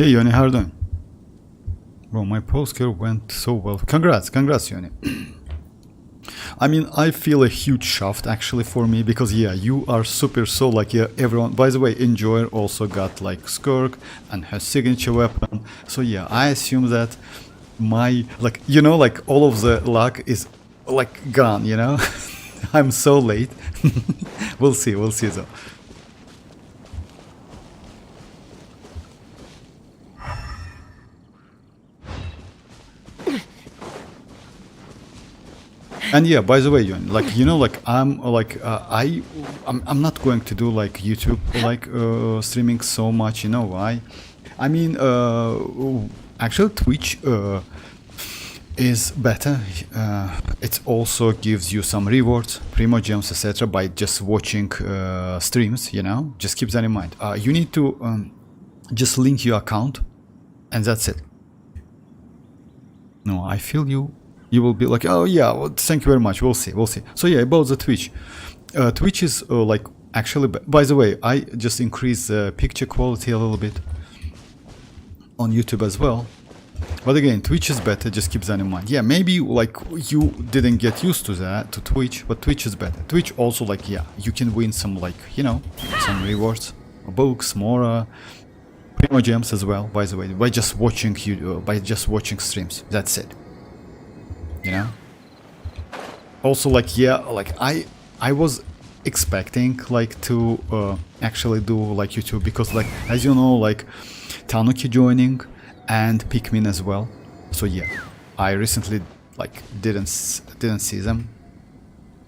Hey Yoni, how are you doing? Bro, my postcard went so well. Congrats, Yoni. I mean, I feel a huge shaft actually for me because yeah, you are super so like yeah, everyone. By the way, Enjoyer also got like Skirk and her signature weapon. So yeah, I assume that my like you know like all of the luck is like gone. You know, I'm so late. We'll see though. And yeah, by the way, like you know, like I'm like I'm not going to do like YouTube like streaming so much. You know why? I mean, actually Twitch is better. It also gives you some rewards, primogems, etc. by just watching streams. You know, just keep that in mind. You need to just link your account, and that's it. No, I feel you. You will be like, oh yeah, well, thank you very much. We'll see. So yeah, about the Twitch. Twitch is like actually. By the way, I just increased the picture quality a little bit on YouTube as well. But again, Twitch is better. Just keep that in mind. Yeah, maybe like you didn't get used to that to Twitch, but Twitch is better. Twitch also like yeah, you can win some like you know some rewards, books, Mora, primogems as well. By the way, by just watching streams. That's it. You know, also like yeah, like I was expecting like to actually do like YouTube because like as you know like Tanuki joining and Pikmin as well. So yeah, I recently like didn't see them.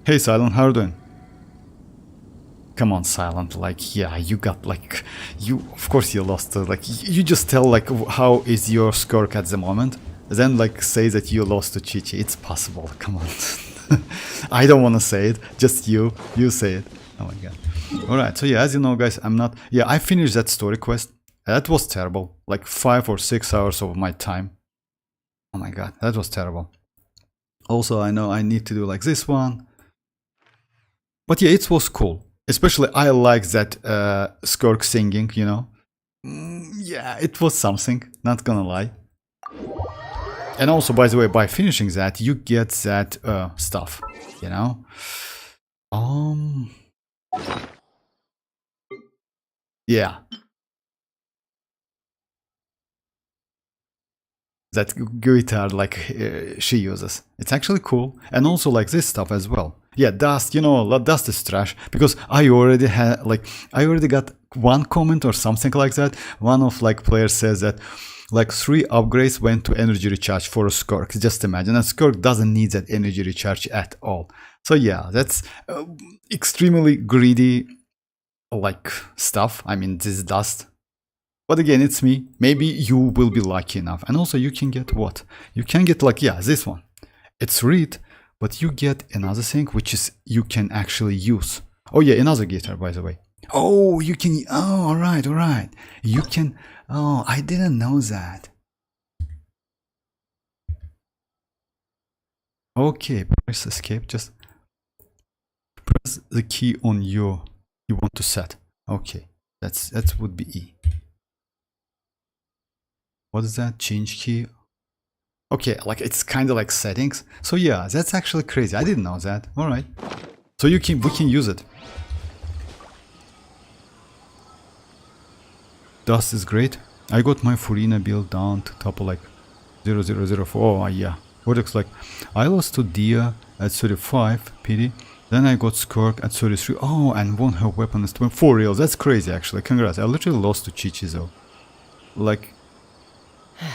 Hey Silent, how are you doing? Come on Silent, like yeah, you got like you of course you lost like you just tell like how is your Skirk at the moment. Then like say that you lost to Chichi. It's possible. Come on. I don't want to say it. Just you say it. Oh my god. Alright, so yeah, as you know guys, I'm not... Yeah, I finished that story quest. That was terrible. Like 5 or 6 hours of my time. Oh my god, that was terrible. Also, I know I need to do like this one. But yeah, it was cool. Especially I like that Skirk singing, you know. Yeah, it was something. Not gonna lie. And also, by the way, by finishing that, you get that stuff, you know. Yeah. That guitar, like she uses. It's actually cool, and also like this stuff as well. Yeah, dust. You know, dust is trash because I already had like I already got one comment or something like that. One of like players says that. Like 3 upgrades went to energy recharge for a Skirk. Just imagine, a Skirk doesn't need that energy recharge at all. So yeah, that's extremely greedy like stuff. I mean, this dust. But again, it's me. Maybe you will be lucky enough. And also you can get what? You can get like, yeah, this one. It's red, but you get another thing which is you can actually use. Oh yeah, another guitar by the way. Oh, you can, oh, alright. You can, oh, I didn't know that. Okay, press escape, just press the key on you want to set. Okay, that would be E. What is that? Change key. Okay, like it's kind of like settings. So yeah, that's actually crazy. I didn't know that. Alright. So we can use it. Dust is great. I got my Furina build down to top of like 0004. Oh yeah. What looks like I lost to Dia at 35 pity. Then I got Skirk at 33. Oh, and won her weapon is 24 reals. That's crazy actually. Congrats. I literally lost to Chichi though. Like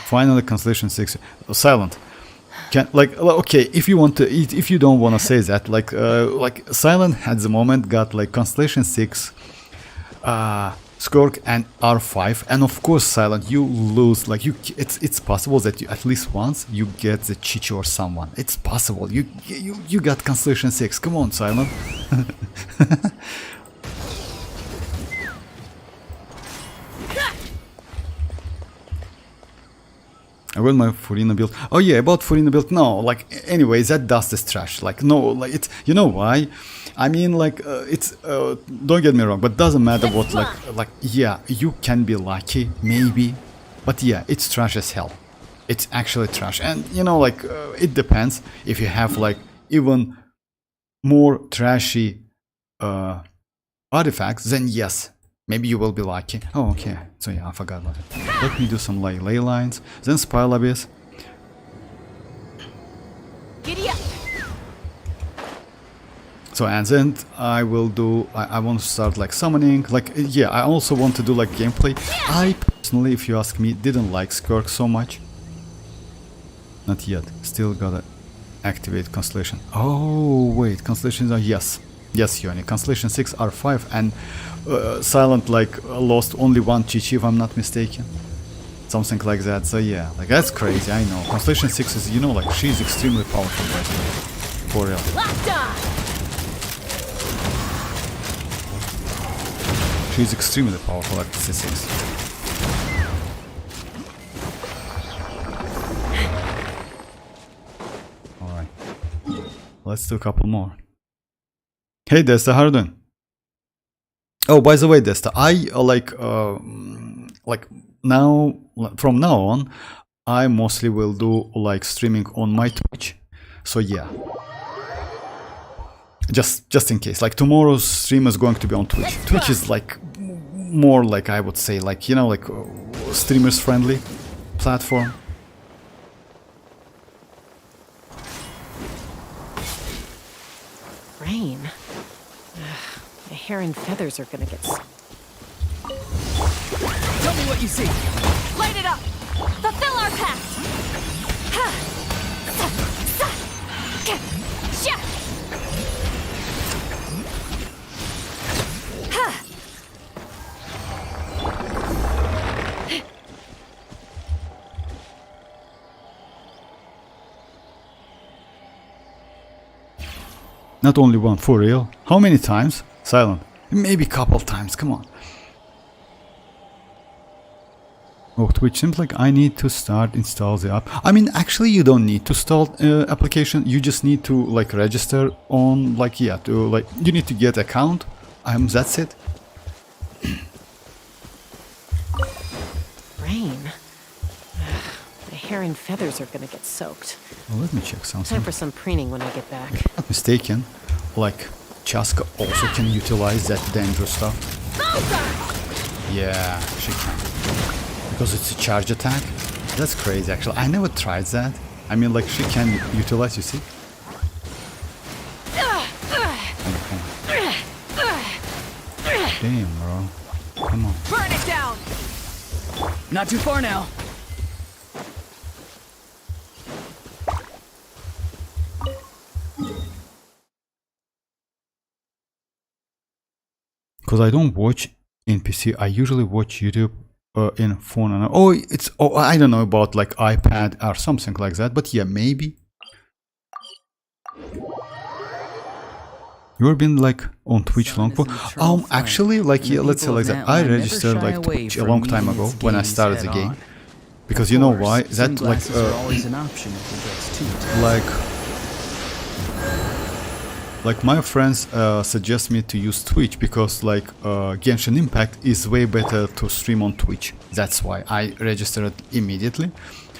finally Constellation 6. Silent. Can like okay, if you want to if you don't want to say that, like Silent at the moment got like Constellation 6 Skirk and R5, and of course Silent, you lose like it's possible that you at least once you get the Chichi or someone. It's possible. You got Constellation 6. Come on, Silent. I will my Furina build. Oh yeah, about Furina build. No, like anyway, that dust is trash. Like no, like it's you know why? I mean, like it's don't get me wrong, but doesn't matter what like yeah, you can be lucky maybe, But yeah, it's trash as hell. It's actually trash. And you know, like it depends. If you have like even more trashy artifacts, then yes, maybe you will be lucky. Oh, okay. So yeah, I forgot about it. Let me do some like ley lines. Then Spile Abyss. Giddy up. So and then I will do. I want to start like summoning. Like yeah, I also want to do like gameplay. I personally, if you ask me, didn't like Skirk so much. Not yet. Still gotta activate Constellation. Oh wait, Constellations are yes. Yes, Yoni. Constellation 6 R5 and Silent like lost only one Chi-Chi if I'm not mistaken. Something like that. So yeah, like that's crazy, I know. Constellation 6 is, you know, like she's extremely powerful by the way. For real. She's extremely powerful at C6. Alright. Let's do a couple more. Hey Desta, how are you doing? Oh, by the way, Desta, I like now, from now on, I mostly will do like streaming on my Twitch. So yeah, just in case. Like tomorrow's stream is going to be on Twitch. Twitch is like more like, I would say, like, you know, like streamers friendly platform. Rain. My hair and feathers are gonna get. Tell me what you see. Light it up. Fulfill our pact. Not only one, for real? How many times? Silent. Maybe a couple times, come on. Oh, Twitch seems like I need to start install the app. I mean, actually you don't need to install application. You just need to like register on like, yeah, to like, you need to get account. That's it. Rain. My hair and feathers are gonna get soaked. Well, let me check something. Time for some preening when I get back. If I'm not mistaken, like Chasca also can utilize that dangerous stuff. Yeah, she can. Because it's a charge attack. That's crazy actually. I never tried that. I mean, like she can utilize, you see? Damn, bro. Come on. Burn it down. Not too far now. Because I don't watch in PC, I usually watch YouTube in phone. And I don't know about like iPad or something like that, but yeah, maybe. You've been like on Twitch long for? Actually, like yeah, let's say like that. I registered like Twitch a long time ago when I started the game, because you know why? That like my friends suggest me to use Twitch because like Genshin Impact is way better to stream on Twitch. That's why I registered immediately,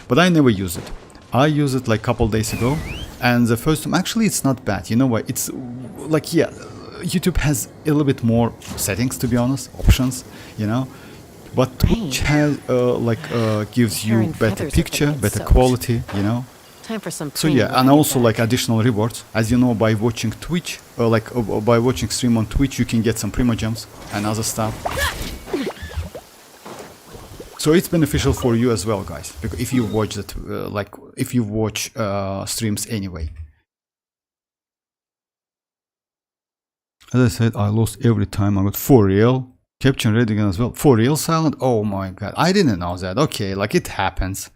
but I never use it. I used it like a couple days ago, and the first time actually it's not bad. You know why? It's like, yeah, YouTube has a little bit more settings, to be honest, options, you know, but Twitch has gives you better picture, better quality, you know. Time for some. So yeah, and also like additional rewards. As you know, by watching Twitch, by watching stream on Twitch, you can get some primogems and other stuff. So it's beneficial for you as well, guys, because if you watch that, if you watch streams anyway. As I said, I lost every time I got for real. Capture reading as well. For real, Silent? Oh my god, I didn't know that. Okay, like it happens.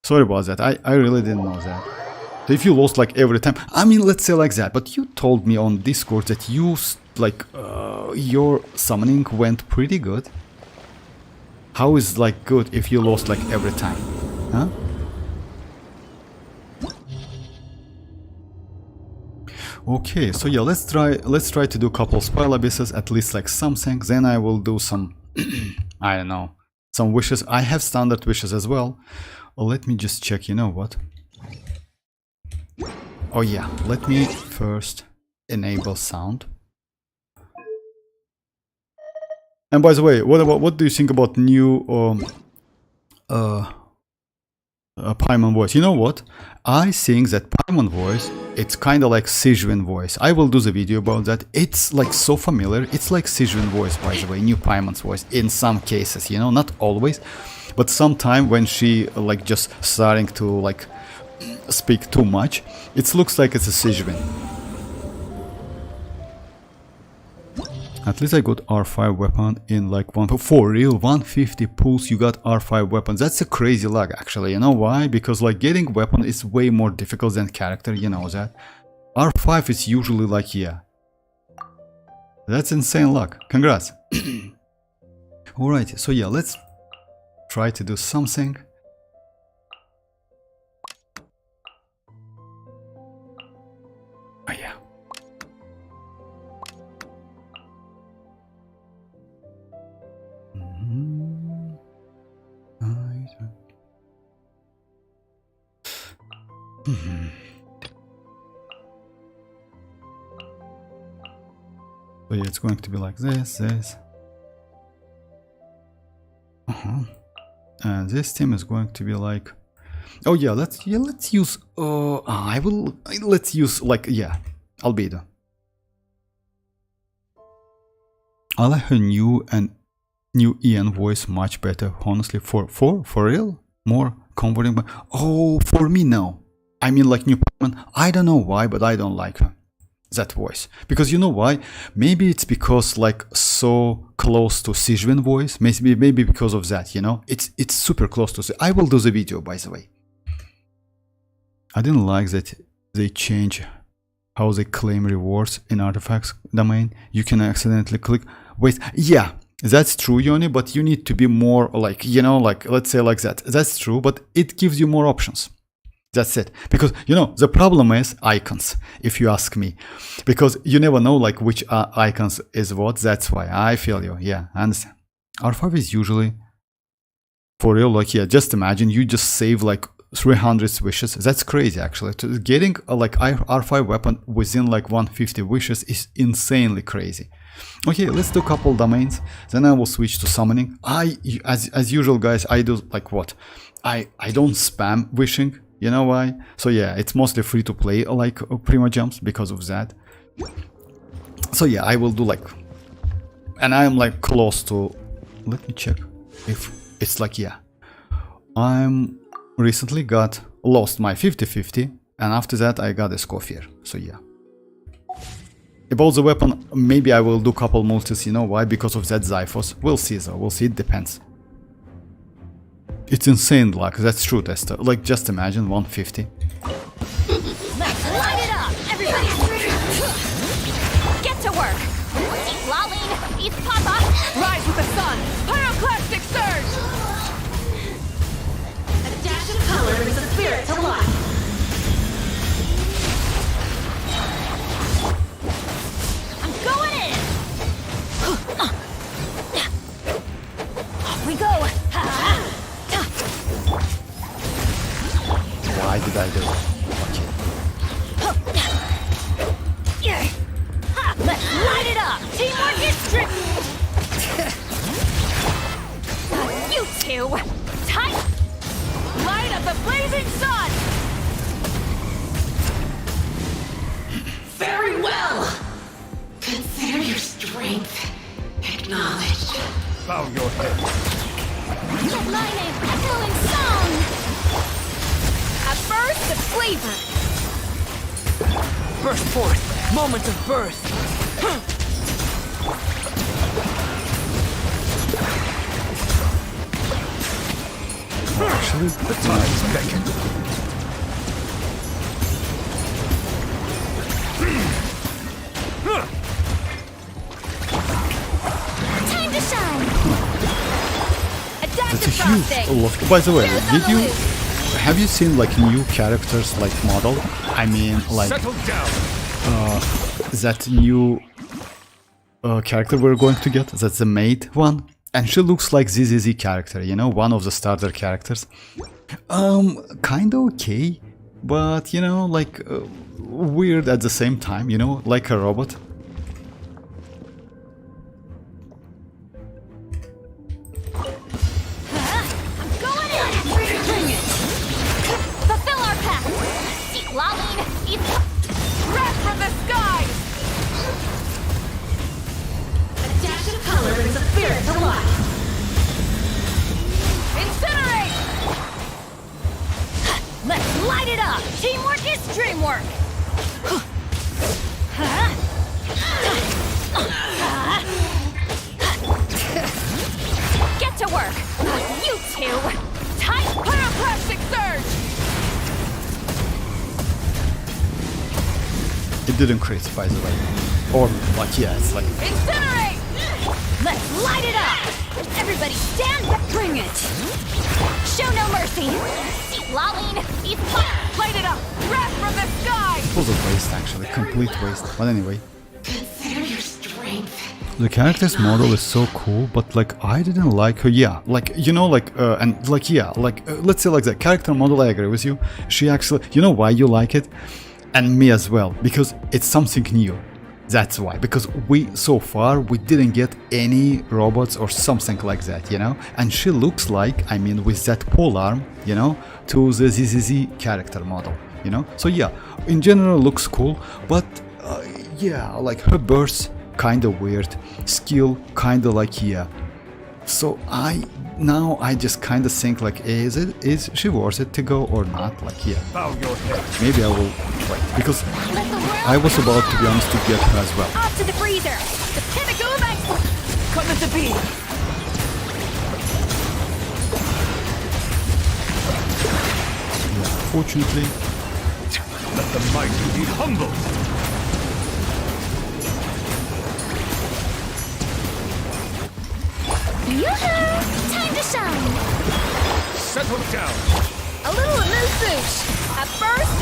Sorry about that. I really didn't know that. So if you lost like every time, I mean, let's say like that. But you told me on Discord that you like your summoning went pretty good. How is like good if you lost like every time, huh? Okay, so yeah, let's try to do a couple Spile Abysses, at least like something. Then I will do some, I don't know, some wishes. I have standard wishes as well. Let me just check, you know what? Oh yeah, let me first enable sound. And by the way, what do you think about new paimon voice? You know what? I think that paimon voice, it's kind of like Sijuan voice. I will do the video about that. It's like so familiar. It's like Sijuan voice, by the way, new paimon's voice in some cases, you know, not always, but sometime when she like just starting to like speak too much, it looks like it's a Sijuan. At least I got R5 weapon in like one, for real, 150 pulls you got R5 weapon. That's a crazy luck actually, you know why? Because like getting weapon is way more difficult than character, you know that. R5 is usually like, yeah. That's insane luck, congrats. Alright, so yeah, let's try to do something. Oh yeah. So yeah, it's going to be like this. And this team is going to be like, oh yeah, let's use let's use like, yeah, albedo. I like her new Ian voice much better, honestly. For real, more comforting. But oh, for me no. I mean like new paimon. I don't know why, but I don't like her. That voice, because you know why? Maybe it's because like so close to Sijuan voice. Maybe because of that, you know. It's super close to. I will do the video, by the way. I didn't like that they change how they claim rewards in artifacts domain. You can accidentally click. Wait, yeah, that's true, Yoni. But you need to be more like, you know, like let's say like that. That's true, but it gives you more options. That's it. Because, you know, the problem is icons, if you ask me. Because you never know, like, which icons is what. That's why I feel you. Yeah, I understand. R5 is usually, for real, like, yeah, just imagine you just save, like, 300 wishes. That's crazy, actually. Getting, like, R5 weapon within, like, 150 wishes is insanely crazy. Okay, let's do a couple domains. Then I will switch to summoning. As usual, guys, I do, like, what? I don't spam wishing. You know why? So yeah, it's mostly free to play like primogems because of that. So yeah, I will do like, and I am like close to, let me check if it's like, yeah, I'm recently lost my 50-50, and after that I got a Scoffier. So yeah. About the weapon, maybe I will do couple multis, you know why? Because of that Xiphos. We'll see though, we'll see, it depends. It's insane luck, that's true, Tester. Like, just imagine 150. Let's light it up, everybody! Get to work! Eat Laline, eat Papa! Rise with the sun! Pyroclastic surge! A dash of color brings a spirit to life! I'm going in! Off we go! Why did I do it? Okay. Let's light it up! Teamwork is tricky! You two! Tight! Light up the blazing sun! Very well! Consider your strength acknowledged. Bow your head. Lumine, echoing song! A burst of flavor! Burst forth! Moment of birth! Actually, The times beckon. Time to shine! Adaptive that's a huge frosting! loss. By the way, have you seen like new characters like model? I mean, like Settle down. that new character we're going to get. That's the maid one. and she looks like ZZZ character, you know, one of the starter characters. Kinda okay, but you know, like weird at the same time, you know, like a robot. Fulfill our path! citlali, Wrath from the skies! a dash of color brings the spirit to life! Incinerate! Let's light it up! Teamwork is dreamwork! Get to work! You two! Tight pyroclastic surge! It didn't crit, by the way. Or like, yeah, it's like Incinerate! Let's light it up! Everybody stand back! Bring it! Show no mercy! citlali, Light it up! Wrath from the skies! it was a waste actually, complete waste. But anyway. Consider your strength. The character's model is so cool, but like I didn't like her. Yeah, like you know, like and like yeah, like let's say like that character model. I agree with you. She actually, you know why you like it, and me as well, because it's something new. That's why. Because so far we didn't get any robots or something like that, you know. And she looks like, I mean, with that pole arm, you know, to the ZZZ character model, you know. So yeah, in general looks cool, but yeah, like her burst kinda weird, skill kinda like yeah. So I just kinda think like, is she worth it to go or not? Like yeah, Bow your head. maybe I will wait because I was about to be honest to get her as well. Off to the freezer! The pinnacle of excellence! Come at the beam! Yeah, fortunately, Let the mighty be humbled. Yoo-hoo! Time to shine! Settle down. A little amuse-bouche! At first,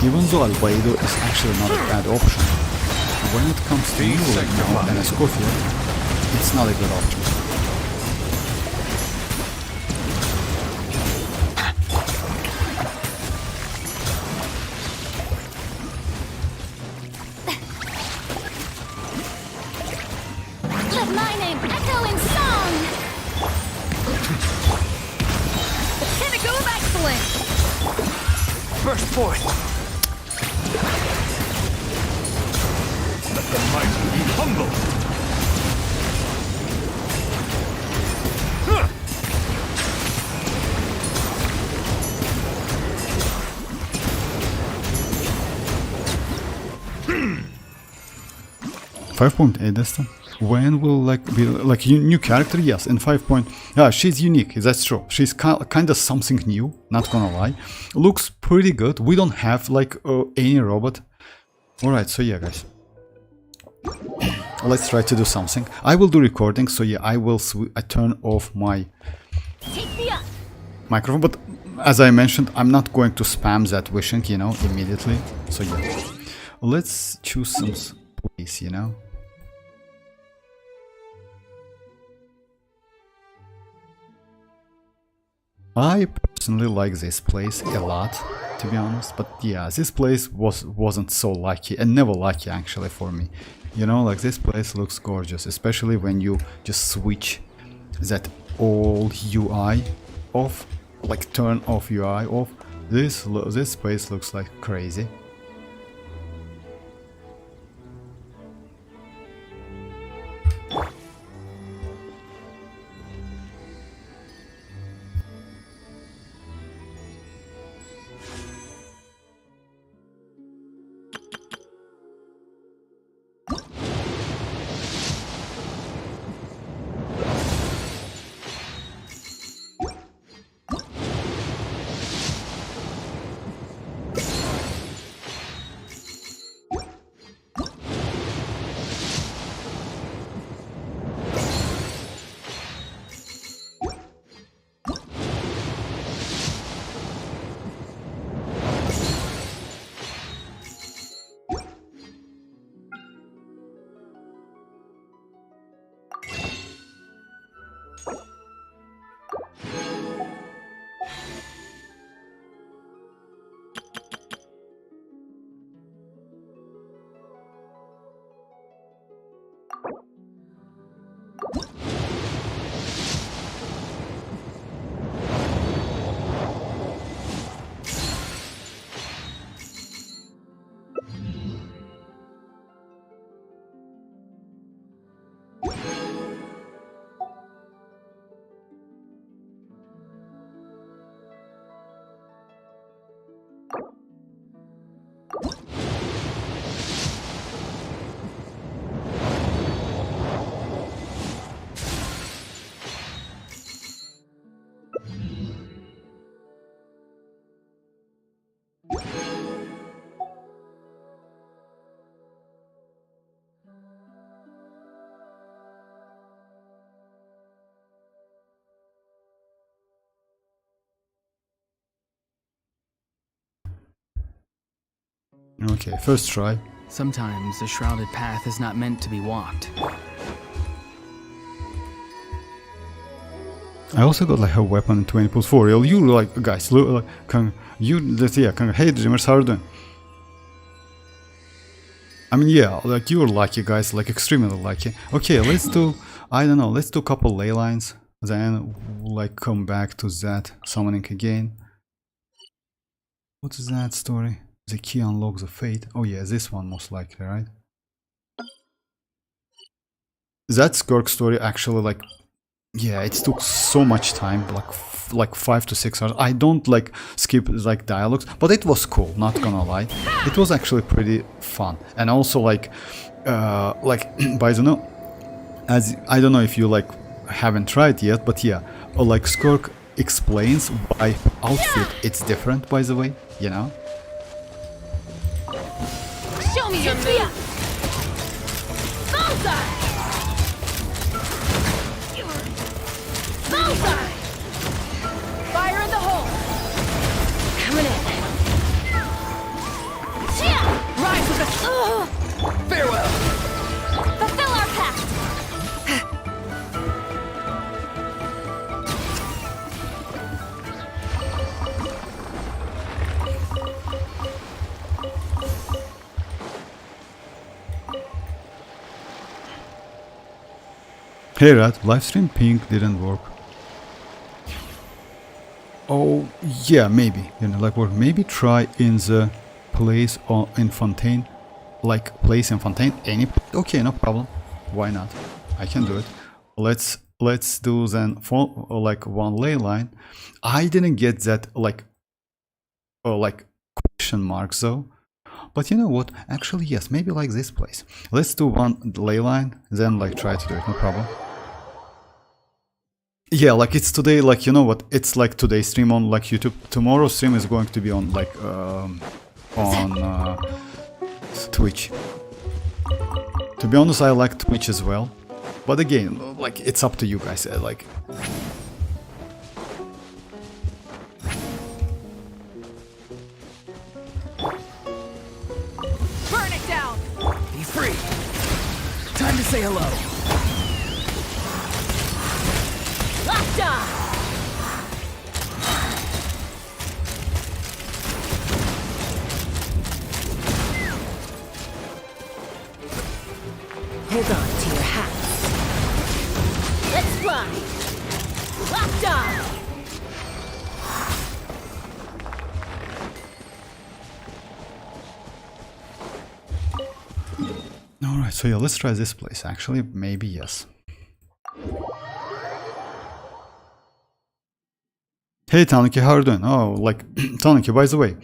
even though Albedo is actually not a bad option, when it comes to you right now and Escoffier, it's not a good option. Let my name echo in song! the pinnacle of excellence! Burst forth. Let the mighty be humbled. Huh. 5.8 this time. When will like be like new character? Yes, in 5. Yeah, she's unique. That's true. She's kind of something new. Not gonna lie. Looks pretty good. We don't have like any robot. All right, so yeah, guys. Let's try to do something. I will do recording. So yeah, I will turn off my Take the up! microphone. But as I mentioned, I'm not going to spam that wishing, you know, immediately. So yeah, let's choose some place, you know. I personally like this place a lot, to be honest, but yeah, this place wasn't so lucky and never lucky actually for me. You know, like this place looks gorgeous, especially when you just switch that old UI off, like turn off UI off. This place looks like crazy. Okay, first try. Sometimes a shrouded path is not meant to be walked. I also got like her weapon in 20 pulls for real. You like guys, look, like, hey dreamers, how are you doing? I mean, yeah, like you're lucky guys, like extremely lucky. Okay, let's do, I don't know, let's do a couple ley lines, then like come back to that summoning again. What is that story? The key unlocks the fate. Oh yeah, this one most likely, right? That Skirk story actually like, yeah, it took so much time, like 5 to 6 hours. I don't like skip like dialogues, but it was cool, not gonna lie. It was actually pretty fun. And also like by the know, as I don't know if you like haven't tried yet, but yeah, like Skirk explains why outfit it's different, by the way, you know? Show me your move. Bullseye! Bullseye! Fire in the hole! Coming in. Rise with the... Farewell! Fulfill our pact! Hey Rat, livestream ping didn't work. Oh yeah, maybe, you know, like, or maybe try in the place or in Fontaine, like place in Fontaine, any, okay, no problem, why not, I can do it. Let's do then for like one ley line. I didn't get that like question marks though, but you know what, actually yes, maybe like this place. Let's do one ley line, then like try to do it, no problem. Yeah, like it's today, like, you know what, it's like today's stream on like YouTube. Tomorrow's stream is going to be on like Twitch. To be honest, I like Twitch as well, but again, like it's up to you guys, like. Burn it down! Be free! Time to say hello! Locked on! Hold on to your hats. Let's fly! Locked on! Alright, so yeah, let's try this place. Actually, maybe yes. Hey Tanuki, how are you doing? Oh, like, Tanuki, by the way,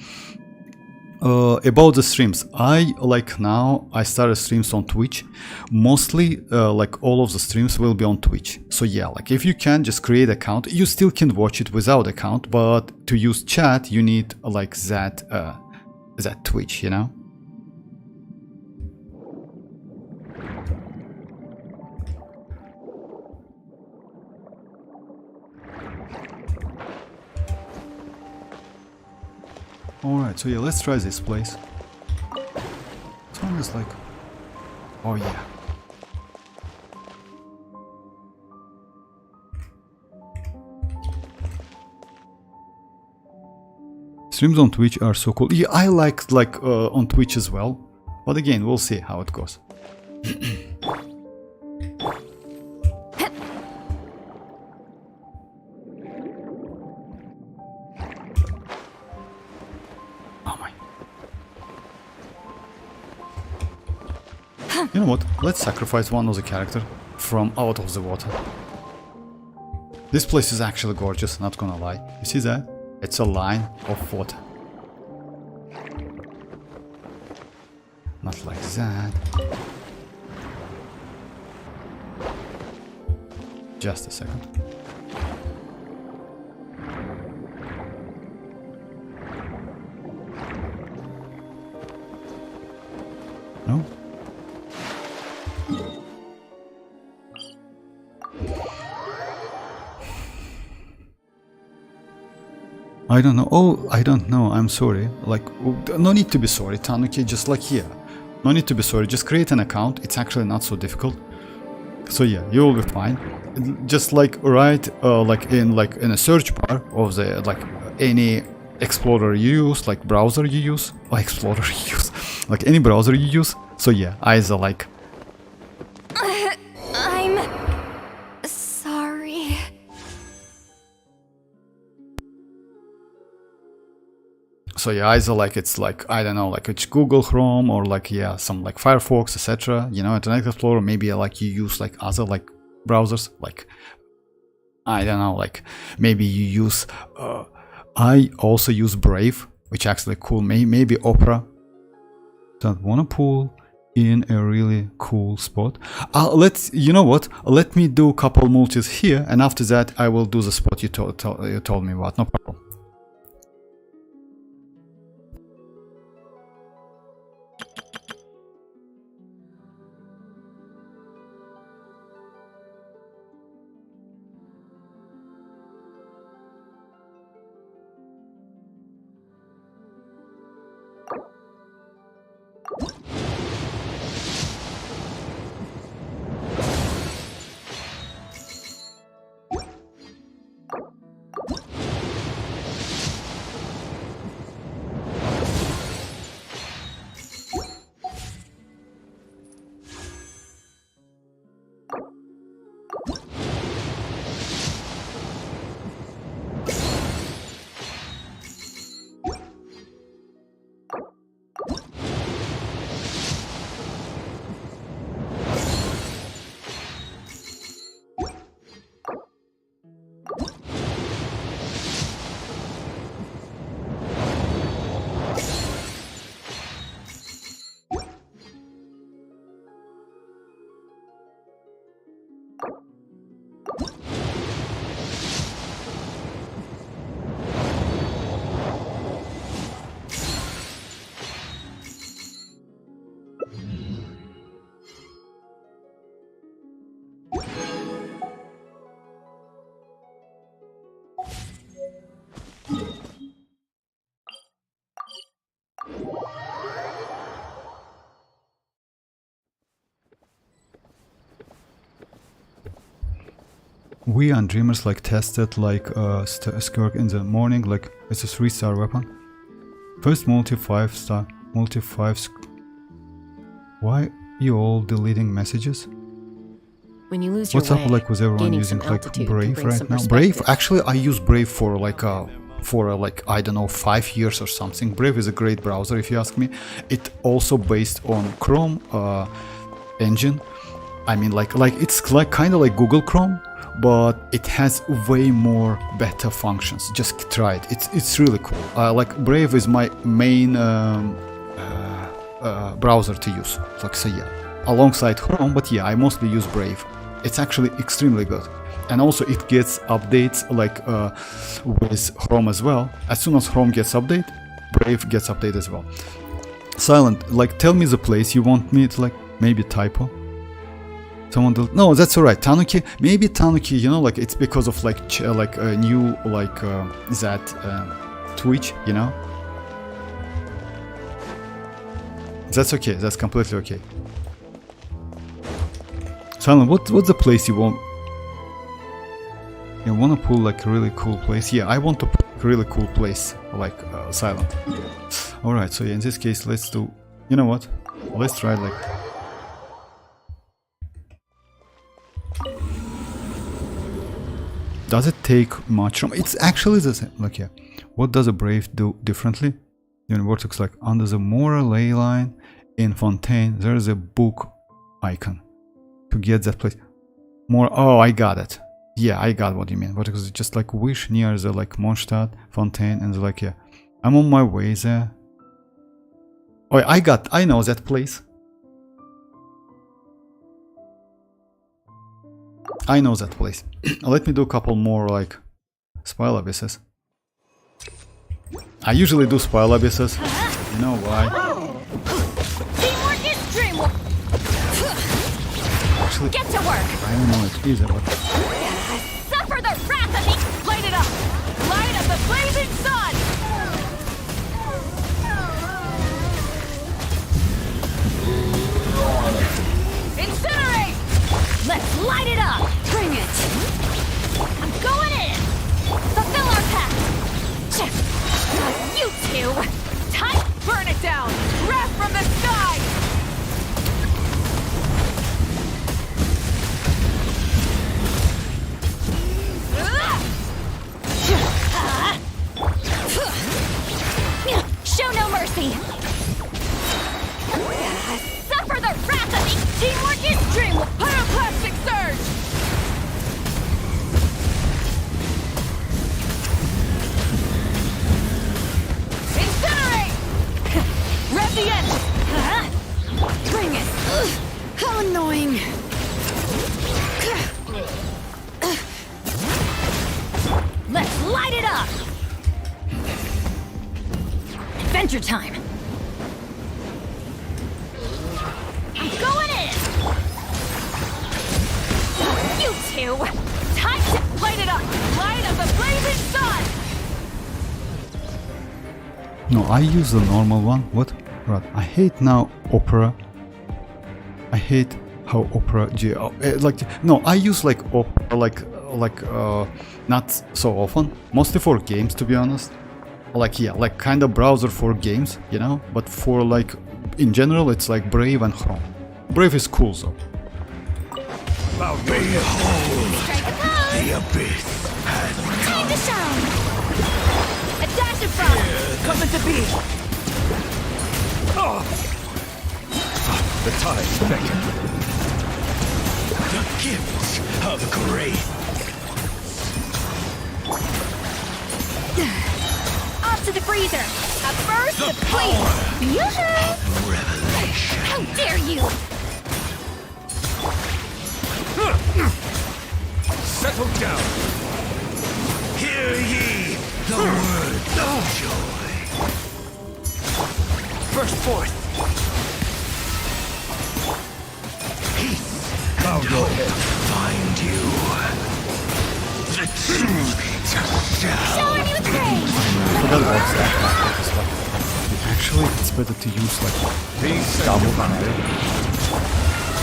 about the streams, I like now I started streams on Twitch. Mostly like all of the streams will be on Twitch. So yeah, like if you can just create account, you still can watch it without account, but to use chat you need like that Twitch, you know? Alright, so yeah, let's try this place. This one is like... oh yeah. Streams on Twitch are so cool. Yeah, I like on Twitch as well. But again, we'll see how it goes. You know what? Let's sacrifice one of the character from out of the water. This place is actually gorgeous, not gonna lie. You see that? It's a line of water. Not like that. Just a second. No? I don't know. Oh, I don't know. I'm sorry. Like, no need to be sorry, Tanuki. Just like, yeah, no need to be sorry. Just create an account. It's actually not so difficult. So yeah, you will be fine. Just like write like in a search bar of the like any explorer you use, like browser you use, or explorer you use, like any browser you use. So yeah, either like. I'm sorry. So yeah, either like it's like, I don't know, like it's Google Chrome or like, yeah, some like Firefox, etc. You know, Internet Explorer. Maybe like you use like other like browsers, like I don't know, like maybe you use. I also use Brave, which actually cool. Maybe Opera. Don't wanna pull in a really cool spot. You know what? Let me do a couple multis here, and after that I will do the spot you told me about. No problem. We and Dreamers like tested like Skirk in the morning, like it's a 3-star weapon. First multi 5-star, multi 5. Why you all deleting messages? When you lose your What's up way, like with everyone gaining using some like altitude can Brave bring right some now? Brave, perspective. actually I use Brave for like I don't know 5 years or something. Brave is a great browser if you ask me. It also based on Chrome engine. I mean like it's like kind of like Google Chrome, but it has way more better functions. Just try it. It's really cool. Like Brave is my main browser to use. Like so yeah, alongside Chrome, but yeah, I mostly use Brave. It's actually extremely good. And also it gets updates like with Chrome as well. As soon as Chrome gets update, Brave gets update as well. Silent, like tell me the place you want me to like maybe typo. Someone no, that's alright. Tanuki, maybe Tanuki, you know, like it's because of like a new like that Twitch, you know. That's okay. That's completely okay. Silent, what's the place you want? You want to pull like a really cool place? Yeah, I want to pull a really cool place, like Silent. Alright, so yeah, in this case, let's do. You know what? Let's try like. Does it take much room? It's actually the same. Look here. What does a Brave do differently? In Vortex, like under the Mora ley line in Fontaine, there is a book icon to get that place. More. Oh, I got it. Yeah, I got what you mean. Vortex is just like wish near the like Mondstadt, Fontaine, and like yeah. I'm on my way there. Oh, I know that place. I know that place. Let me do a couple more like spile abysses. I usually do spile abysses. You know why? Teamwork is dreamwork. Actually, Get to work. I don't know it either, but Suffer the wrath of the. Light it up. Light up the blazing sun. Ranger time. I'm going in. You two, time to light it up. Light of the blazing sun. No, I use the normal one. What? Right. I hate now opera. I hate how opera like no. I use like opera not so often. Mostly for games, to be honest. Like yeah, like kind of browser for games, you know. But for like in general, it's like Brave and Chrome. Brave is cool though. Behold Strike a pose. the abyss has Time to shine. A dash of frost. Coming to be! the tides beckon. The gifts of grace. Off to the freezer. A burst of fleet. Yoo-hoo! Revelation. How dare you! Settle down. Hear ye the words of joy. Burst forth! Peace. Bow your head. Find you. The truth shall. Show a new thing. Forgot about that. Actually, it's better to use like double banner.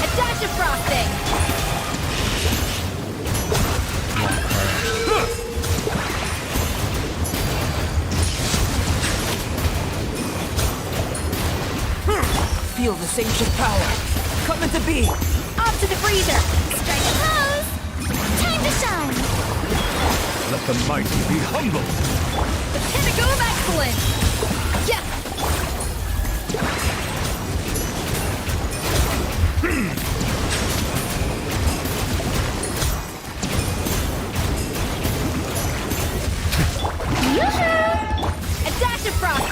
A dash of frosting. Feel the sanctioned power! Coming to be! Off to the freezer. Strike a pose. Time to shine. Let the mighty be humble. The pinnacle of excellence. Yeah. Yoo-hoo! A dash of frost.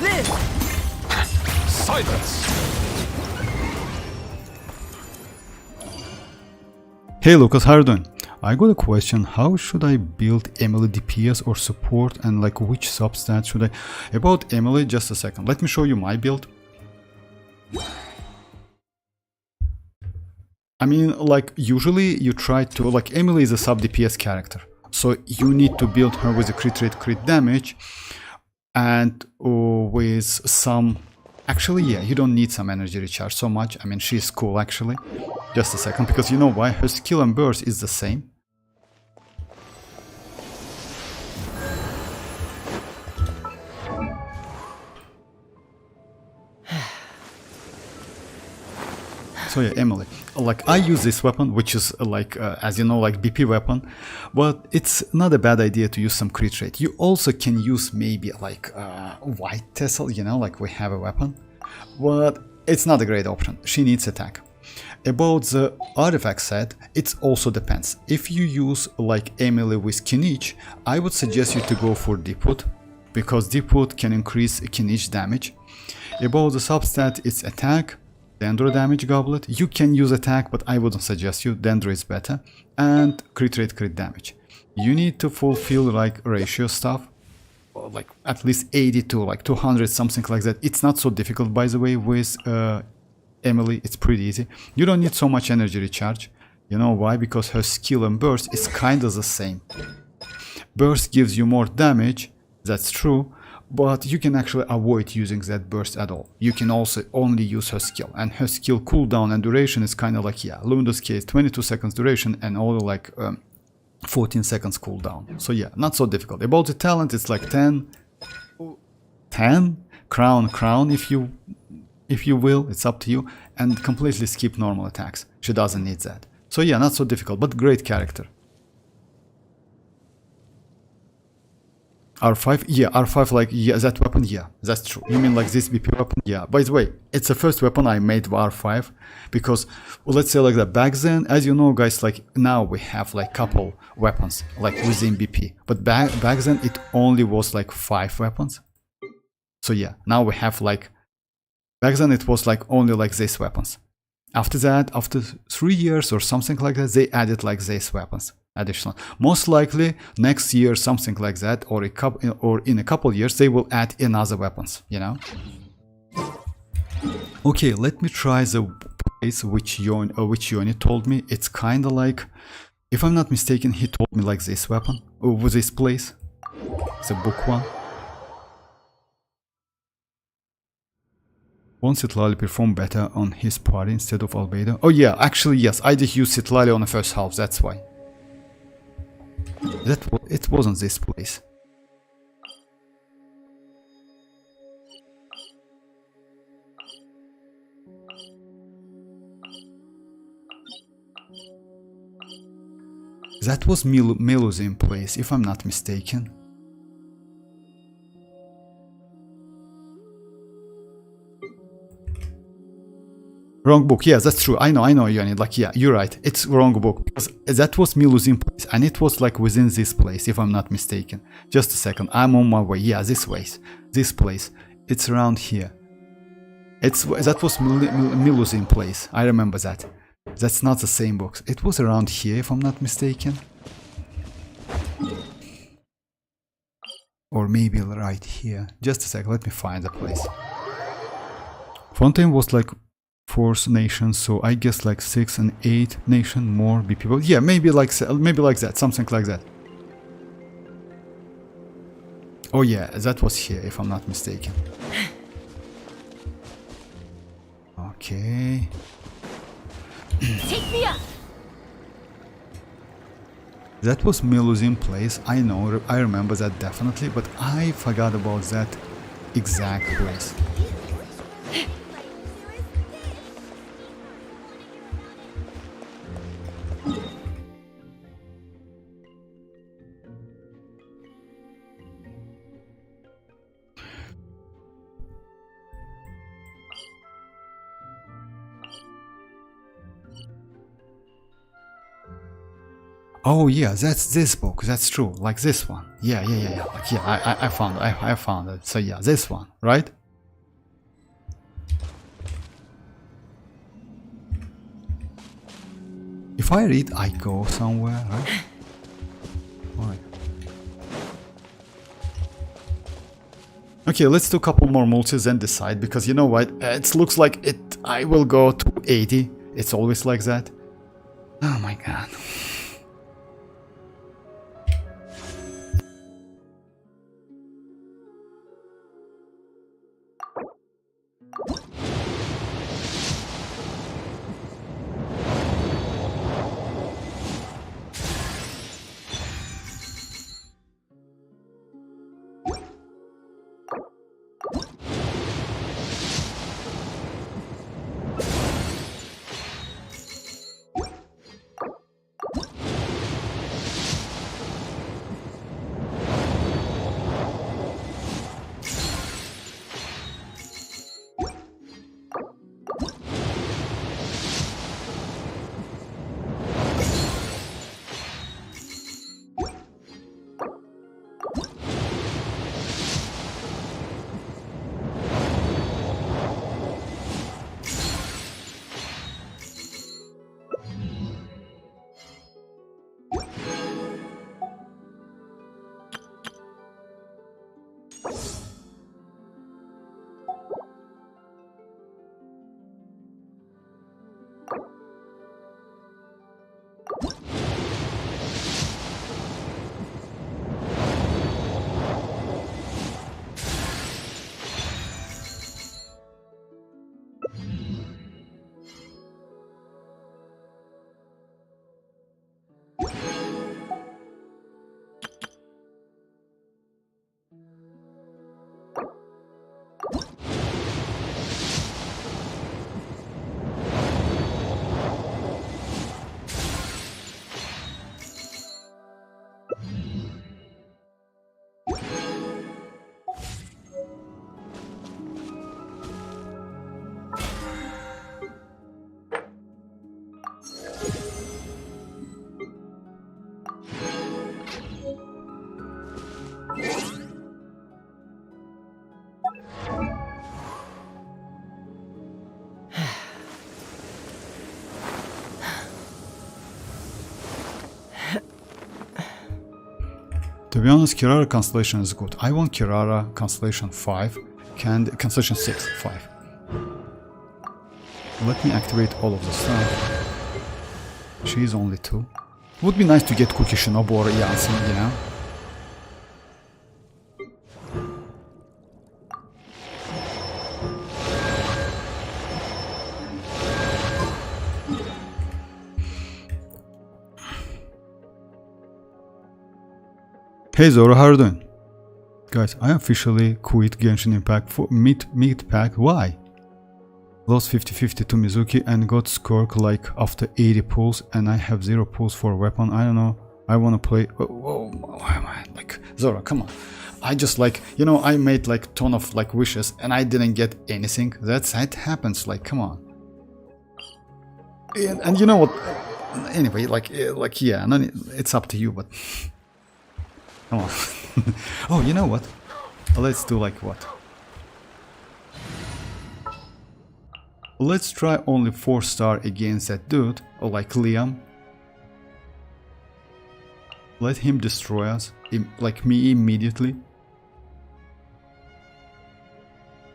Live! Silence. Hey Lucas, how are you doing? I got a question. How should I build Emily DPS or support, and like which substat should I? About Emily, just a second. Let me show you my build. I mean, like usually you try to, like Emily is a sub DPS character, so you need to build her with a crit rate, crit damage, and with some. Actually, yeah, you don't need some energy recharge so much. I mean, she's cool actually. Just a second, because you know why? Her skill and burst is the same. So yeah, Emily. Like I use this weapon, which is like, as you know, like BP weapon, but it's not a bad idea to use some crit rate. You also can use maybe like white tassel, you know, like we have a weapon, but it's not a great option. She needs attack. About the artifact set, it also depends. If you use like Emily with kinich, I would suggest you to go for Deepwood, because Deepwood can increase kinich damage. About the substat, it's attack, Dendro damage goblet. You can use attack, but I wouldn't suggest you. Dendro is better. And crit rate, crit damage. You need to fulfill like ratio stuff, like at least 80 to like 200, something like that. It's not so difficult, by the way, with Emily. It's pretty easy. You don't need so much energy recharge. You know why? Because her skill and burst is kind of the same. Burst gives you more damage, that's true, but you can actually avoid using that burst at all. You can also only use her skill, and her skill cooldown and duration is kind of like, yeah, Lunda's case 22 seconds duration and only like 14 seconds cooldown. So yeah, not so difficult. About the talent, it's like 10 crown if you will, it's up to you, and completely skip normal attacks. She doesn't need that. So yeah, not so difficult, but great character. R5, yeah, R5, like, yeah, that weapon, yeah, that's true. You mean like this BP weapon? Yeah, by the way, it's the first weapon I made with R5, because, well, let's say like that, back then, as you know, guys, like, now we have like couple weapons, like within BP, but back then it only was like 5 weapons. So yeah, now we have like, back then it was like only like these weapons. After that, after 3 years or something like that, they added like these weapons. additional. Most likely next year, something like that, or in a couple years, they will add another weapons, you know. Okay, let me try the place which Yoni told me. It's kind of like, if I'm not mistaken, he told me like this weapon, with this place, the book one. Won't Citlali perform better on his party instead of Albedo? Oh yeah, actually yes, I did use Citlali on the first half, that's why. It wasn't this place. That was Milu's in place, if I'm not mistaken. Wrong book, yeah, that's true. I know, Yoni. Like, yeah, you're right. It's wrong book because that was Milu's in place, and it was like within this place, if I'm not mistaken. Just a second, I'm on my way. Yeah, this place. It's around here. That was Milu's in place. I remember that. That's not the same box. It was around here, if I'm not mistaken. Or maybe right here. Just a second, let me find the place. Fontaine was like 4th nation, so I guess like 6 and 8 nation more be people. Yeah, maybe like that, something like that. Oh yeah, that was here, if I'm not mistaken. Okay. Take me up. That was Milu's in place. I know, I remember that definitely, but I forgot about that exact place. Oh yeah, that's this book. That's true. Like this one. Yeah. Like, yeah, I found it. So yeah, this one, right? If I read, I go somewhere, right? Alright. Okay, let's do a couple more multis and decide, because you know what? It looks like I will go to 80. It's always like that. Oh my god. To be honest, Kirara Constellation is good. I want Kirara Constellation 5, Constellation 6, 5. Let me activate all of the stuff. She's only 2. Would be nice to get Cookie Shinobu or Iansan, you know? Hey Zoro, how are you doing? Guys, I officially quit Genshin Impact for mid-pack. Why? Lost 50-50 to Mizuki and got Skirk like after 80 pulls, and I have 0 pulls for weapon. I don't know. I wanna play. Whoa, like Zoro, come on. I just like, you know, I made like ton of like wishes and I didn't get anything. It happens. Like, come on. And you know what? Anyway, like yeah, and then it's up to you, but. Come on. Oh, you know what? Let's do like what? Let's try only 4-star against that dude, or like Liam. Let him destroy us, like me immediately.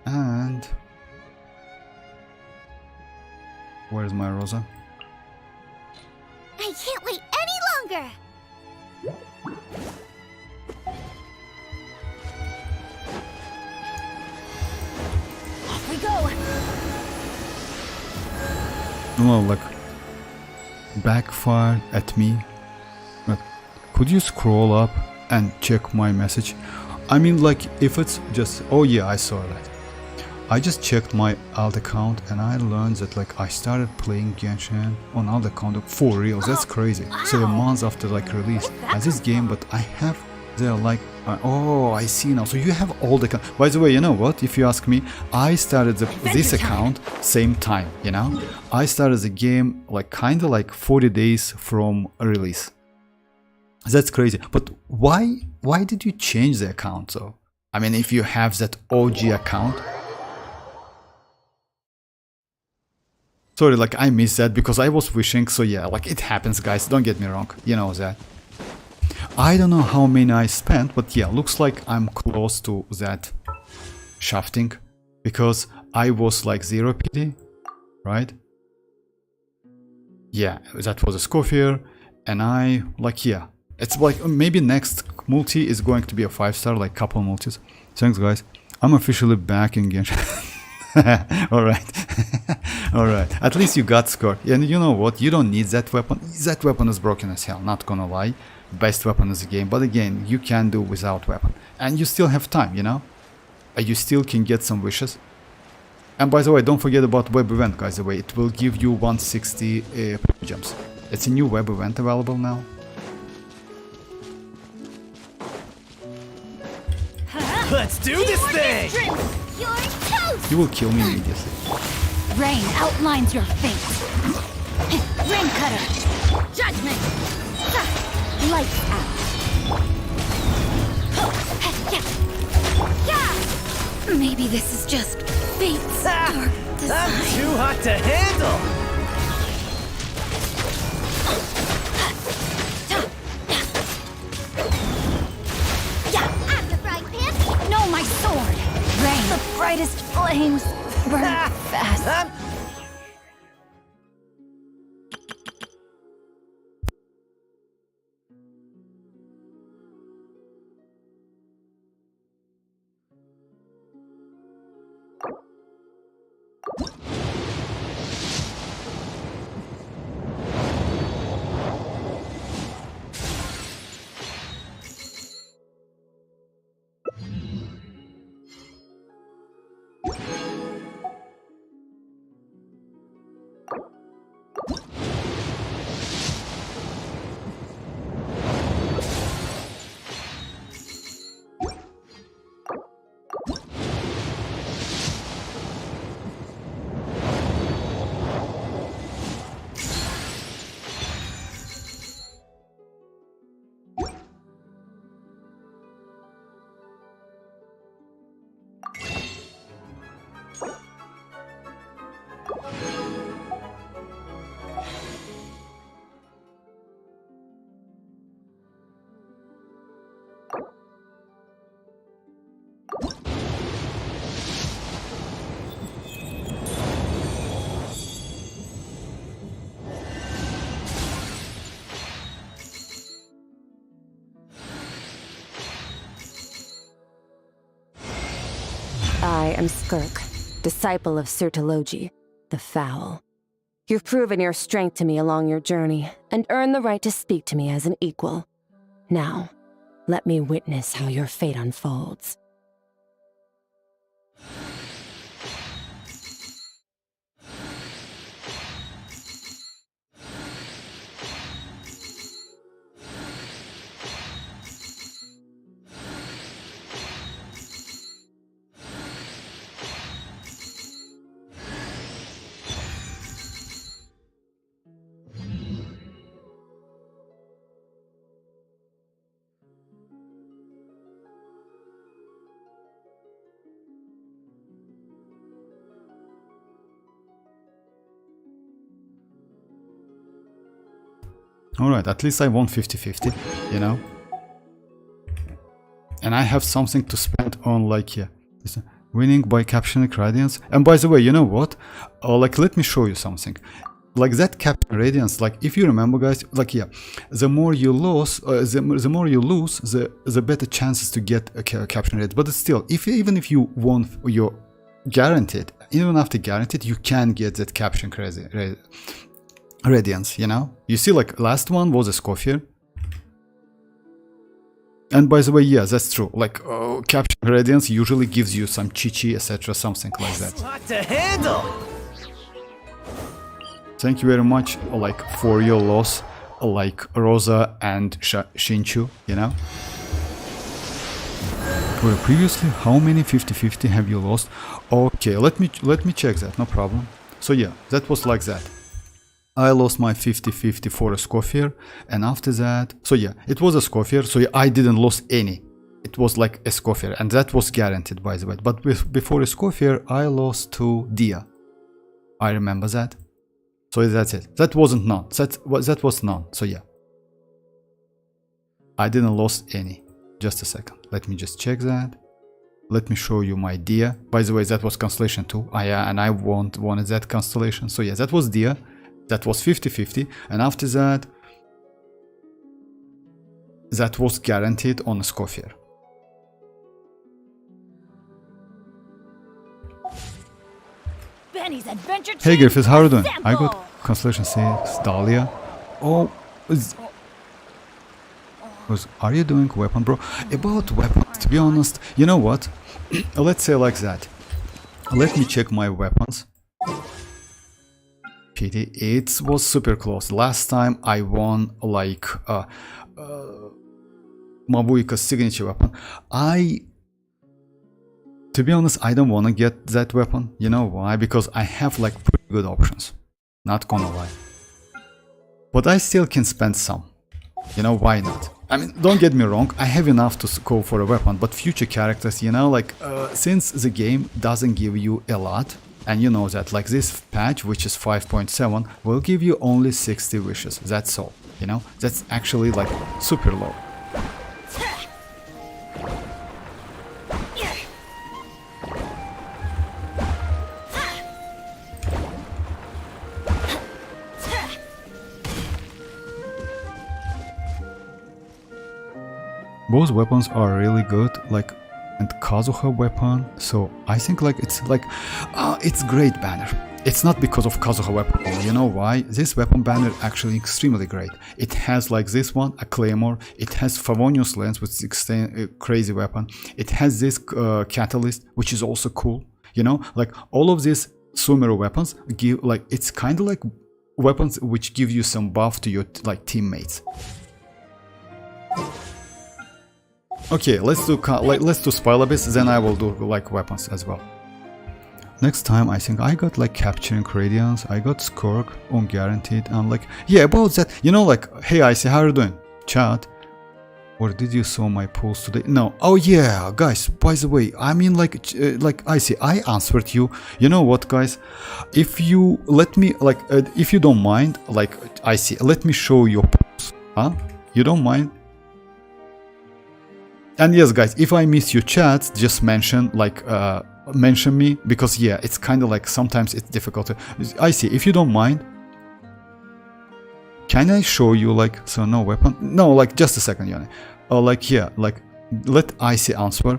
And... where's my Rosa? I can't wait any longer! We go. No, like backfired at me. But could you scroll up and check my message? I mean, like if it's just, oh yeah, I saw that. I just checked my alt account and I learned that like I started playing Genshin on alt account for real. That's crazy. 7 months after like release as this game, but I have there like oh, I see now. So you have all the account. By the way, you know what? If you ask me, I started this account same time. You know, I started the game like kind of like 40 days from release. That's crazy. But why did you change the account though? I mean, if you have that OG account. Sorry, like I missed that because I was wishing. So yeah, like it happens, guys. Don't get me wrong. You know that. I don't know how many I spent, but yeah, looks like I'm close to that shafting because I was like 0 PD, right? Yeah, that was a Scofier, and I like, yeah, it's like maybe next multi is going to be a 5-star, like couple multis. Thanks, guys. I'm officially back in Genshin. Alright. Alright. At least you got Skirk. And you know what? You don't need that weapon. That weapon is broken as hell, not gonna lie. Best weapon in the game, but again, you can do without weapon. And you still have time, you know? You still can get some wishes. And by the way, don't forget about web event, guys. The way it will give you 160 gems. It's a new web event available now. Let's do this thing! You're toast! You will kill me immediately. Rain outlines your fate. Rain cutter. Judgment! Lights out. Maybe this is just fate's dark design. I'm too hot to handle! I'm the frying pan! No, my sword! Rain. The brightest flames burn fast. I am Skirk, disciple of Citlali, the Foul. You've proven your strength to me along your journey, and earned the right to speak to me as an equal. Now, let me witness how your fate unfolds. Alright, at least I won 50-50, you know? And I have something to spend on, like, yeah. Winning by capturing radiance. And by the way, you know what? Like, let me show you something. Like, that capture radiance, like, if you remember, guys, like, yeah, the more you lose, the better chances to get a capture rate. But still, even if you won, you're guaranteed, even after guaranteed, you can get that capturing radiance, you know? You see, like, last one was a Scoffier. And by the way, yeah, that's true. Like, capture radiance usually gives you some chichi, etc., something like that. Hot to handle. Thank you very much, like, for your loss, like Rosa and Shinchu, you know? Well, previously, how many 50-50 have you lost? Okay, let me check that, no problem. So yeah, that was like that. I lost my 50-50 for a Scoffier, and after that, so yeah, it was a Scoffier, so yeah, I didn't lose any. It was like a Scoffier, and that was guaranteed, by the way. But before a Scoffier, I lost to Dia. I remember that. So that's it. That wasn't none. That was none. So yeah, I didn't lose any. Just a second. Let me just check that. Let me show you my Dia. By the way, that was constellation too. And I wanted that constellation. So yeah, that was Dia. That was 50-50, and after that, that was guaranteed on a Scoffier. Benny's adventure. Hey Griffith, how are you doing? I got constellation 6, Dahlia. Oh, are you doing weapon, bro? About weapons, to be honest, you know what? Let's say like that. Let me check my weapons. Pity, it was super close. Last time I won like Mavuika's signature weapon. To be honest, I don't want to get that weapon. You know why? Because I have like pretty good options. Not gonna lie. But I still can spend some. You know, why not? I mean, don't get me wrong, I have enough to go for a weapon, but future characters, you know, like, since the game doesn't give you a lot, and you know that, like, this patch, which is 5.7, will give you only 60 wishes, that's all, you know? That's actually, like, super low. Both weapons are really good, like, and Kazuha weapon, so I think like it's great banner. It's not because of Kazuha weapon, you know why? This weapon banner actually extremely great. It has like this one, a claymore, it has Favonius lens with 16 crazy weapon, it has this catalyst, which is also cool, you know, like all of these Sumeru weapons give, like, it's kind of like weapons which give you some buff to your like teammates. Okay, let's do Spoil Abyss, then I will do like weapons as well. Next time I think I got like Capturing Radiance, I got Skirk on Guaranteed, and like, yeah, about that, you know, like, hey Icy, how are you doing? Chat. Or did you saw my polls today? No. Oh yeah, guys, by the way, I mean like Icy, I answered you. You know what, guys? If you let me, like, if you don't mind, like, Icy, let me show your polls. Huh? You don't mind? And yes, guys, if I miss your chats, just mention, like, mention me, because yeah, it's kind of like sometimes it's difficult to. I see. If you don't mind, can I show you, like, so no weapon? No, like, just a second, Yoni. Like, yeah, like, let Icy answer,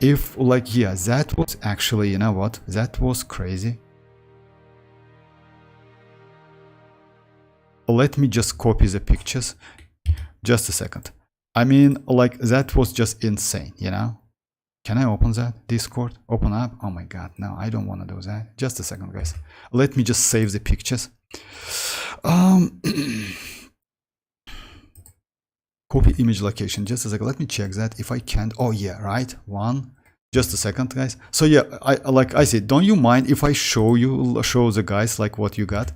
if like, yeah, that was actually, you know what, that was crazy. Let me just copy the pictures. Just a second. I mean, like, that was just insane, you know. Can I open that? Discord? Open up? Oh my god, no, I don't want to do that. Just a second, guys. Let me just save the pictures. Copy image location. Just a second. Let me check that if I can't. Oh yeah, right. One. Just a second, guys. So yeah, I said, don't you mind if I show the guys like what you got?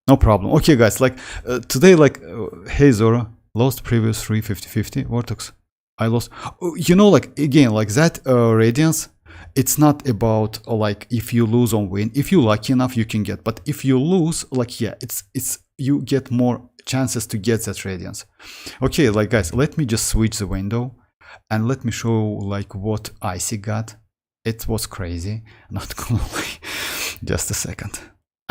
No problem. Okay, guys. Like today, like, hey Zora, lost previous 350-50 Vortex. I lost. You know, like again, like that radiance. It's not about like if you lose or win. If you're lucky enough, you can get. But if you lose, like yeah, it's you get more chances to get that radiance. Okay, like guys, let me just switch the window and let me show like what Icy got. It was crazy. Not gonna lie. Just a second.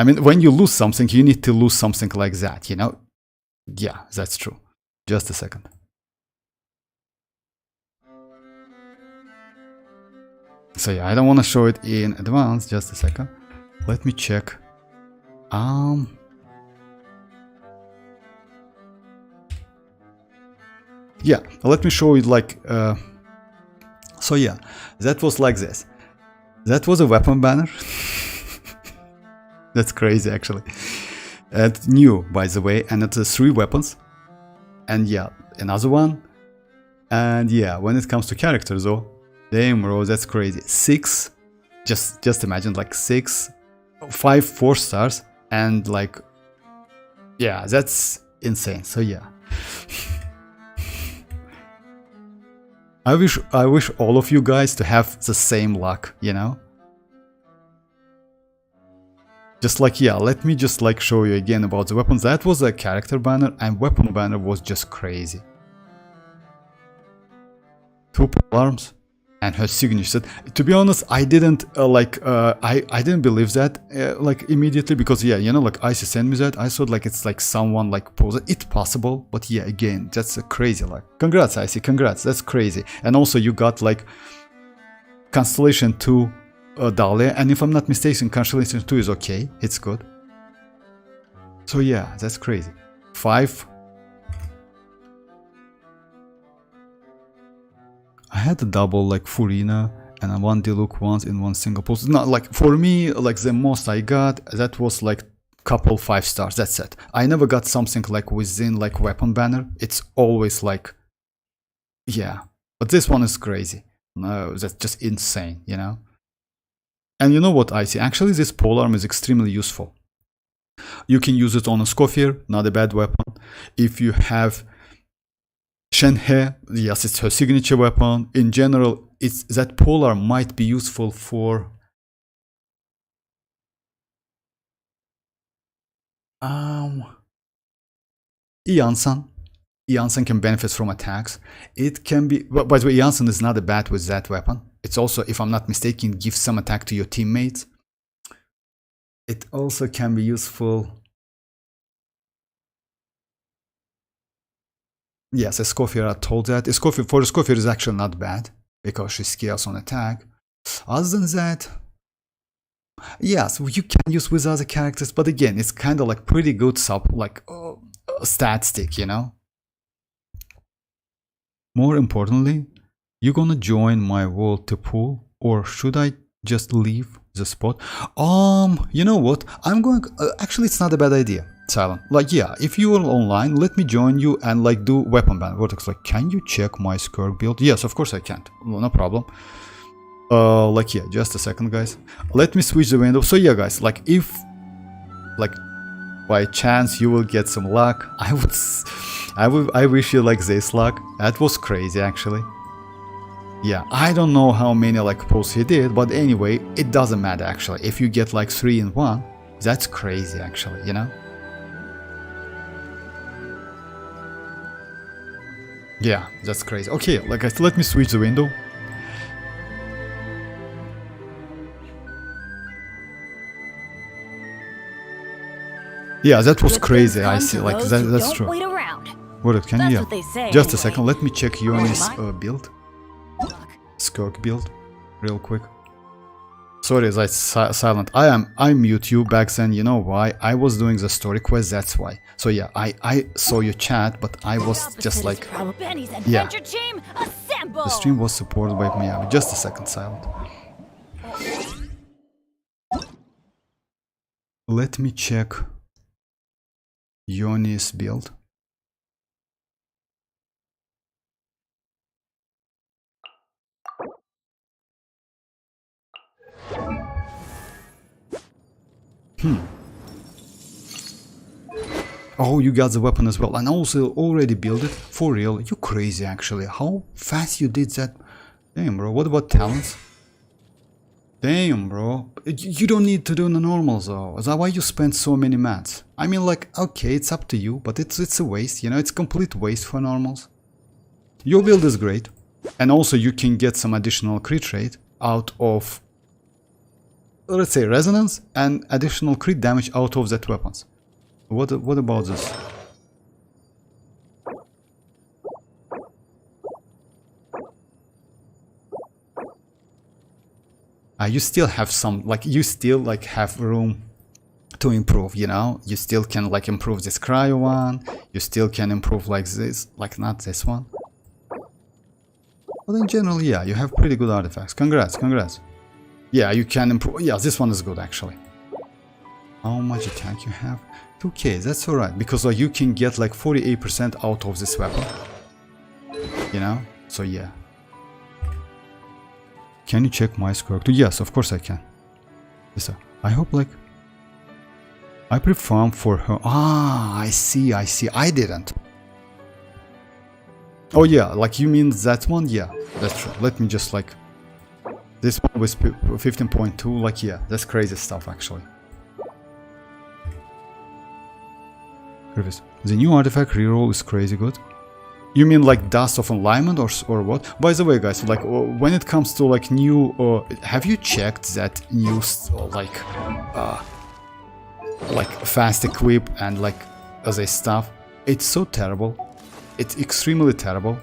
I mean, when you lose something, you need to lose something like that, you know? Yeah, that's true. Just a second. So yeah, I don't want to show it in advance. Just a second. Let me check. Yeah, let me show it like. So yeah, that was like this. That was a weapon banner. That's crazy, actually. And new, by the way, and it's 3 weapons. And yeah, another one. And yeah, when it comes to characters, though, damn, bro, that's crazy. 6, just imagine, like 5 4 stars, and like, yeah, that's insane. So yeah, I wish all of you guys to have the same luck, you know. Just like, yeah, let me just like show you again about the weapons. That was a character banner, and weapon banner was just crazy. 2 alarms and her signature. To be honest, I didn't I didn't believe that like immediately, because yeah, you know, like Icy sent me that. I thought like it's like someone like posed. It's possible, but yeah, again, that's a crazy. Like, congrats, Icy, congrats. That's crazy. And also you got like Constellation 2. Dahlia, and if I'm not mistaken, Constellation 2 is okay, it's good. So yeah, that's crazy. 5. I had a double like Furina and 1 Diluc once in 1 single post. Not like, for me, like the most I got, that was like couple 5 stars, that's it. I never got something like within like weapon banner. It's always like, yeah, but this one is crazy. No, that's just insane, you know. And you know what, Icy? Actually, this polearm is extremely useful. You can use it on a Scoffier, not a bad weapon. If you have Shenhe, yes, it's her signature weapon. In general, it's that polearm might be useful for iansan. Iansan can benefit from attacks. It can be, by the way, iansan is not a bad with that weapon. It's also, if I'm not mistaken, gives some attack to your teammates. It also can be useful. Yes, a Scoffier, I told that. For a Scoffier is actually not bad, because she scales on attack. Other than that, yes, you can use with other characters, but again, it's kind of like pretty good stat stick, you know? More importantly, you gonna join my world to pool, or should I just leave the spot? You know what? I'm going. Actually, it's not a bad idea, Silent. Like, yeah, if you are online, let me join you and like do weapon ban. Vortex, like, can you check my Skirk build? Yes, of course I can't. No problem. Like, yeah, just a second, guys. Let me switch the window. So yeah, guys, like if, like, by chance you will get some luck, I wish you like this luck. That was crazy, actually. Yeah, I don't know how many like pulls he did, but anyway, it doesn't matter actually. If you get like 3 in 1, that's crazy actually, you know? Yeah, that's crazy. Okay, like let me switch the window. Yeah, that was crazy. I see. Like that's true. Wait around. What can That's you? what they say, Just a anyway. second. Let me check Yoni's Or build. Skirk build, real quick. Sorry, that's silent. I mute you back then. You know why? I was doing the story quest. That's why. So yeah, I saw your chat, but I was just like, Benny's yeah. adventure team, assemble! The stream was supported by Miami. Just a second, silent. Let me check Yoni's build. Oh, you got the weapon as well, and also already built it for real. You crazy, actually. How fast you did that? Damn, bro. What about talents? Damn, bro. You don't need to do the normals, though. That's why you spend so many mats. I mean, like, okay, it's up to you, but it's a waste. You know, it's complete waste for normals. Your build is great, and also you can get some additional crit rate out of, let's say, resonance and additional crit damage out of that weapons. What about this? You still have some, like, you still like have room to improve, you know? You still can like improve this cryo one, you still can improve like this, like not this one. But in general, yeah, you have pretty good artifacts. Congrats. Yeah, you can improve. Yeah, this one is good actually. How much attack you have? 2k, that's alright, because like you can get like 48% out of this weapon. You know? So yeah. Can you check my Skirk? Yes, of course I can. Yes, I hope like I perform for her. Ah, I see. I didn't. Oh yeah, like you mean that one? Yeah, that's true. Let me just like this one was 15.2. Like yeah, that's crazy stuff actually. The new artifact reroll is crazy good. You mean like Dust of Alignment or what? By the way, guys, like when it comes to like new, have you checked that new like fast equip and like other stuff? It's so terrible. It's extremely terrible.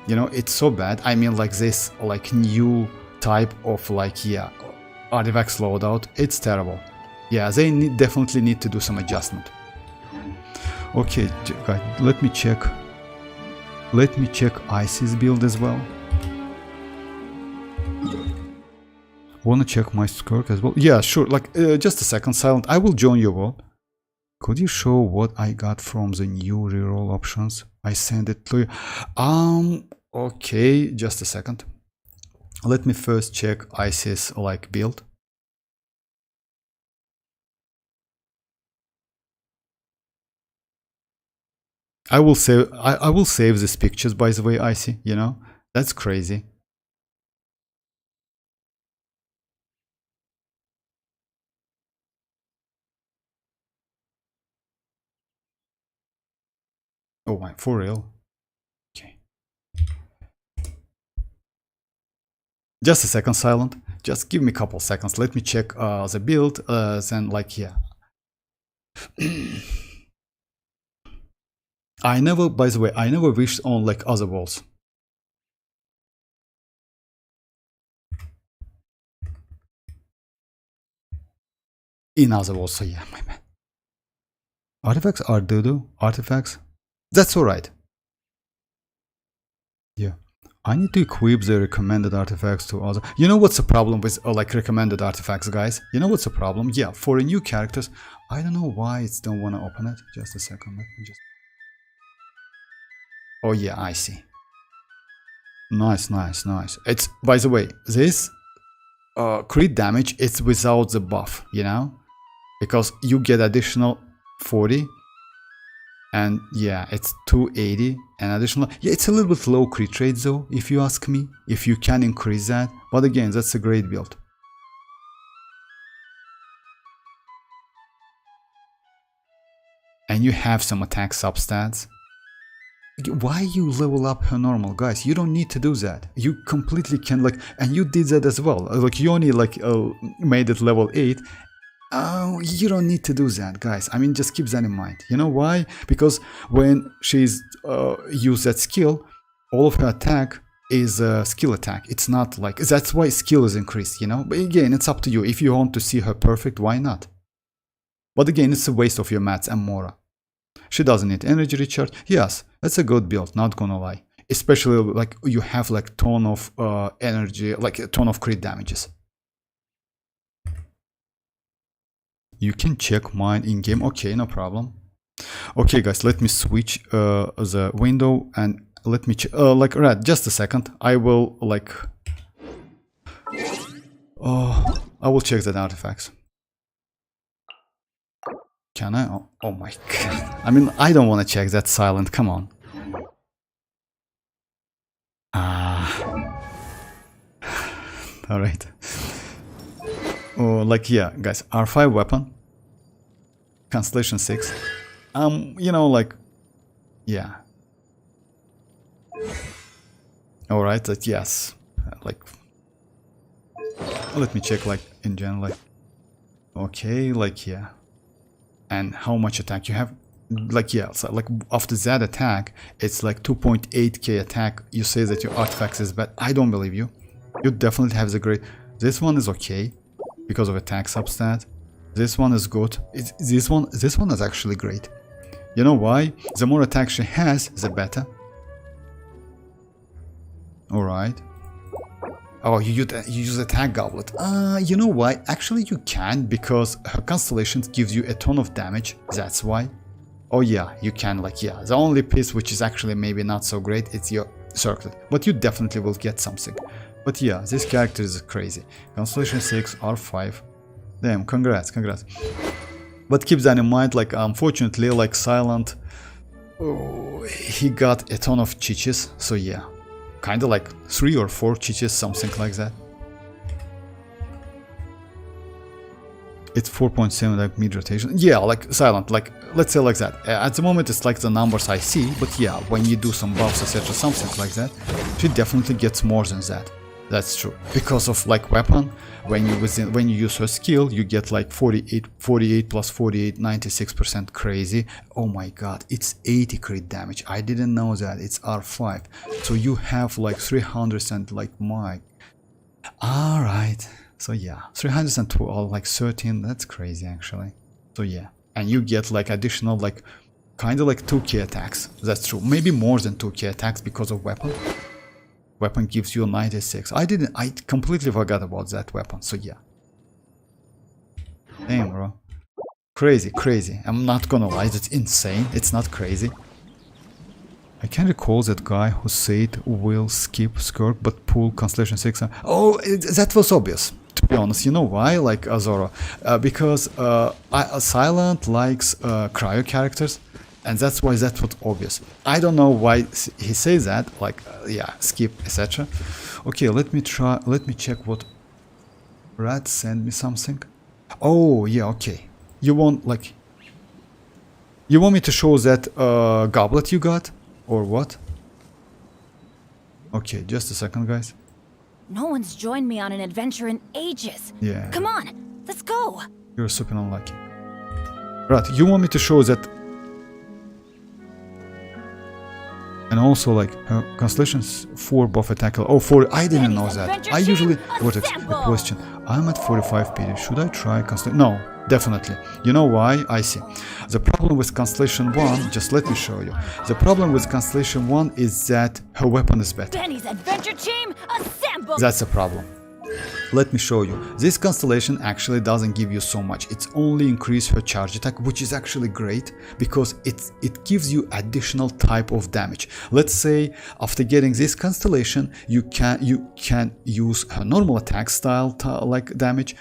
You know, it's so bad. I mean, like this like new type of like yeah artifacts loadout. It's terrible. Yeah, they definitely need to do some adjustment. Okay, guys, let me check. Let me check Icy's build as well. Wanna check my Skirk as well? Yeah, sure. Like, just a second, Silent. I will join your world. Could you show what I got from the new reroll options? I sent it to you. Okay, just a second. Let me first check Icy's like build. I will save these pictures, by the way, Icy, you know? That's crazy. Oh my, for real? Okay. Just a second, Silent. Just give me a couple seconds. Let me check the build, then like, yeah. I never, by the way, I never wished on like other walls. In other walls, so yeah, my man. Artifacts are doo-doo. Artifacts? That's alright. Yeah. I need to equip the recommended artifacts to other. You know what's the problem with like recommended artifacts, guys? You know what's the problem? Yeah, for new characters, I don't know why it's don't want to open it. Just a second, let me just. Oh yeah, I see. Nice. It's, by the way, this crit damage is without the buff, you know? Because you get additional 40. And yeah, it's 280 and additional. Yeah, it's a little bit low crit rate though, if you ask me. If you can increase that. But again, that's a great build. And you have some attack substats. Why you level up her normal, guys? You don't need to do that. You completely can like, and you did that as well. Like you only like made it level 8, Oh, you don't need to do that, guys. I mean, just keep that in mind. You know why? Because when she's used that skill, all of her attack is a skill attack. It's not like... That's why skill is increased, you know? But again, it's up to you. If you want to see her perfect, why not? But again, it's a waste of your mats and Mora. She doesn't need energy recharge. Yes, that's a good build, not gonna lie. Especially like you have like ton of energy, like a ton of crit damages. You can check mine in game. Okay, no problem. Okay, guys, let me switch the window and let me like right. Just a second. I will like. I will check the artifacts. Can I? Oh my god! I mean, I don't want to check that silent. Come on. All right. Oh, like yeah, guys, R5 weapon, Constellation 6. You know, like, yeah. All right, that yes, like. Let me check, like in general, like. Okay, like yeah. And how much attack you have? Like yeah, so like after that attack, it's like 2.8k attack. You say that your artifacts is bad. I don't believe you. You definitely have the great. This one is okay. Because of attack substat. This one is good. This one is actually great. You know why? The more attack she has, the better. Alright. Oh, you use attack goblet. You know why? Actually you can, because her constellation gives you a ton of damage. That's why. Oh yeah, you can, like yeah. The only piece which is actually maybe not so great, it's your circlet. But you definitely will get something. But yeah, this character is crazy. Constellation 6, R5. Damn, congrats. But keep that in mind, like unfortunately, like Silent, he got a ton of chiches, so yeah. Kinda like 3 or 4 chiches, something like that. It's 4.7 like mid rotation. Yeah, like Silent, like let's say like that. At the moment it's like the numbers I see, but yeah, when you do some buffs, etc., something like that, she definitely gets more than that. That's true. Because of like weapon, when you use her skill, you get like 48 plus 48, 96% crazy. Oh my god, it's 80 crit damage. I didn't know that. It's R5. So you have like 300 and like my. Alright. So yeah, 312, like 13, that's crazy actually. So yeah. And you get like additional like kind of like 2k attacks. That's true. Maybe more than 2k attacks because of weapon. Weapon gives you 96. I completely forgot about that weapon, so yeah. Damn, bro. Crazy. I'm not gonna lie, that's insane. It's not crazy. I can recall that guy who said we'll skip Skirk but pull Constellation 6. Oh, that was obvious. To be honest, you know why? Like Azora. Because Silent likes cryo characters. And that's why that was obvious. I don't know why he says that, like, yeah, skip, etc. Okay, let me check what... Rat send me something. Oh, yeah, okay. You want, like... You want me to show that goblet you got? Or what? Okay, just a second, guys. No one's joined me on an adventure in ages. Yeah. Come on, let's go. You're super unlucky. Rat, you want me to show that... And also like Constellations 4 buff attack. Oh, 4. I didn't know that. I usually Vortex. A question. I'm at 45 PD. Should I try Constellation? No, definitely. You know why? I see. The problem with Constellation 1, just let me show you. The problem with Constellation 1 is that her weapon is better. Benny's adventure team, assemble! That's the problem. Let me show you. This constellation actually doesn't give you so much. It's only increase her charge attack, which is actually great because it gives you additional type of damage. Let's say after getting this constellation, you can use her normal attack style like damage,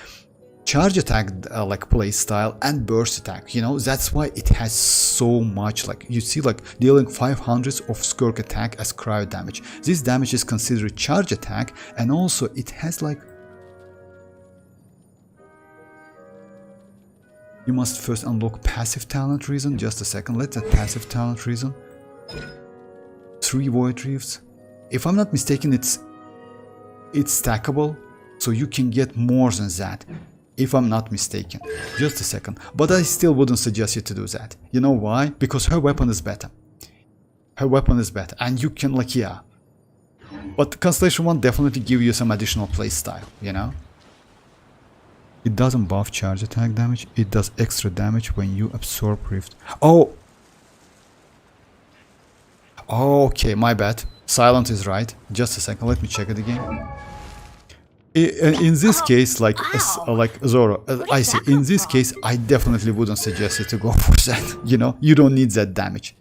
charge attack like play style, and burst attack. You know, that's why it has so much, like you see, like dealing 500s of Skirk attack as cryo damage. This damage is considered charge attack, and also it has like... You must first unlock passive talent reason. Just a second, let's add passive talent reason. 3 void rifts. If I'm not mistaken, it's stackable, so you can get more than that. if I'm not mistaken. Just a second. But I still wouldn't suggest you to do that. You know why? Because her weapon is better. Her weapon is better. And you can, like, yeah. But Constellation 1 definitely give you some additional playstyle, you know? It doesn't buff charge attack damage. It does extra damage when you absorb Rift. Oh! Okay, my bad. Silent is right. Just a second. Let me check it again. In this case, like Zoro, I see. In this case, I definitely wouldn't suggest you to go for that. You know, you don't need that damage.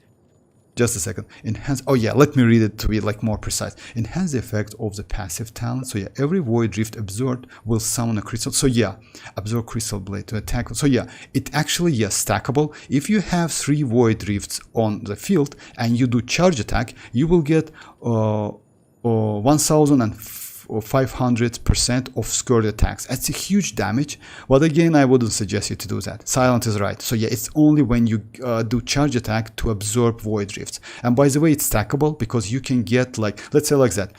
Just a second. Enhance. Oh yeah, let me read it to be like more precise. Enhance the effect of the passive talent. So yeah, every void rift absorbed will summon a crystal. So yeah, absorb crystal blade to attack. So yeah, it actually, yes, stackable. If you have 3 void rifts on the field and you do charge attack, you will get 1500% of Skirk attacks. That's a huge damage, but again, I wouldn't suggest you to do that. Silent is right. So yeah, it's only when you do charge attack to absorb void rifts. And by the way, it's stackable because you can get, like, let's say like that.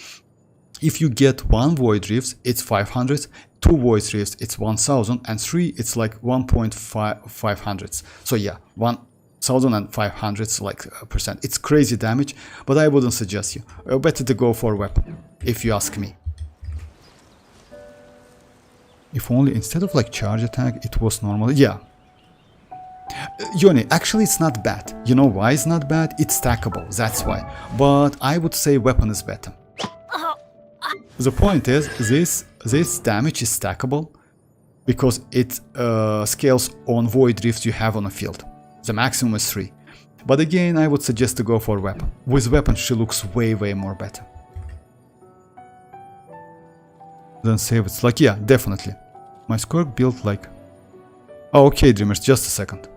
If you get 1 void rift, it's 500, 2 void rifts, it's 1000, and 3, it's like 1.500. So yeah, 1500 like percent. It's crazy damage, but I wouldn't suggest you. Better to go for weapon, if you ask me. If only instead of like charge attack, it was normal. Yeah. Yoni, actually it's not bad. You know why it's not bad? It's stackable, that's why. But I would say weapon is better. The point is, this damage is stackable because it scales on void rifts you have on a field. The maximum is 3. But again, I would suggest to go for weapon. With weapon, she looks way more better. Then save it's like, yeah, definitely. My Skirk build like... Oh, okay, Dreamers, just a second.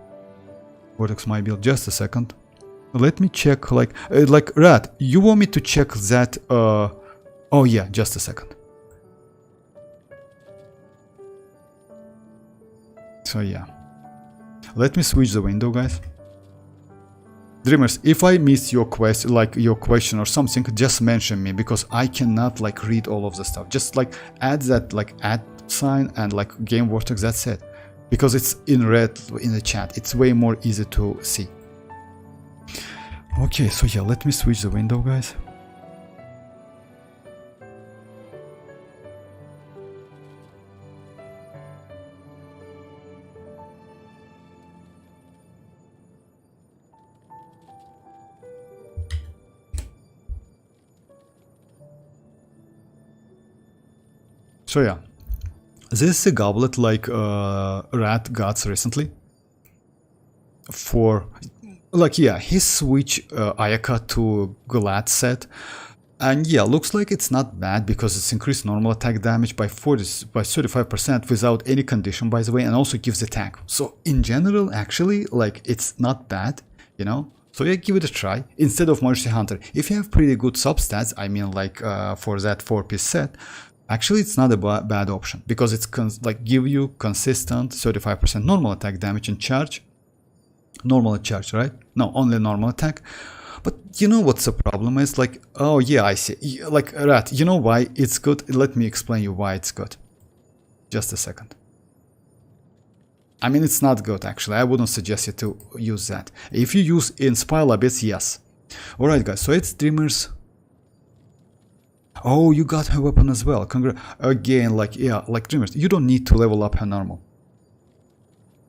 Vortex my build, just a second. Let me check, like Rat, you want me to check that, Oh yeah, just a second. So yeah. Let me switch the window, guys. Dreamers, if I miss your question or something, just mention me because I cannot like read all of the stuff. Just like add that like add sign and like game vortex, that's it. Because it's in red in the chat. It's way more easy to see. Okay, so yeah, let me switch the window, guys. So yeah, this is a goblet like Rat got recently. For like, yeah, he switched Ayaka to Glad set, and yeah, looks like it's not bad because it's increased normal attack damage by 35% without any condition, by the way, and also gives attack. So in general, actually, like it's not bad, you know. So yeah, give it a try instead of Mercy Hunter. If you have pretty good substats, I mean, like for that 4-piece set. Actually, it's not a bad option because it's like give you consistent 35% normal attack damage and charge. Normal charge, right? No, only normal attack. But you know what's the problem is? Like, oh yeah, I see. Like, Rat, you know why it's good? Let me explain you why it's good. Just a second. I mean, it's not good actually. I wouldn't suggest you to use that. If you use Inspire Abyss, yes. Alright guys, so it's Dreamers. Oh, you got her weapon as well. Again, like, yeah, like Dreamers, you don't need to level up her normal.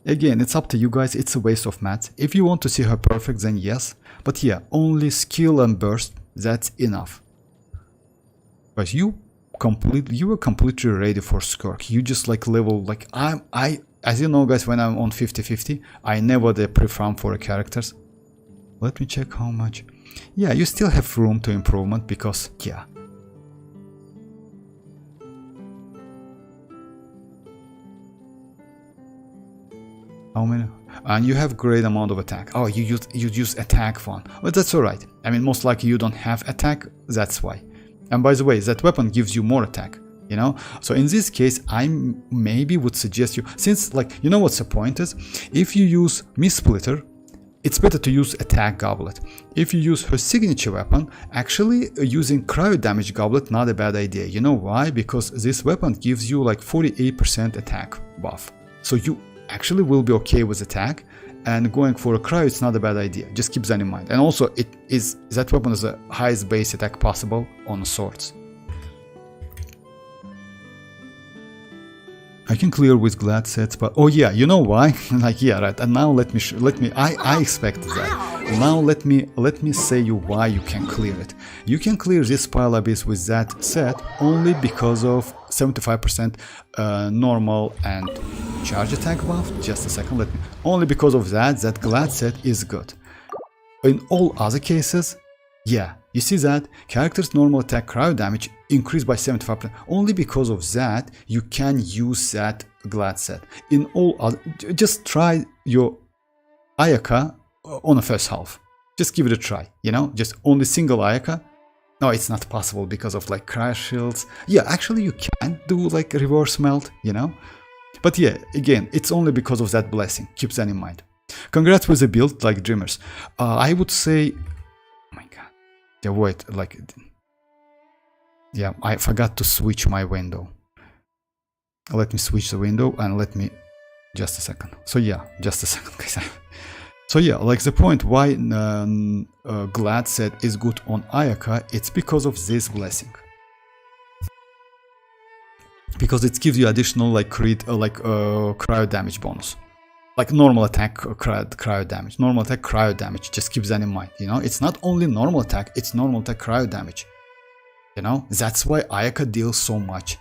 Again, it's up to you guys. It's a waste of math. If you want to see her perfect, then yes. But yeah, only skill and burst, that's enough. But you were completely ready for Skirk. You just like level, like, as you know guys, when I'm on 50-50, I never pre-farm for characters. Let me check how much. Yeah, you still have room to improvement because, yeah. How many? And you have great amount of attack. Oh, you use attack one. But that's alright. I mean, most likely you don't have attack, that's why. And by the way, that weapon gives you more attack, you know? So in this case, I maybe would suggest you, since like, you know what's the point is? If you use Mist Splitter, it's better to use attack goblet. If you use her signature weapon, actually using cryo damage goblet not a bad idea. You know why? Because this weapon gives you like 48% attack buff. So you actually will be okay with attack, and going for a cryo it's not a bad idea. Just keep that in mind. And also that weapon is the highest base attack possible on swords. I can clear with glad sets, but oh yeah, you know why? Like yeah, right. And now let me I expected that. Now let me say you why you can clear it. You can clear this pile abyss with that set only because of 75% normal and charge attack buff. Just a second, only because of that glad set is good. In all other cases, yeah, you see that character's normal attack cryo damage increased by 75%. Only because of that you can use that glad set. In all other, just try your Ayaka on the first half. Just give it a try, you know, just only single Ayaka. No, it's not possible because of like cryo shields. Yeah, actually you can do like reverse melt, you know. But yeah, again, it's only because of that blessing. Keep that in mind. Congrats with the build, like Dreamers. I would say, oh my god. Yeah, wait, like, yeah, I forgot to switch my window. Let me switch the window and let me, just a second. So yeah, just a second, guys. So yeah, like the point why glad set is good on Ayaka, it's because of this blessing. Because it gives you additional like cryo damage bonus. Like normal attack cryo damage. Normal attack cryo damage. Just keep that in mind. You know, it's not only normal attack, it's normal attack cryo damage. You know, that's why Ayaka deals so much.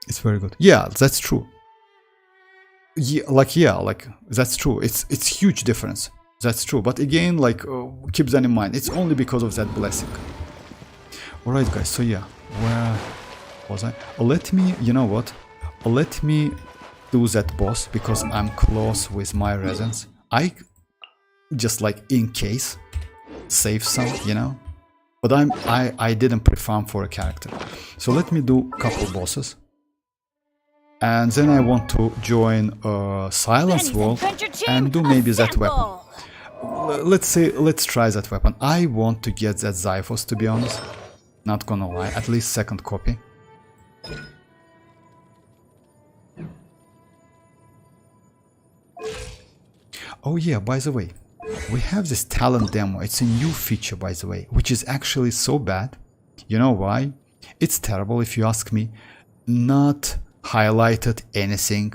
It's very good. Yeah, that's true. Yeah, like that's true. It's huge difference. That's true. But again, like keep that in mind. It's only because of that blessing. All right, guys. So yeah, where was I? Let me. You know what? Let me do that boss because I'm close with my resins. I just like in case save some, you know. But I didn't pre-farm for a character, so let me do a couple bosses, and then I want to join Silence Wall and do maybe that weapon. Let's try that weapon. I want to get that Xiphos, to be honest. Not gonna lie, at least second copy. Oh yeah, by the way, we have this talent demo. It's a new feature, by the way, which is actually so bad. You know why? It's terrible if you ask me. Not highlighted anything.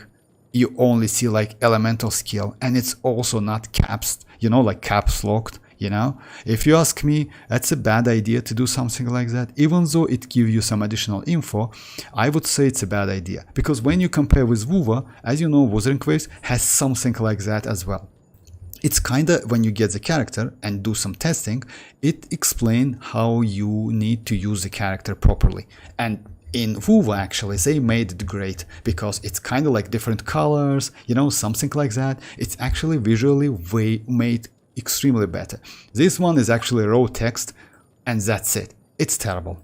You only see like elemental skill, and it's also not caps, you know, like caps locked, you know. If you ask me, that's a bad idea to do something like that. Even though it gives you some additional info, I would say it's a bad idea. Because when you compare with WuWa, as you know, WuTHERINGGIFT has something like that as well. It's kinda, when you get the character and do some testing, it explains how you need to use the character properly. And in WuWa actually, they made it great because it's kinda like different colors, you know, something like that. It's actually visually made extremely better. This one is actually raw text and that's it. It's terrible.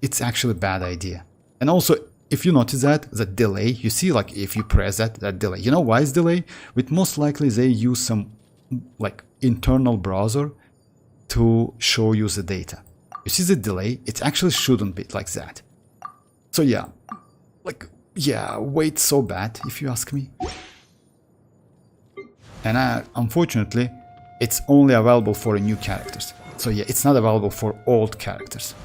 It's actually a bad idea. And also, if you notice that, the delay, you see like if you press that delay, you know why it's delay? With most likely they use some like internal browser to show you the data. You see the delay? It actually shouldn't be like that. So yeah, like, yeah, wait, so bad if you ask me. And unfortunately, it's only available for new characters. So yeah, it's not available for old characters.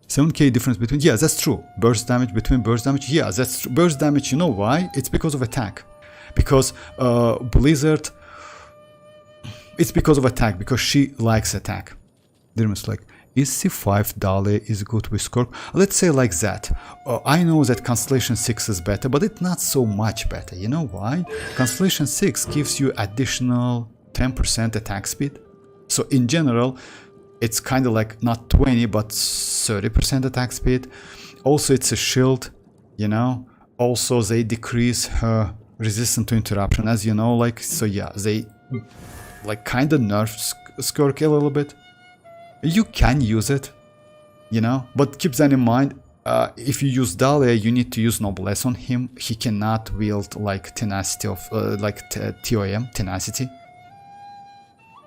7k difference between, yeah, that's true. Burst damage between burst damage, yeah, that's true. Burst damage, you know why? It's because of attack. Because Blizzard, it's because of attack, because she likes attack. Dreamers like, is C5 is good with Skirk? Let's say like that. I know that Constellation 6 is better, but it's not so much better. You know why? Constellation 6 gives you additional 10% attack speed. So in general, it's kind of like not 20 but 30% attack speed. Also it's a shield, you know. Also they decrease her resistance to interruption, as you know, like, so yeah, they like kind of nerf Skirk a little bit. You can use it, you know, but keep that in mind, if you use Dahlia, you need to use Noblesse on him. He cannot wield like tenacity of TOM, tenacity.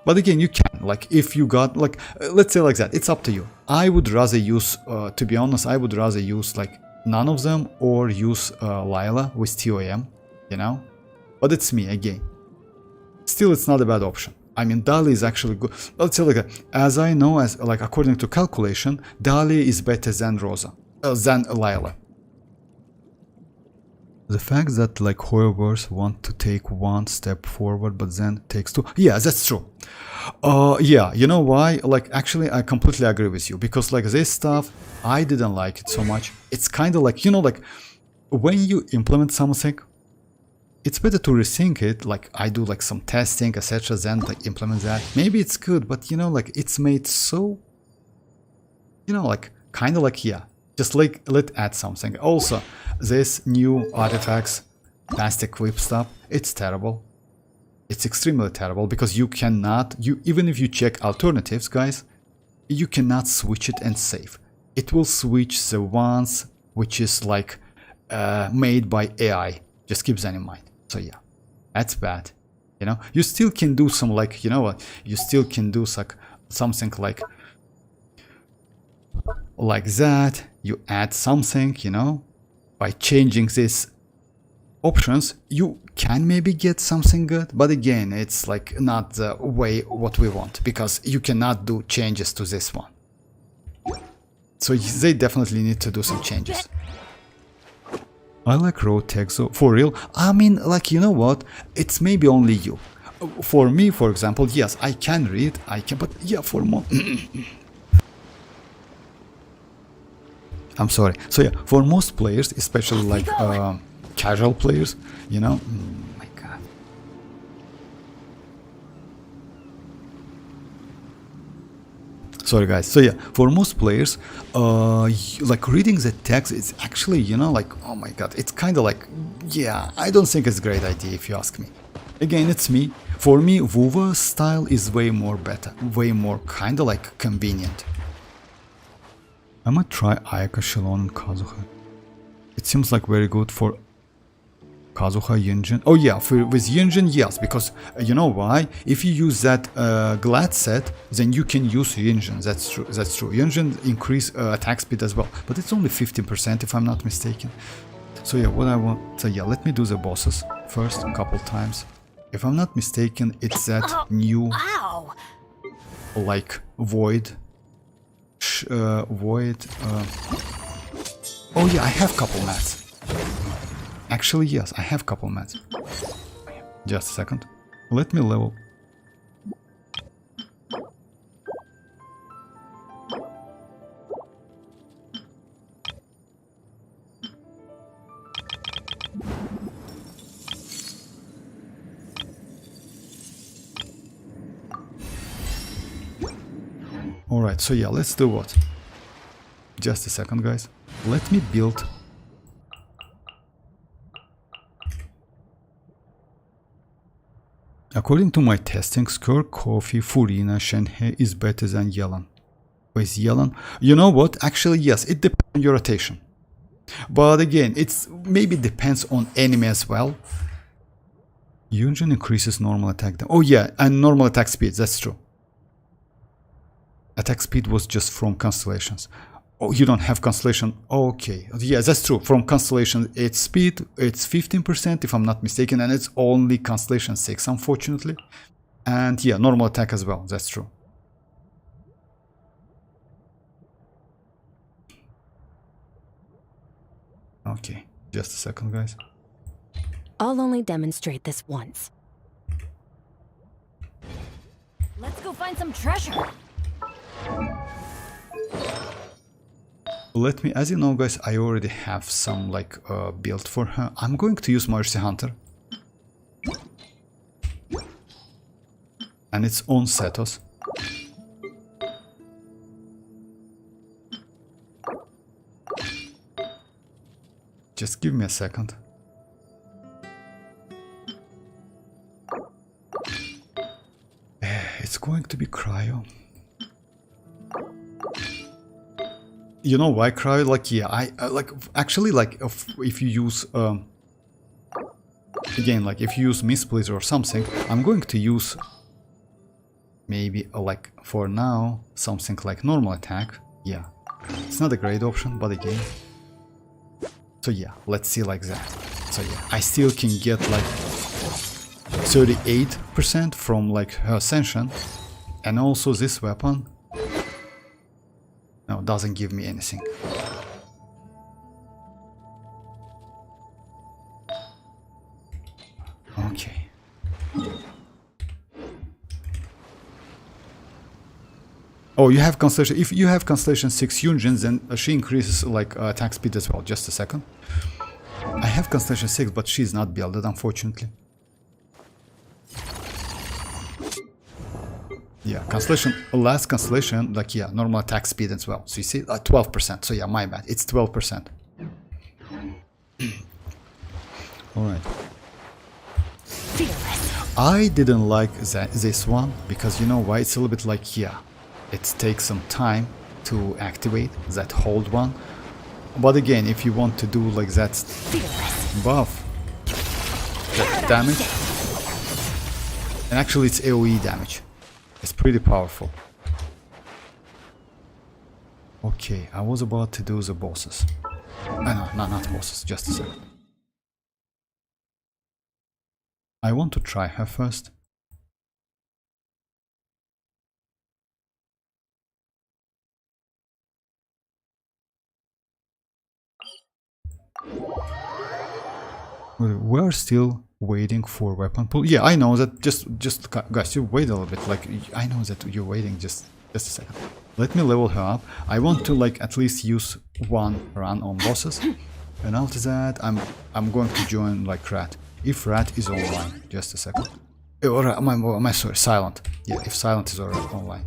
But again, you can, like, if you got, like, let's say like that, it's up to you. I would rather use, to be honest, I would rather use, like, none of them or use Lila with TOM, you know? But it's me, again. Still, it's not a bad option. I mean, Dahlia is actually good. Let's say like that. As I know, as like according to calculation, Dahlia is better than than Lila. The fact that like hoyoverse want to take one step forward but then takes two. Yeah, that's true. Yeah, you know why? Like actually I completely agree with you, because like this stuff, I didn't like it so much. It's kind of like, you know, like when you implement something, it's better to rethink it. Like I do like some testing, etc. Then like implement that. Maybe it's good, but you know, like it's made so, you know, like kind of like, yeah. Just like, let's add something. Also, this new artifacts, fast equip stuff, it's terrible. It's extremely terrible because you cannot, even if you check alternatives, guys, you cannot switch it and save. It will switch the ones which is like made by AI. Just keep that in mind. So yeah, that's bad. You know, you still can do some like, you know what, you still can do something like that. You add something, you know, by changing these options, you can maybe get something good, but again, it's like not the way what we want, because you cannot do changes to this one. So they definitely need to do some changes. I like raw text, for real. I mean, like, you know what, it's maybe only you. For me, for example, yes, I can read, but yeah, for more. I'm sorry. So yeah, for most players, especially like casual players, you know, my god. Sorry guys. So yeah, for most players, like reading the text is actually, you know, like, oh my god, it's kind of like, yeah, I don't think it's a great idea if you ask me. Again, it's me. For me, WuWa style is way more better, way more kind of like convenient. I might try Ayaka, Xilonen, Kazuha. It seems like very good for Kazuha, Yunjin. Oh yeah, with Yunjin, yes, because you know why? If you use that glad set, then you can use Yunjin. That's true. That's true. Yunjin increase attack speed as well, but it's only 15% if I'm not mistaken. So yeah, what I want. So yeah, let me do the bosses first a couple times. If I'm not mistaken, it's that new like void. Oh yeah, I have couple mats. Actually, yes, I have couple mats. Just a second. Let me level. Alright, so yeah, let's do what? Just a second, guys. Let me build. According to my testing, Skirk, Coffee, Furina, Shenhe is better than Yelan. With Yelan, you know what? Actually, yes, it depends on your rotation. But again, it's maybe depends on enemy as well. Yunjin increases normal attack. Oh yeah, and normal attack speed. That's true. Attack speed was just from constellations. Oh, you don't have constellation. Okay, yeah, that's true. From constellation, its speed, it's 15% if I'm not mistaken, and it's only constellation 6, unfortunately. And yeah, normal attack as well. That's true. Okay, just a second, guys. I'll only demonstrate this once. Let's go find some treasure. Let me, as you know, guys, I already have some like build for her. I'm going to use Mercy Hunter, and it's on Setos. Just give me a second. It's going to be cryo. you know why, Cry? Like, yeah, I like actually like if you use again, like if you use misplace or something, I'm going to use maybe like for now something like normal attack. Yeah, it's not a great option, but again. So yeah, let's see like that. So yeah, I still can get like 38% from like her ascension, and also this weapon. No, doesn't give me anything. Okay. Oh, you have Constellation. If you have Constellation 6 Yunjin, then she increases like attack speed as well. Just a second. I have Constellation 6, but she's not builded, unfortunately. Yeah, Constellation, last Constellation, like, yeah, normal attack speed as well. So you see, 12%. So yeah, my bad. It's 12%. Alright. I didn't like this one, because you know why? It's a little bit like, yeah, it takes some time to activate that hold one. But again, if you want to do like that buff, that damage, and actually it's AoE damage. It's pretty powerful. Okay, I was about to do the bosses. No, not bosses, just a second. I want to try her first. We're still waiting for weapon pool. Yeah, I know that. Just guys, you wait a little bit. Like, I know that you're waiting. Just a second. Let me level her up. I want to like at least use one run on bosses, and after that, I'm going to join like Rat. If Rat is online, just a second. Or am I sorry, Silent. Yeah, if Silent is already online.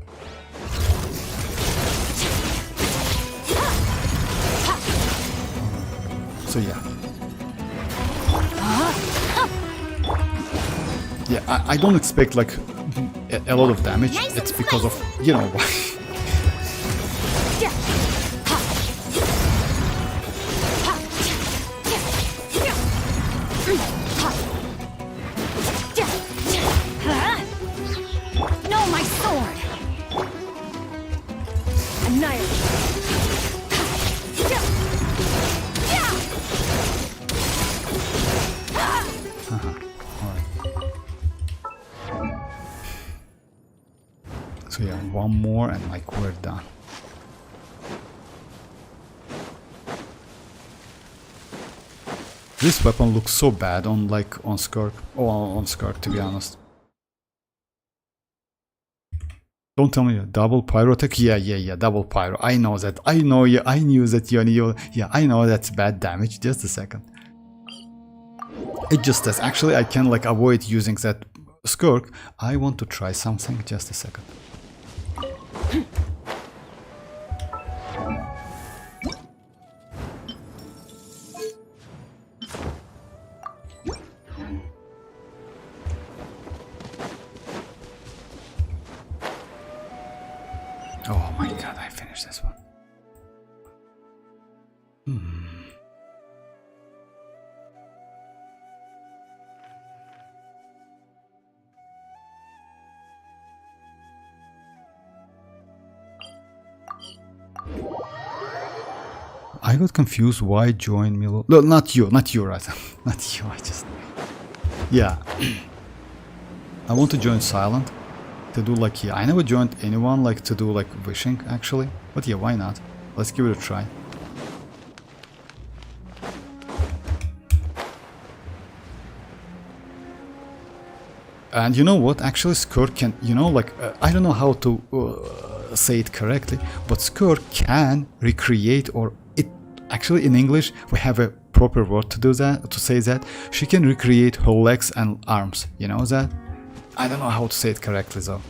So yeah. Yeah, I don't expect like a lot of damage. It's because of, you know why. No, my sword. Annihilate. So yeah, one more and like we're done. This weapon looks so bad on like on Skirk, or on Skirk, to be honest. Don't tell me double pyro attack. Yeah, double pyro. I know that. I know you. I knew that you. Yeah, I know that's bad damage. Just a second. It just does. Actually, I can like avoid using that Skirk. I want to try something. Just a second. Oh my god, I finished this one. I got confused why join Milo. No, not you, right? Not you, I just... Yeah. I want to join Silent. To do like, yeah, I never joined anyone like to do like wishing actually, but yeah, why not? Let's give it a try. And you know what? Actually, Skirk can, you know, like I don't know how to say it correctly, but Skirk can recreate, or it actually in English we have a proper word to do that, to say that she can recreate her legs and arms. You know that? I don't know how to say it correctly though.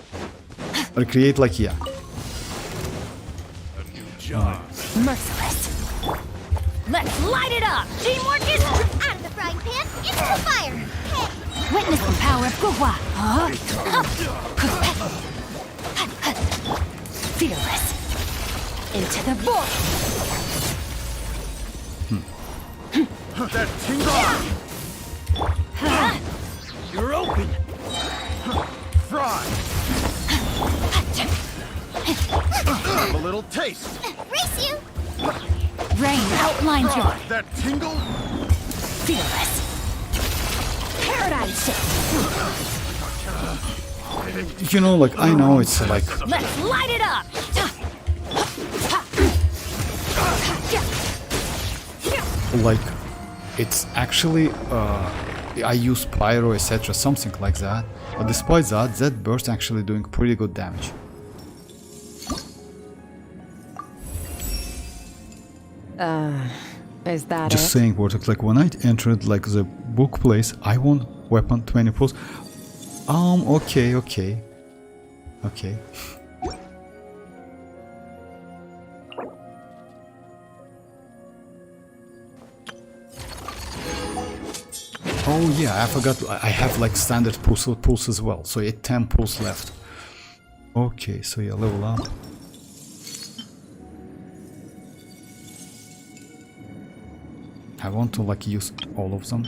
Recreate like, yeah. Merciless. Let's light it up! Teamwork is Out of the frying pan, into the fire! Hey! witness the power of WuWa. Fearless. Into the void! That tingle! You're open! Fry! Have a little taste! Race you! Rain outlines your That tingle? fearless. Paradigm shift! You know, like, I know it's like, Let's light it up! it's actually, I use pyro, etc., something like that. But despite that, that burst actually doing pretty good damage. Is that Just it? saying, Vortex, like when I entered like the book place, I won weapon 20 pulls. Okay. Oh yeah, I forgot, I have like standard pulse as well, so 10 pulls left. Okay, so yeah, level up. I want to like use all of them.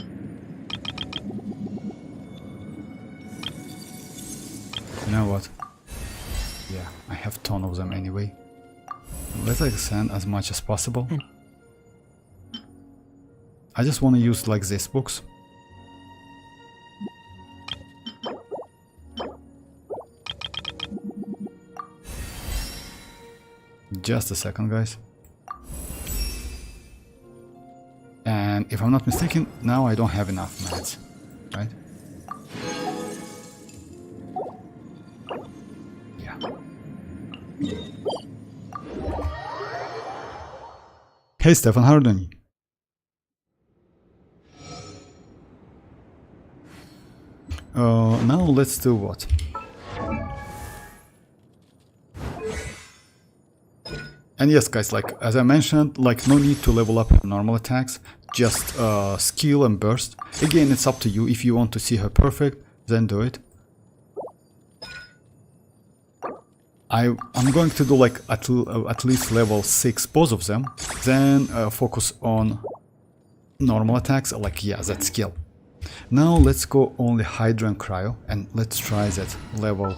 You know what? Yeah, I have a ton of them anyway. Let's extend as much as possible. I just want to use like these books. Just a second, guys. And if I'm not mistaken, now I don't have enough mats, right? Yeah. Hey Stefan, how are you doing? Now let's do what? And yes, guys, like as I mentioned, like no need to level up normal attacks, just skill and burst. Again, it's up to you. If you want to see her perfect, then do it. I'm going to do like at least level 6 both of them, then focus on normal attacks, like yeah, that skill. Now let's go only Hydra and Cryo, and let's try that level.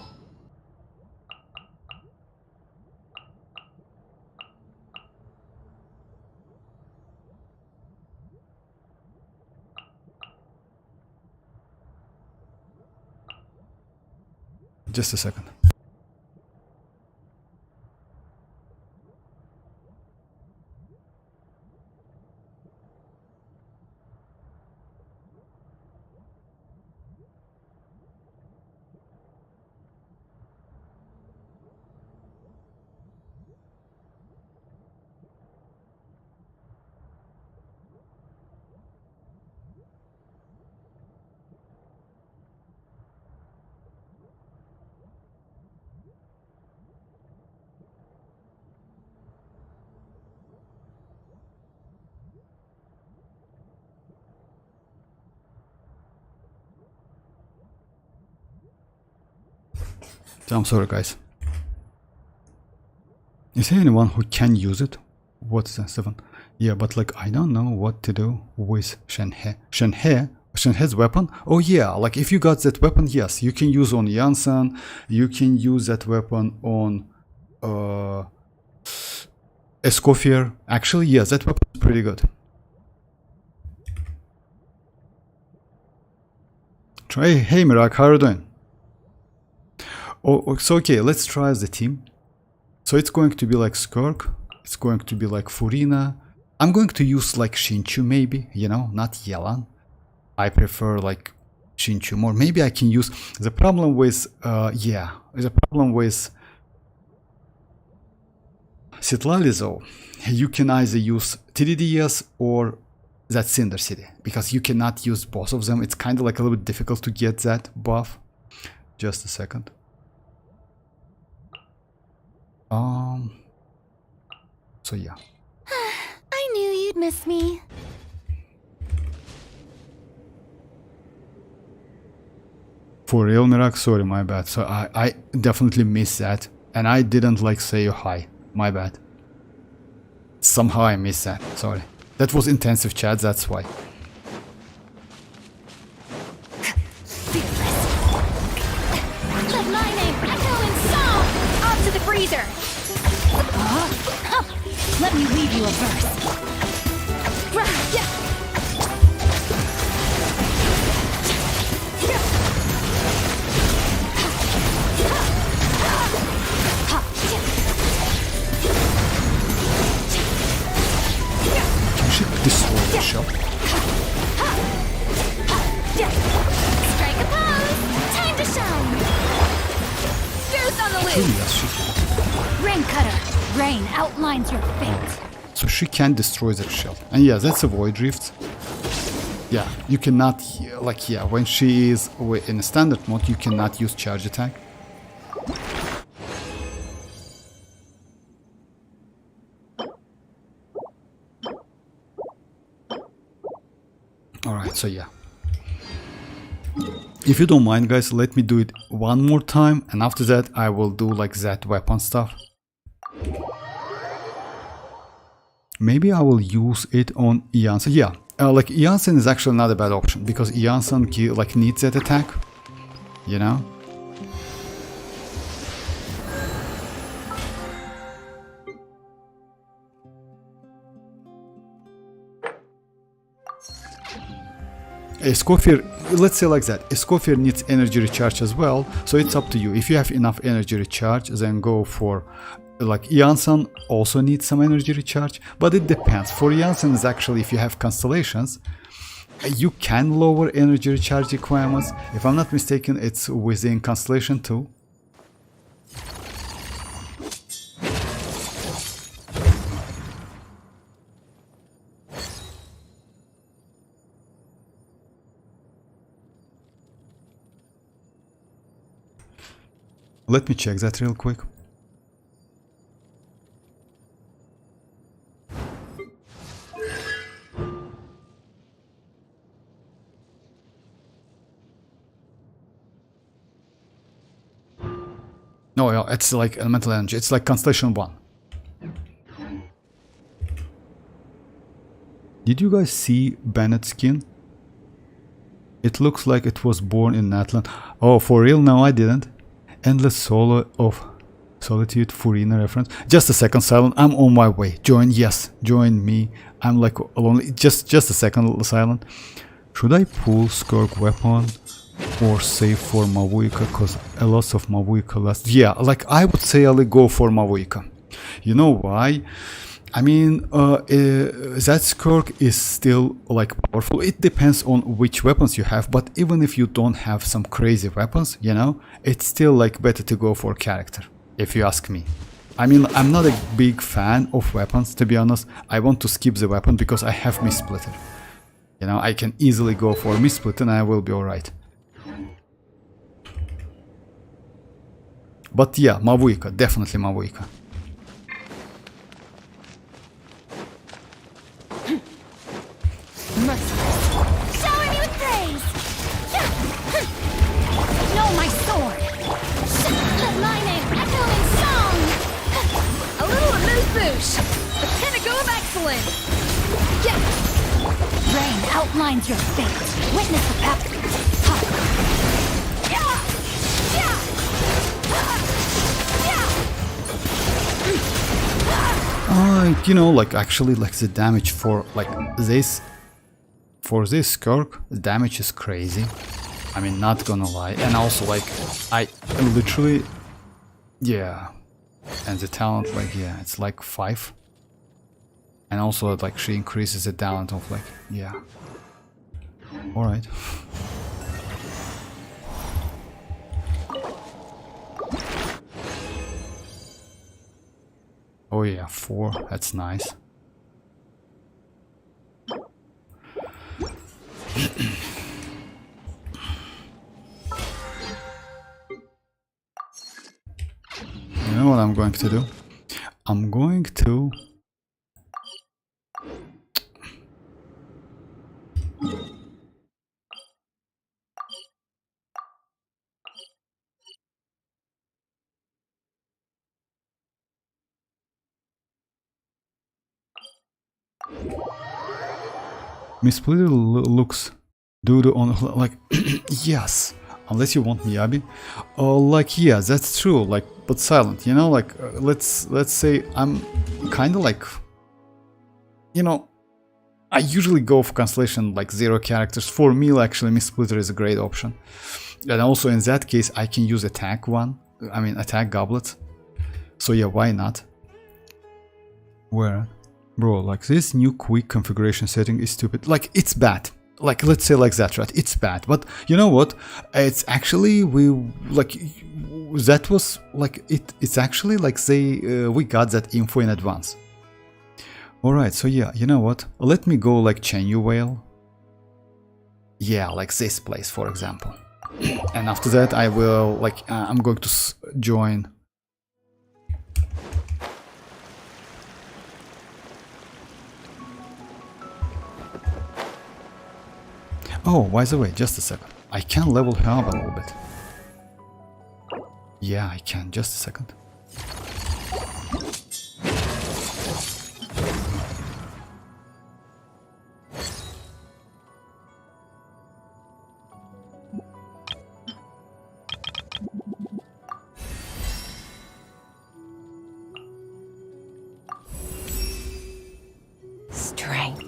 Just a second. I'm sorry, guys. Is there anyone who can use it? What's that, 7? Yeah, but like I don't know what to do with Shenhe. Shenhe's weapon? Oh yeah, like if you got that weapon, yes, you can use on Iansan, you can use that weapon on Escoffier. Actually, yes, that weapon is pretty good. Hey Mirak, how are you doing? Oh, so okay, let's try the team. So it's going to be like Skirk, it's going to be like Furina. I'm going to use like Shinchu maybe, you know, not Yelan. I prefer like Shinchu more. Maybe I can use the problem with the problem with citlali though. You can either use TDDS or that Cinder City, because you cannot use both of them. It's kind of like a little bit difficult to get that buff. Just a second. So yeah. I knew you'd miss me. For real, Mirak, sorry, my bad. So I definitely missed that, and I didn't like say hi. My bad. Somehow I missed that. Sorry. That was intensive chat, that's why. Lumine, echo and song! Off to the freezer! Let me leave you a verse. Can she destroy the shell? Strike a pose! Time to shine! Goose on the loose! Yes, she can. Rain cutter! Rain outlines your fate. So she can destroy the shell. And yeah, that's a void drift. Yeah, you cannot, like, yeah, when she is in a standard mode, you cannot use charge attack. Alright, so yeah. If you don't mind, guys, let me do it one more time, and after that I will do like that weapon stuff. Maybe I will use it on Iansan. Yeah, like Iansan is actually not a bad option, because Iansan like needs that attack, you know? Escoffier, let's say like that, Escoffier needs energy recharge as well, so it's up to you. If you have enough energy recharge, then go for, like, Iansan also needs some energy recharge, but it depends. For Iansan is actually, if you have constellations, you can lower energy recharge requirements. If I'm not mistaken, it's within Constellation 2. Let me check that real quick. No, yeah, it's like elemental energy. It's like Constellation 1. Did you guys see Bennett's skin? It looks like it was born in Natlan. Oh, for real? No, I didn't. Endless Solo of Solitude, Furina reference. Just a second, Silent. I'm on my way. Join, yes, join me. I'm like alone. Just a second, Silent. Should I pull Skirk weapon or save for mavuika? Cause a lot of mavuika last. Yeah, like I would say I'll go for mavuika. You know why? I mean, that Skirk is still like powerful. It depends on which weapons you have, but even if you don't have some crazy weapons, you know, it's still like better to go for character, if you ask me. I mean, I'm not a big fan of weapons, to be honest. I want to skip the weapon because I have Mist-Splitter. You know, I can easily go for Mist-Splitter and I will be alright. But yeah, mavuika, definitely mavuika. Shower me with praise! Know my sword! Lumine, echo and song! A little amuse-bouche. The pinnacle of excellence. Rain outlines your fate. Witness the path. You know, like actually, like the damage for like this. For this Skirk, the damage is crazy. I mean, not gonna lie. And also, like, I literally... Yeah. And the talent, like, yeah, it's like 5. And also, like, she increases the talent of, like, yeah. Alright. Oh yeah, 4. That's nice. You know what I'm going to do? I'm going to... Miss Splitter looks doo-doo on like yes, unless you want Miyabi. Oh, like yeah, that's true. Like, but silent. You know, like let's say I'm kind of like, you know, I usually go for constellation like 0 characters. For me, actually, Miss Splitter is a great option. And also in that case, I can use attack attack goblet. So yeah, why not? Where? Bro, like this new quick configuration setting is stupid. Like, it's bad. Like, let's say like that, right? It's bad. But you know what? It's actually, that was like, it's actually like we got that info in advance. Alright, so yeah, you know what? Let me go like Chenyu Whale. Yeah, like this place, for example. And after that, I will, like, I'm going to join. Oh, by the way, just a second. I can level her up a little bit. Yeah, I can. Just a second. Strength.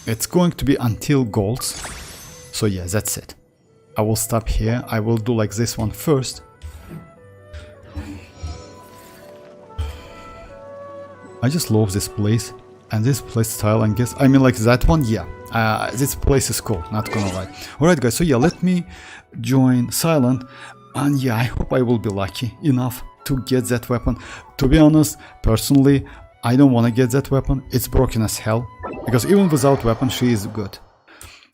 It's going to be until golds. So yeah, that's it. I will stop here. I will do like this one first. I just love this place and this place style and guess. I mean like that one, yeah. This place is cool, not gonna lie. Alright guys, so yeah, let me join Silent. And yeah, I hope I will be lucky enough to get that weapon. To be honest, personally, I don't want to get that weapon. It's broken as hell. Because even without weapon, she is good.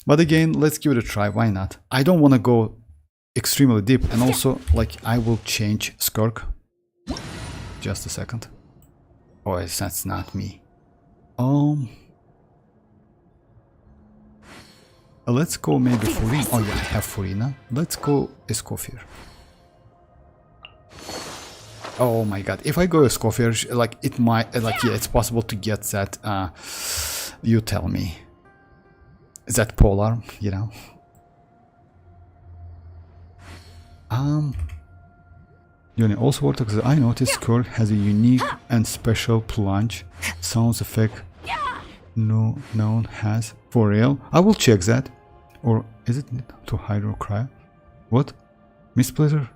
But again, let's give it a try. Why not? I don't want to go extremely deep. And also, like, I will change Skirk. Just a second. Oh, that's not me. Let's go maybe Furina. Oh yeah, I have Furina. Let's go Escoffier. Oh my god, if I go Escoffier, like, it might, like, yeah, it's possible to get that, you tell me. That polearm, you know. Also, Vortex, I noticed Skirk has a unique and special plunge sounds effect no one has. For real? I will check that. Or is it to Hydro Cry? What? Miss Pleasure?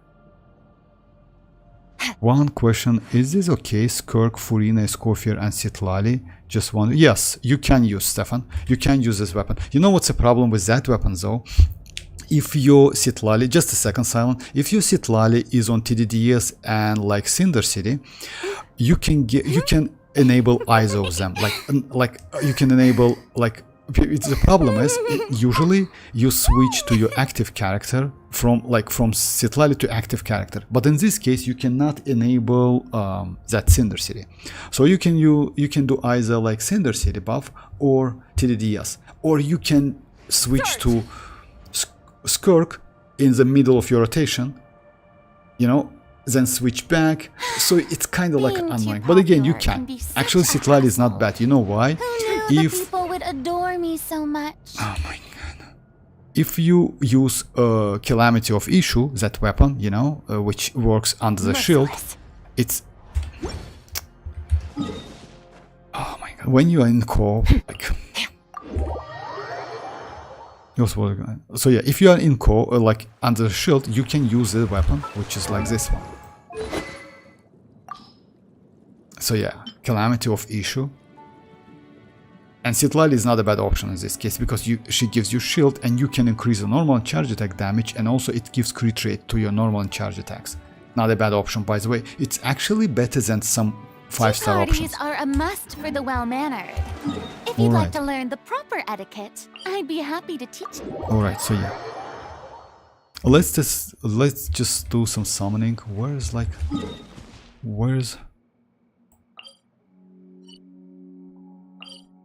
One question, is this okay? Skirk, Furina, Escoffier and citlali? Just one. Yes, you can use, Stefan. You can use this weapon. You know what's the problem with that weapon though? If your citlali, just a second, Silent. If your citlali is on TDDS and like Cinder City, you can enable either of them. Like you can enable like. The problem is usually you switch to your active character from citlali to active character, but in this case you cannot enable that Cinder City. So you can do either like Cinder City buff or TDDS, or you can switch to Skirk in the middle of your rotation, you know, then switch back. So it's kind of like annoying, but again, you can. Actually, citlali is not bad. You know why? If people would adore me so much. Oh my god. If you use Calamity of Issue, that weapon, you know, which works under the shield, it's... Oh my god. When you are in co-op, like... So yeah, if you are in co-op, like under the shield, you can use the weapon, which is like this one. So yeah, Calamity of Issue. And citlali is not a bad option in this case, because she gives you shield and you can increase the normal and charge attack damage, and also it gives crit rate to your normal and charge attacks. Not a bad option, by the way. It's actually better than some 5-star options. Are a must for the well-mannered. If you'd like to learn the proper etiquette, I'd be happy to teach you. Alright, so yeah. Let's just do some summoning. Where's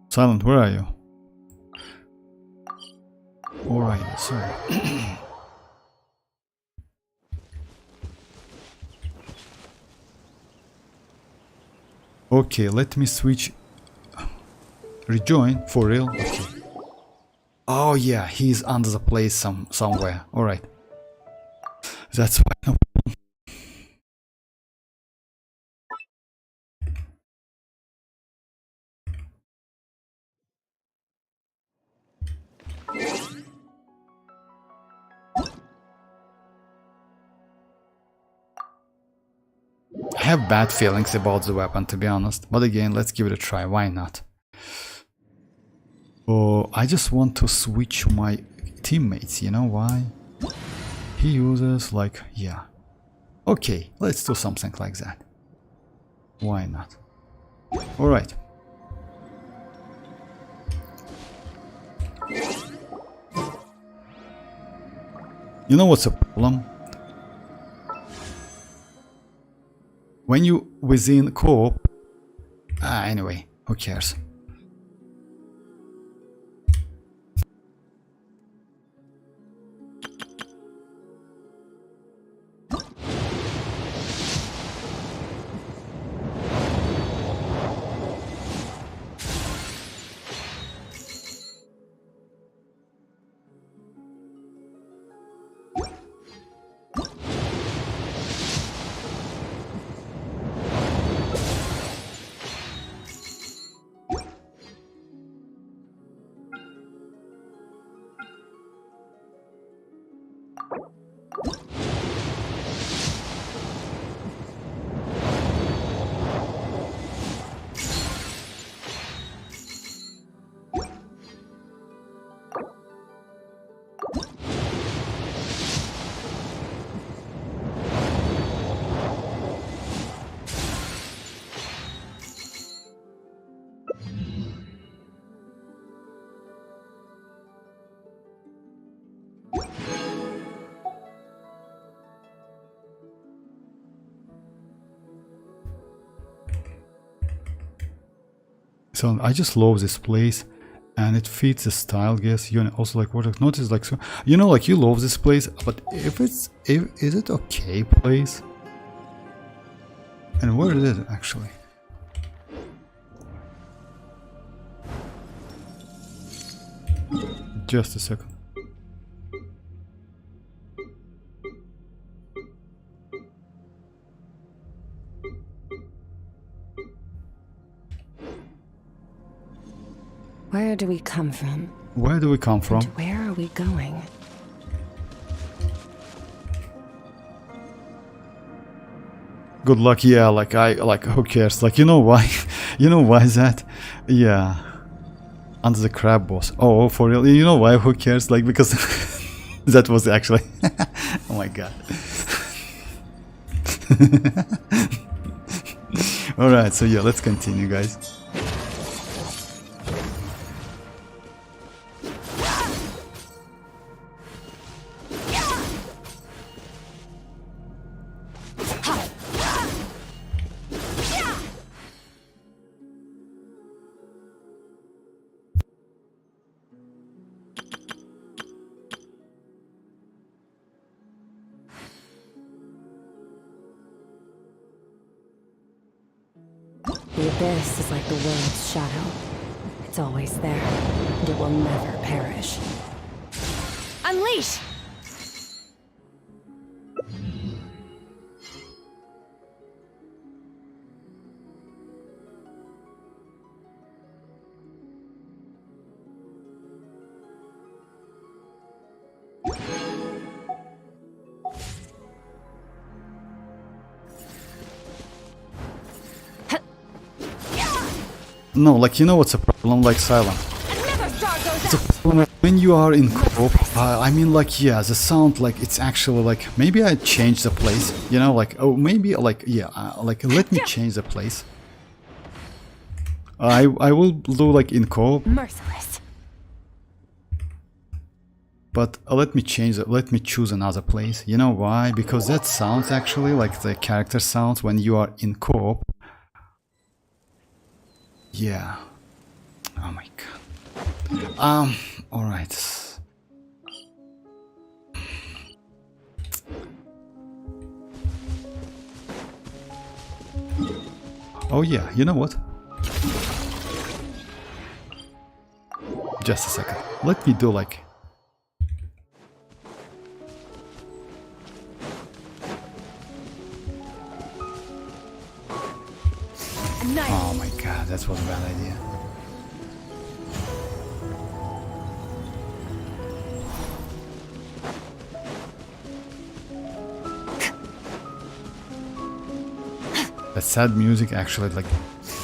Silent, where are you? Alright, so okay, let me switch. Rejoin for real. Okay. Oh yeah, he's under the place somewhere. Alright. That's why. No. I have bad feelings about the weapon, to be honest. But again, let's give it a try. Why not? Oh, I just want to switch my teammates. You know why? He uses like, yeah. Okay, let's do something like that. Why not? Alright. You know what's a problem? When you within co-op... anyway, who cares? So I just love this place, and it fits the style, guess. You also like what I've noticed, like, so you know, like you love this place, but is it okay place? And where is it actually? Just a second. Where do we come from? Where do we come from? And where are we going? Good luck, yeah, like who cares? Like, you know why? You know why is that? Yeah. Under the crab boss. Oh, for real? You know why? Who cares? Like, because that was actually... Oh my god. Alright, so yeah, let's continue, guys. The abyss is like the world's shadow. It's always there, and it will never perish. Unleash! No, like, you know what's a problem, like, Silent? It's a problem when you are in co-op, I mean, like, yeah, the sound, like, it's actually, like, maybe I change the place, you know, like, oh, maybe, like, yeah, like, let me change the place. I will do, like, in co-op. Merciless. But let me change it, let me choose another place. You know why? Because that sounds actually, like, the character sounds when you are in co-op. Yeah. Oh my god. Alright. Oh yeah, you know what? Just a second. Let me do like... Oh my god, that was a bad idea. That sad music actually like...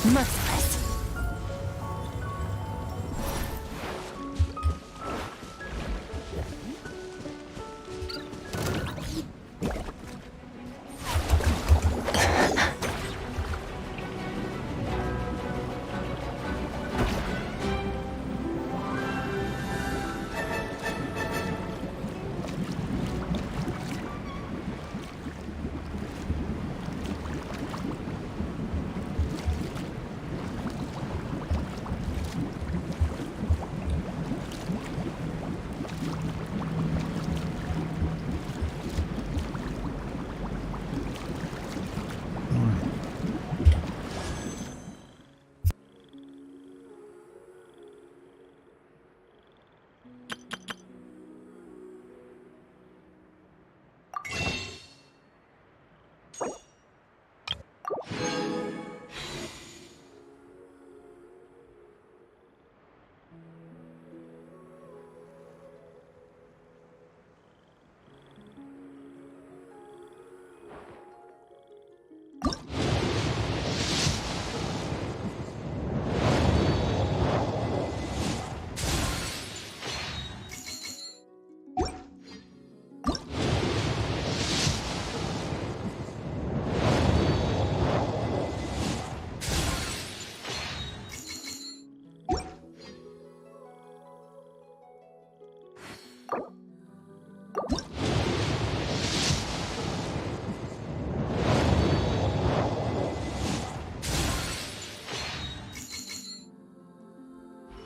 Merciless.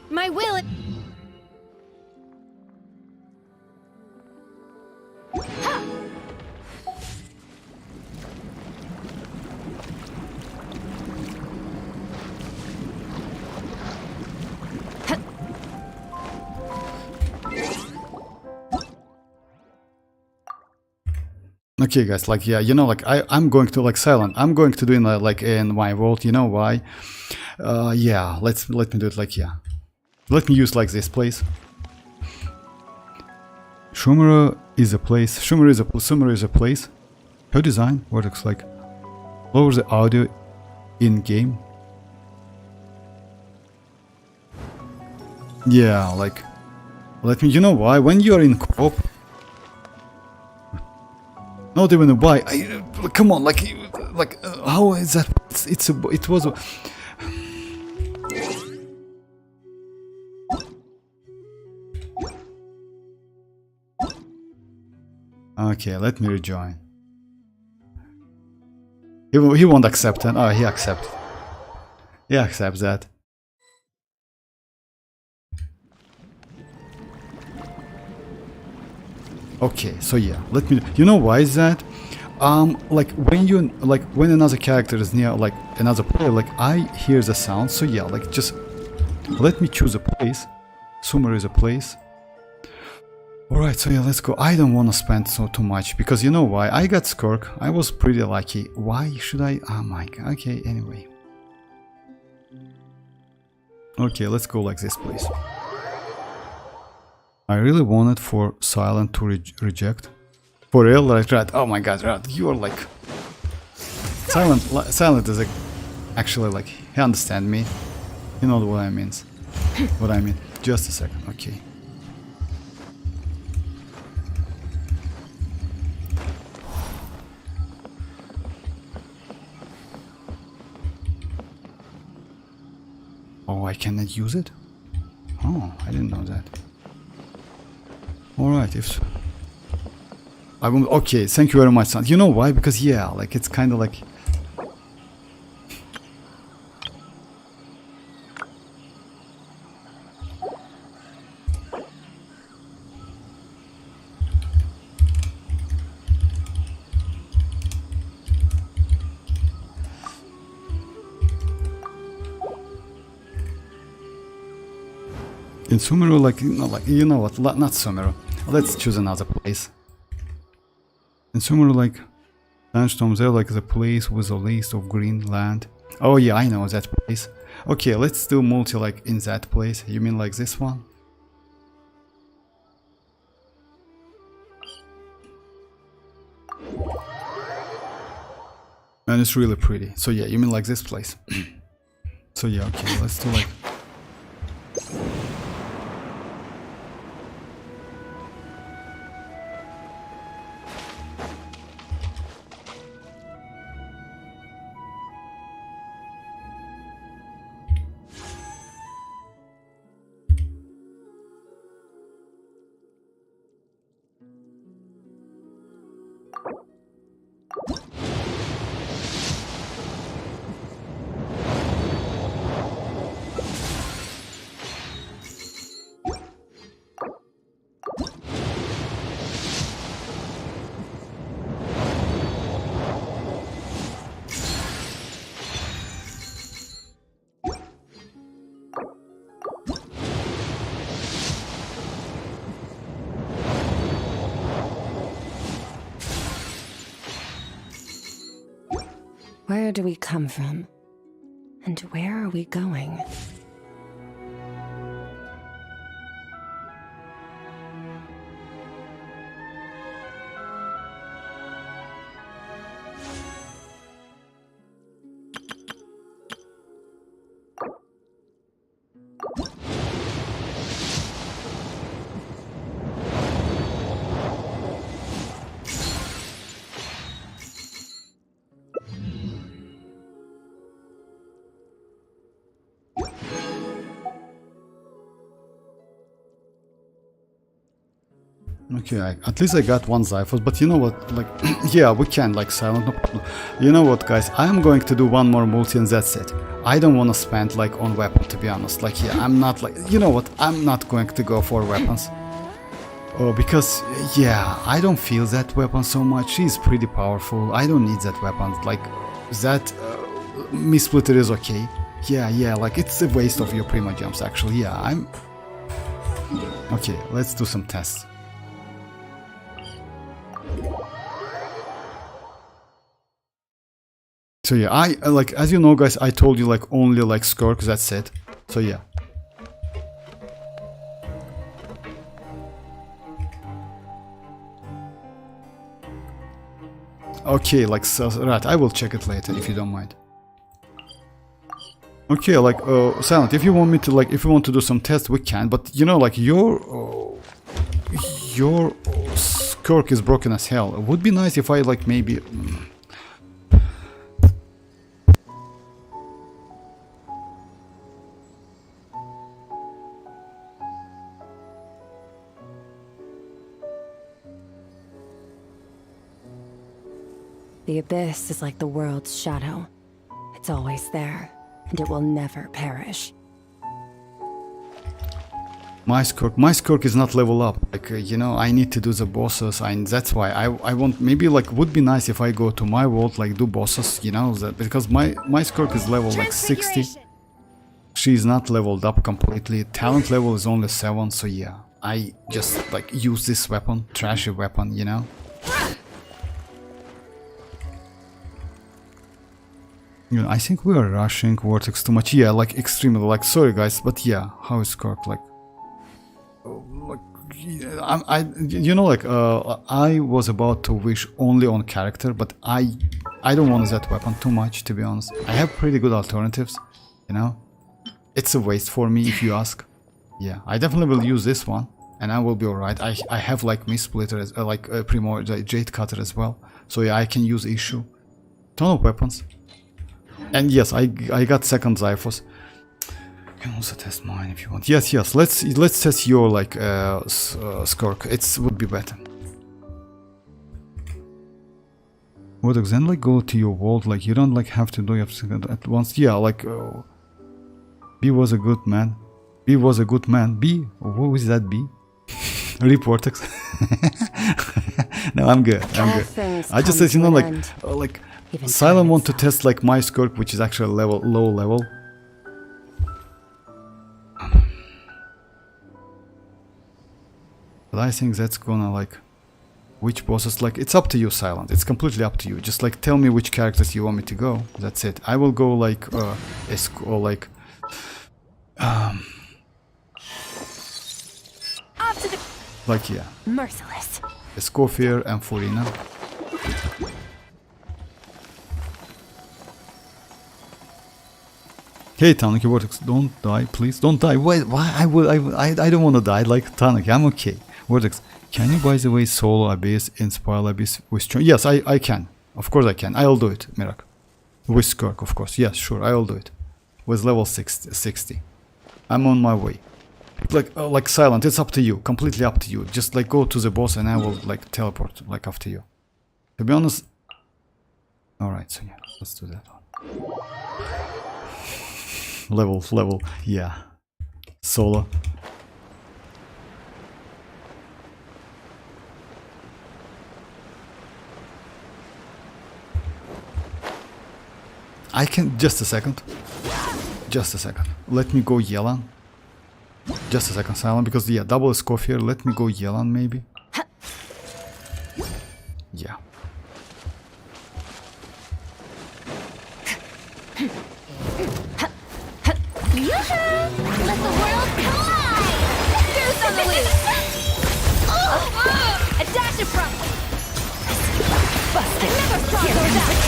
My will. Okay guys, like yeah, you know, like I'm going to like silent. I'm going to do in like in my world, you know why? Yeah, let me do it like yeah. Let me use like this place. Shumura is a place. Shumura is a place. Her design, what looks like. Lower the audio in game. Yeah, like let me. You know why? When you are in co-op. Not even why. Come on, like how is that? It was. Okay, let me rejoin. He won't accept it. Oh, he accepts. He accepts that. Okay, so yeah, let me. You know why is that? Like when another character is near, like another player, like I hear the sound. So yeah, like just let me choose a place. Sumer is a place. Alright, so yeah, let's go. I don't want to spend too much because you know why? I got Skirk. I was pretty lucky. Why should I? Oh my god. Okay, anyway. Okay, let's go like this, please. I really wanted for silent to reject. For real, like Rat. Oh my god, Rat, you are like silent. Silent is like actually like he understand me. You know what I mean? What I mean? Just a second. Okay. Oh, I cannot use it? Oh, I didn't know that. Alright, if... I will... Okay, thank you very much, son. You know why? Because, yeah, like, it's kind of like... in Sumeru, like you know what? Not Sumeru. Let's choose another place. In Sumeru, like Sandstorms, there like the place with a list of green land. Oh yeah, I know that place. Okay, let's do multi like in that place. You mean like this one? And it's really pretty. So yeah, you mean like this place? So yeah, okay, let's do like. Where do we come from? And where are we going? Okay, at least I got one Zyphos, but you know what, like, yeah, we can, like, silent, no problem. You know what, guys, I am going to do one more multi and that's it. I don't want to spend, like, on weapon, to be honest. Like, yeah, I'm not, like, you know what, I'm not going to go for weapons. Oh, because, yeah, I don't feel that weapon so much. She's pretty powerful. I don't need that weapon. Like, that Misplitter is okay. Yeah, like, it's a waste of your primogems, actually. Yeah, I'm... Okay, let's do some tests. So yeah, I like, as you know, guys, I told you like only like Skirk, that's it. So yeah. Okay, like, so, right, I will check it later if you don't mind. Okay, like, Silent, if you want me to, like, if you want to do some tests, we can, but you know, like, your Skirk is broken as hell. It would be nice if I, like, maybe... The abyss is like the world's shadow. It's always there, and it will never perish. My Skirk is not level up. Like, you know, I need to do the bosses, and that's why I want, maybe like, would be nice if I go to my world, like, do bosses, you know, that, because my Skirk is level like 60. She's not leveled up completely. Talent level is only 7, so yeah. I just, like, use this weapon, trashy weapon, you know. You know, I think we are rushing Vortex too much. Yeah, like, extremely, like, sorry guys, but yeah, how is Skirk, like... you know, like, I was about to wish only on character, but I don't want that weapon too much, to be honest. I have pretty good alternatives, you know. It's a waste for me, if you ask. Yeah, I definitely will use this one, and I will be alright. I have, like, Misplitter, like, Jade Cutter as well, so yeah, I can use Issue. Ton of weapons. And yes, I got second Zyphos. You can also test mine if you want. Yes, let's test your, like, Skirk. It would be better. What, then, like, go to your world, like, you don't, like, have to do everything at once. Yeah, like, B was a good man. B was a good man. B? What is that B? Reportex. No, I'm good. I just said, you know, like, Silent want to test, like, my Skirk, which is actually low level. But I think that's gonna like... Which bosses, like, it's up to you, Silent. It's completely up to you. Just like tell me which characters you want me to go. That's it. I will go like or like Off to the like yeah. merciless. Escoffier and Furina. Hey Tanuki Vortex, don't die, please. Don't die. Wait, why I don't wanna die like Tanuki, I'm okay. Vortex, can you, by the way, solo Abyss, Inspire Abyss with strong? Yes, I can. Of course I can. I'll do it, Mirak. With Skirk, of course. Yes, sure, I'll do it. With level 60. I'm on my way. Like Silent, it's up to you. Completely up to you. Just like go to the boss and I will like teleport like after you. To be honest... Alright, so yeah, let's do that one. Level, yeah. Solo. I can... Just a second. Just a second. Let me go Yelan. Just a second, Silent, because yeah, double scope here. Let me go Yelan maybe. Yeah. Let the world collide! Goose on the loose! A dash of front! Busted! Never saw those out!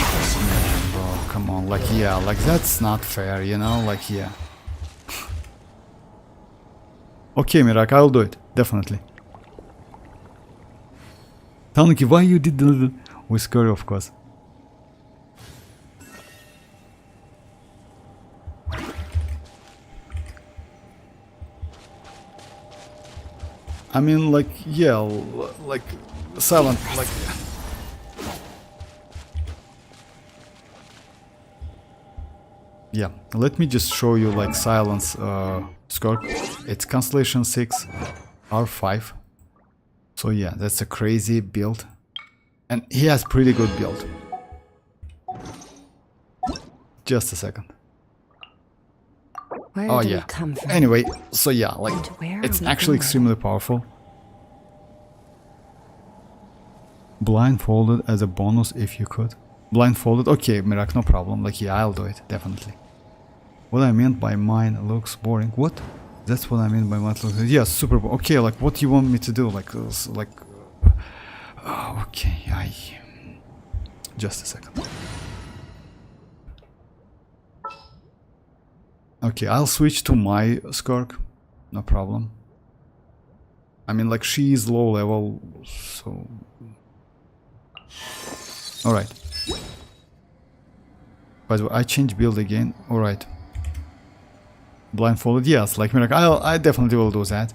Oh, come on, like yeah, like that's not fair, you know, like yeah. Okay, Mirak, I'll do it, definitely. Tanuki, why you did the... With Skirk, of course. I mean, like, yeah, like, Silent, like... Yeah, let me just show you, like, Silence, Skirk. It's Constellation 6, R5. So yeah, that's a crazy build. And he has pretty good build. Just a second. Where Oh did yeah. we come from? Anyway, so yeah, like And where it's are we actually going? extremely powerful. Blindfolded as a bonus if you could. Blindfolded, okay, Mirak, no problem. Like yeah, I'll do it, definitely. What I meant by mine looks boring. What? That's what I mean by mine looks. Yeah, super. Okay, like what do you want me to do? Like, okay, just a second. Okay, I'll switch to my Skirk. No problem. I mean, like, she is low level, so... Alright. By the way, I changed build again. Alright. Blindfolded, yes, like Miracle. I definitely will do that.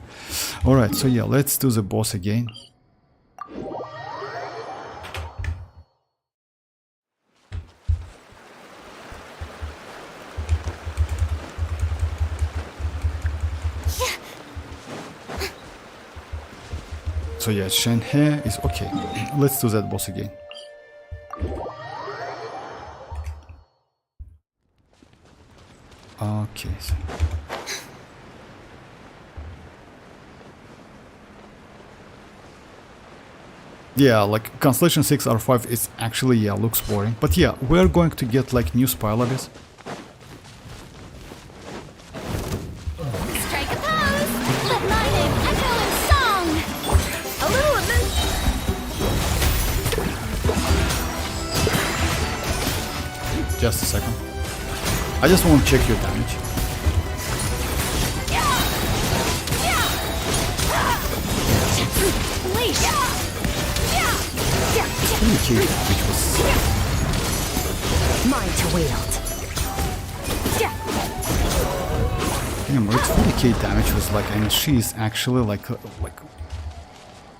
Alright, so yeah, let's do the boss again. So yeah, Shenhe is okay. Let's do that boss again. Okay. Yeah, like Constellation 6 R5 is actually, yeah, looks boring. But yeah, we're going to get like new spy lobbies. Strike a pose! Let my name echo in song! A little of this! Just a second. I just want to check your damage. Okay, which was... Mine to wield. Damn, it's 40k damage was like, and she's actually like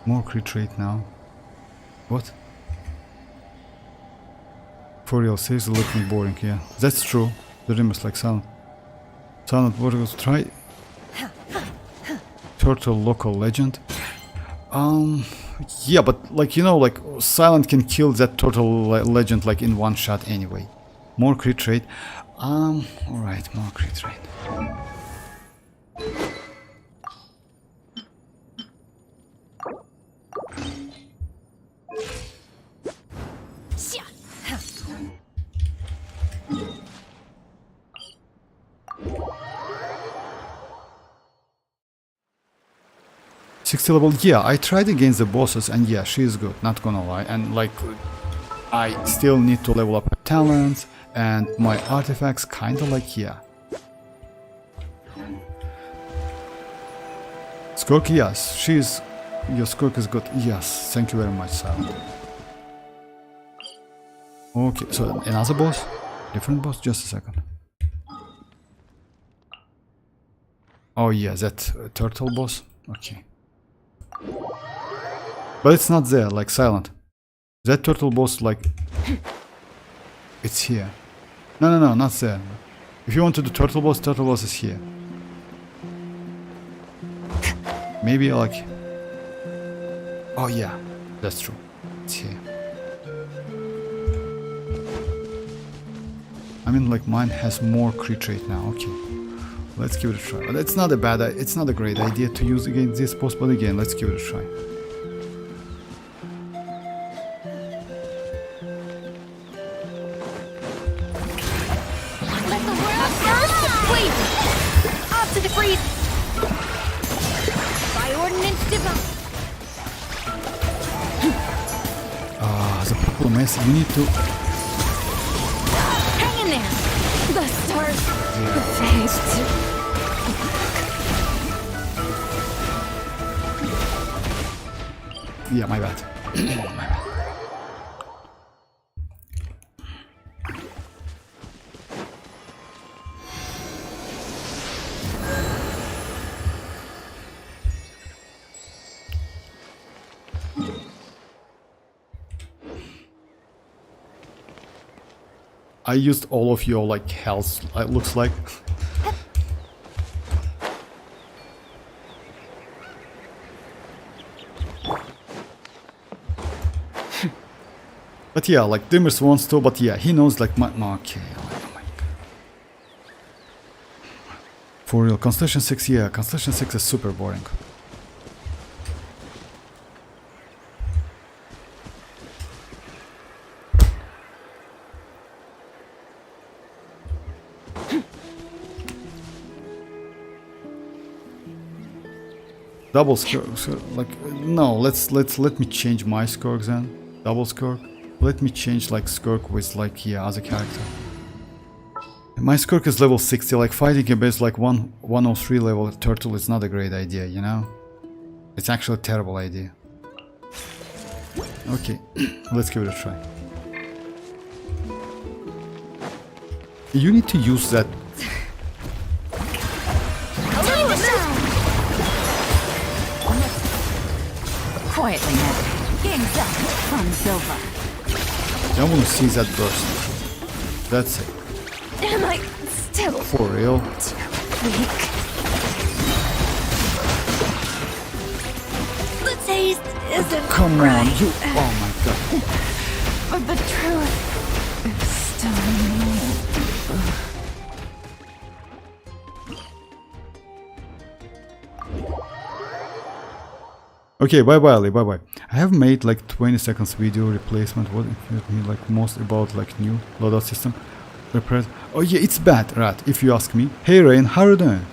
more crit rate now. What? For real, saves looking boring, yeah. That's true. The rim is like Silent. Silent Warriors, try Turtle Local Legend. Yeah, but like, you know, like Silent can kill that Turtle Legend like in one shot anyway. More crit rate. Alright, more crit rate. 60 level. Yeah, I tried against the bosses and yeah, she is good, not gonna lie. And like, I still need to level up my talents and my artifacts, kinda like, yeah. Skirk, yes, she's... Your Skirk is good. Yes, thank you very much, Silent. Okay, so another boss? Different boss? Just a second. Oh yeah, that turtle boss? Okay. But it's not there, like Silent. That turtle boss, like... It's here. No, not there. If you want to do turtle boss is here. Maybe like... Oh yeah, that's true. It's here. I mean, like, mine has more crit rate now. Okay, let's give it a try. But it's not a bad, it's not a great idea to use against this boss, but again, let's give it a try. Let the world burst! Please! Off to the freeze! By ordinance divine! The problem is you need to... Hang in there! The stars, the fate. Yeah, my bad. My bad. I used all of your like health, it looks like. But yeah, like Dimmers wants to, but yeah, he knows like my... Okay, oh my god. For real, Constellation 6, yeah, Constellation 6 is super boring. Double Skirk, like, no, let me change my Skirk then. Double Skirk. Let me change like Skirk with like, yeah, other character. My Skirk is level 60, like fighting against like 103 level turtle is not a great idea, you know? It's actually a terrible idea. Okay, let's give it a try. You need to use that. Quietly now. Game's up from Silva. I want to see that burst. That's it. Am I still For real. weak? The taste isn't Come right, on, you. Oh my god. but the truth is still me. Okay, bye bye Ali, bye bye. I have made like 20 seconds video replacement. What infuriates me like most about like new loadout system? Oh yeah, it's bad, right? If you ask me. Hey Rain, how are you doing?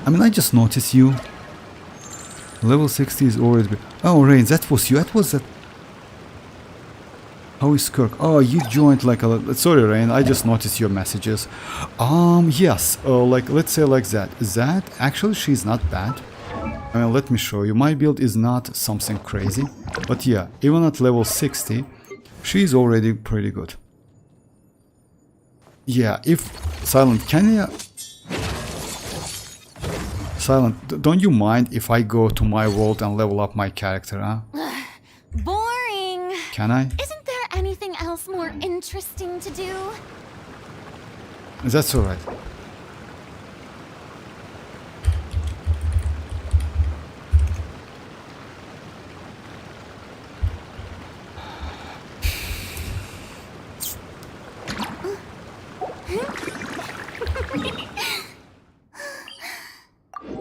I mean, I just noticed you. Level 60 is already. Oh Rain, that was you. That was that. How is Skirk? Oh, you joined like a... Sorry Rain, I just noticed your messages. Yes, like let's say like that. That actually she's not bad. Let me show you. My build is not something crazy, but yeah, even at level 60, she's already pretty good. Yeah, if Silent, can you... Silent, don't you mind if I go to my world and level up my character, huh? Boring. Can I? Isn't there anything else more interesting to do? That's alright.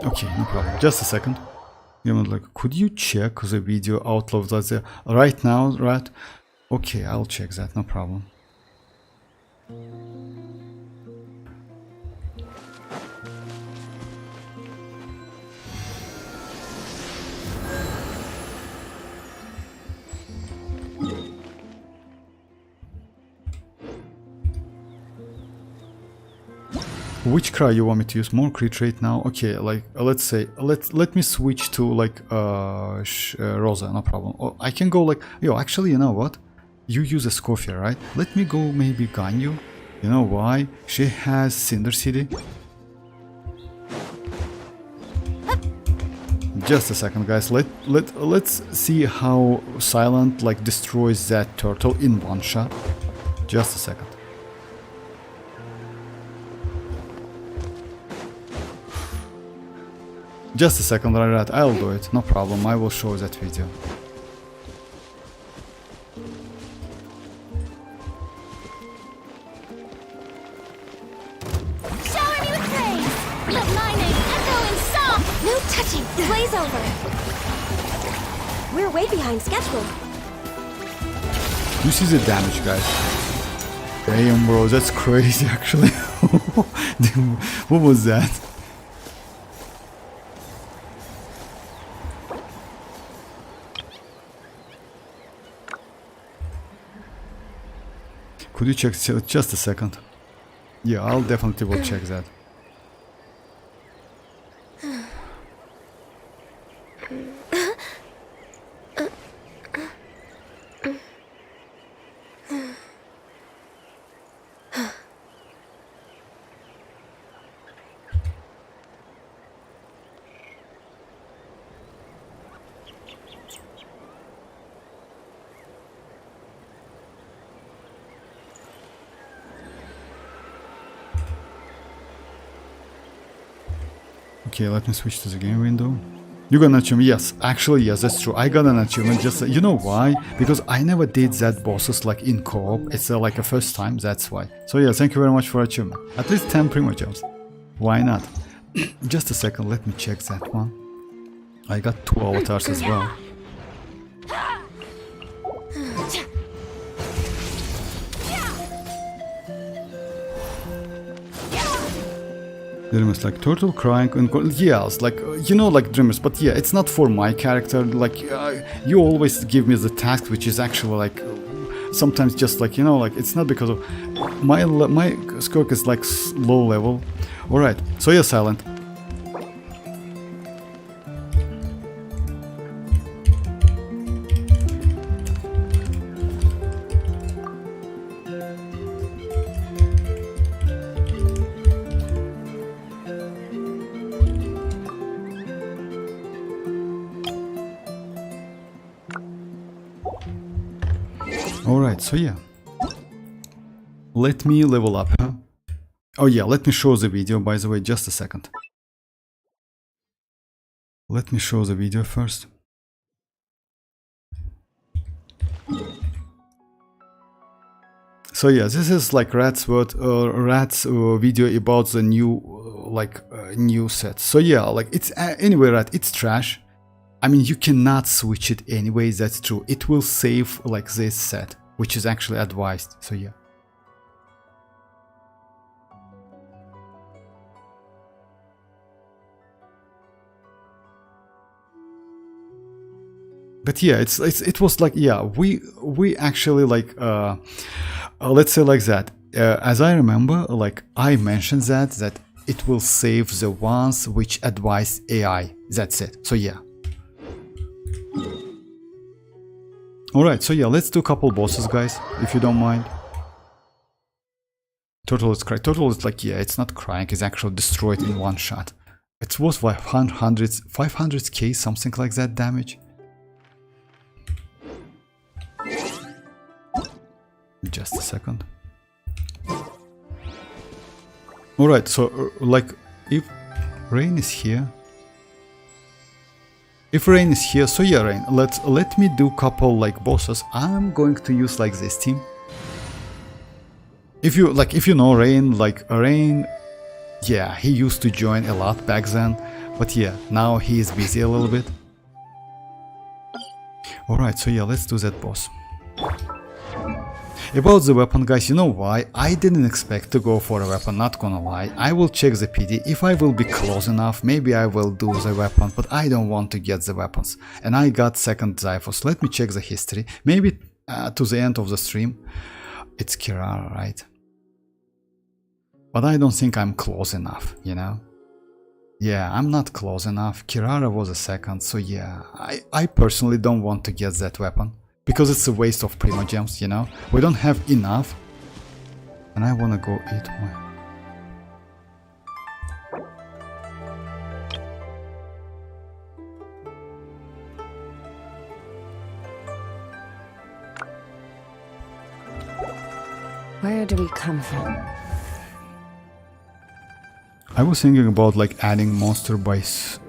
Okay, no problem. Just a second. You know, like, could you check the video outload that's there right now, right? Okay, I'll check that, no problem. Which cry you want me to use? More crit rate now? Okay, like let's say let me switch to like Rosa, no problem. Or I can go like, yo, actually, you know what? You use a Scoffia, right? Let me go maybe Ganyu. You know why? She has Cinder City. Just a second, guys. Let's see how Silent like destroys that turtle in one shot. Just a second. Just a second, right? I'll do it. No problem. I will show that video. Shower me with praise! Let my name echo in song! No touching! Blaze over! We're way behind schedule. You see the damage, guys. Damn, bro, that's crazy, actually. What was that? Could you check just a second? Yeah, I'll definitely will check that. Okay, let me switch to the game window. You got an achievement? Yes, actually, yes, that's true. I got an achievement. Just you know why? Because I never did that bosses like in co-op. It's like a first time. That's why. So yeah, thank you very much for achievement. At least 10 primogems. Why not? Just a second. Let me check that one. I got 2 avatars as well. Dreamers like turtle crying and yes, like you know, like dreamers, but yeah, it's not for my character. Like you always give me the task, which is actually like sometimes just like, you know, like it's not because of my Skirk is like low level. All right, so yeah, Silent. Alright, so yeah. Let me level up, huh? Oh yeah, let me show the video, by the way, just a second. Let me show the video first. So yeah, this is like Rat's video about the new new set. So yeah, like it's anyway, Rat, it's trash. I mean, you cannot switch it anyway, that's true. It will save like this set, which is actually advised, so yeah. But yeah, it was like, yeah, we actually like, let's say like that. As I remember, like I mentioned that it will save the ones which advise AI, that's it, so yeah. Alright, so yeah, let's do a couple bosses, guys, if you don't mind. Turtle is crying. Turtle is like, yeah, it's not crying, it's actually destroyed in one shot. It was 500k, something like that damage. Just a second. Alright, so like, if Rain is here. If Rain is here, so yeah, Rain, let me do couple like bosses. I'm going to use like this team. If you know Rain, like Rain, yeah, he used to join a lot back then, but yeah, now he is busy a little bit. Alright, so yeah, let's do that boss. About the weapon, guys, you know why? I didn't expect to go for a weapon, not gonna lie. I will check the PD, if I will be close enough, maybe I will do the weapon, but I don't want to get the weapons. And I got second Xiphos. Let me check the history, maybe to the end of the stream. It's Kirara, right? But I don't think I'm close enough, you know? Yeah, I'm not close enough. Kirara was a second, so yeah, I personally don't want to get that weapon. Because it's a waste of primogems, you know? We don't have enough. And I wanna go eat more. Where do we come from? I was thinking about like adding monster by Scarlet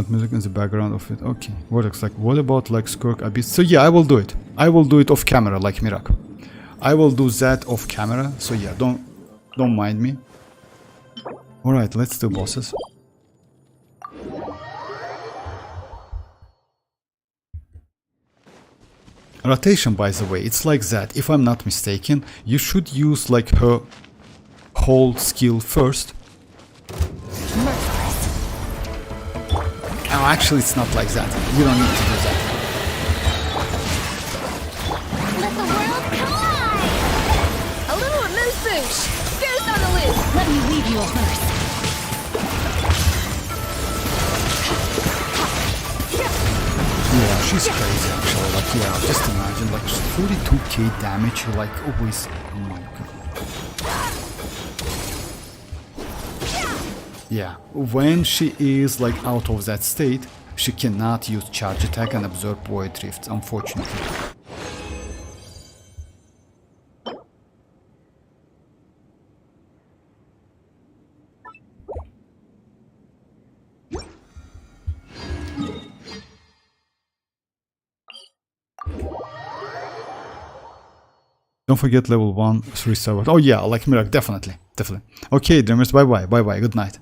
music in the background of it. Okay, what looks like? What about like Skirk Abyss? So yeah, I will do it. I will do it off camera, like Mirak. I will do that off camera. So yeah, don't mind me. All right, let's do bosses. Rotation, by the way, it's like that. If I'm not mistaken, you should use like her whole skill first. Oh, actually, it's not like that. You don't need to do that. Let the world collide! A little amuse-bouche! Goose on the loose! Let me weave you a verse. Yeah, she's crazy actually. Like, yeah, just imagine like 42k damage. Like always. Oh my god. Yeah, when she is like out of that state, she cannot use charge attack and absorb void drifts, unfortunately. Don't forget level 1, 3 server. Oh yeah, like Mirak, definitely. Okay, dreamers, bye bye, good night.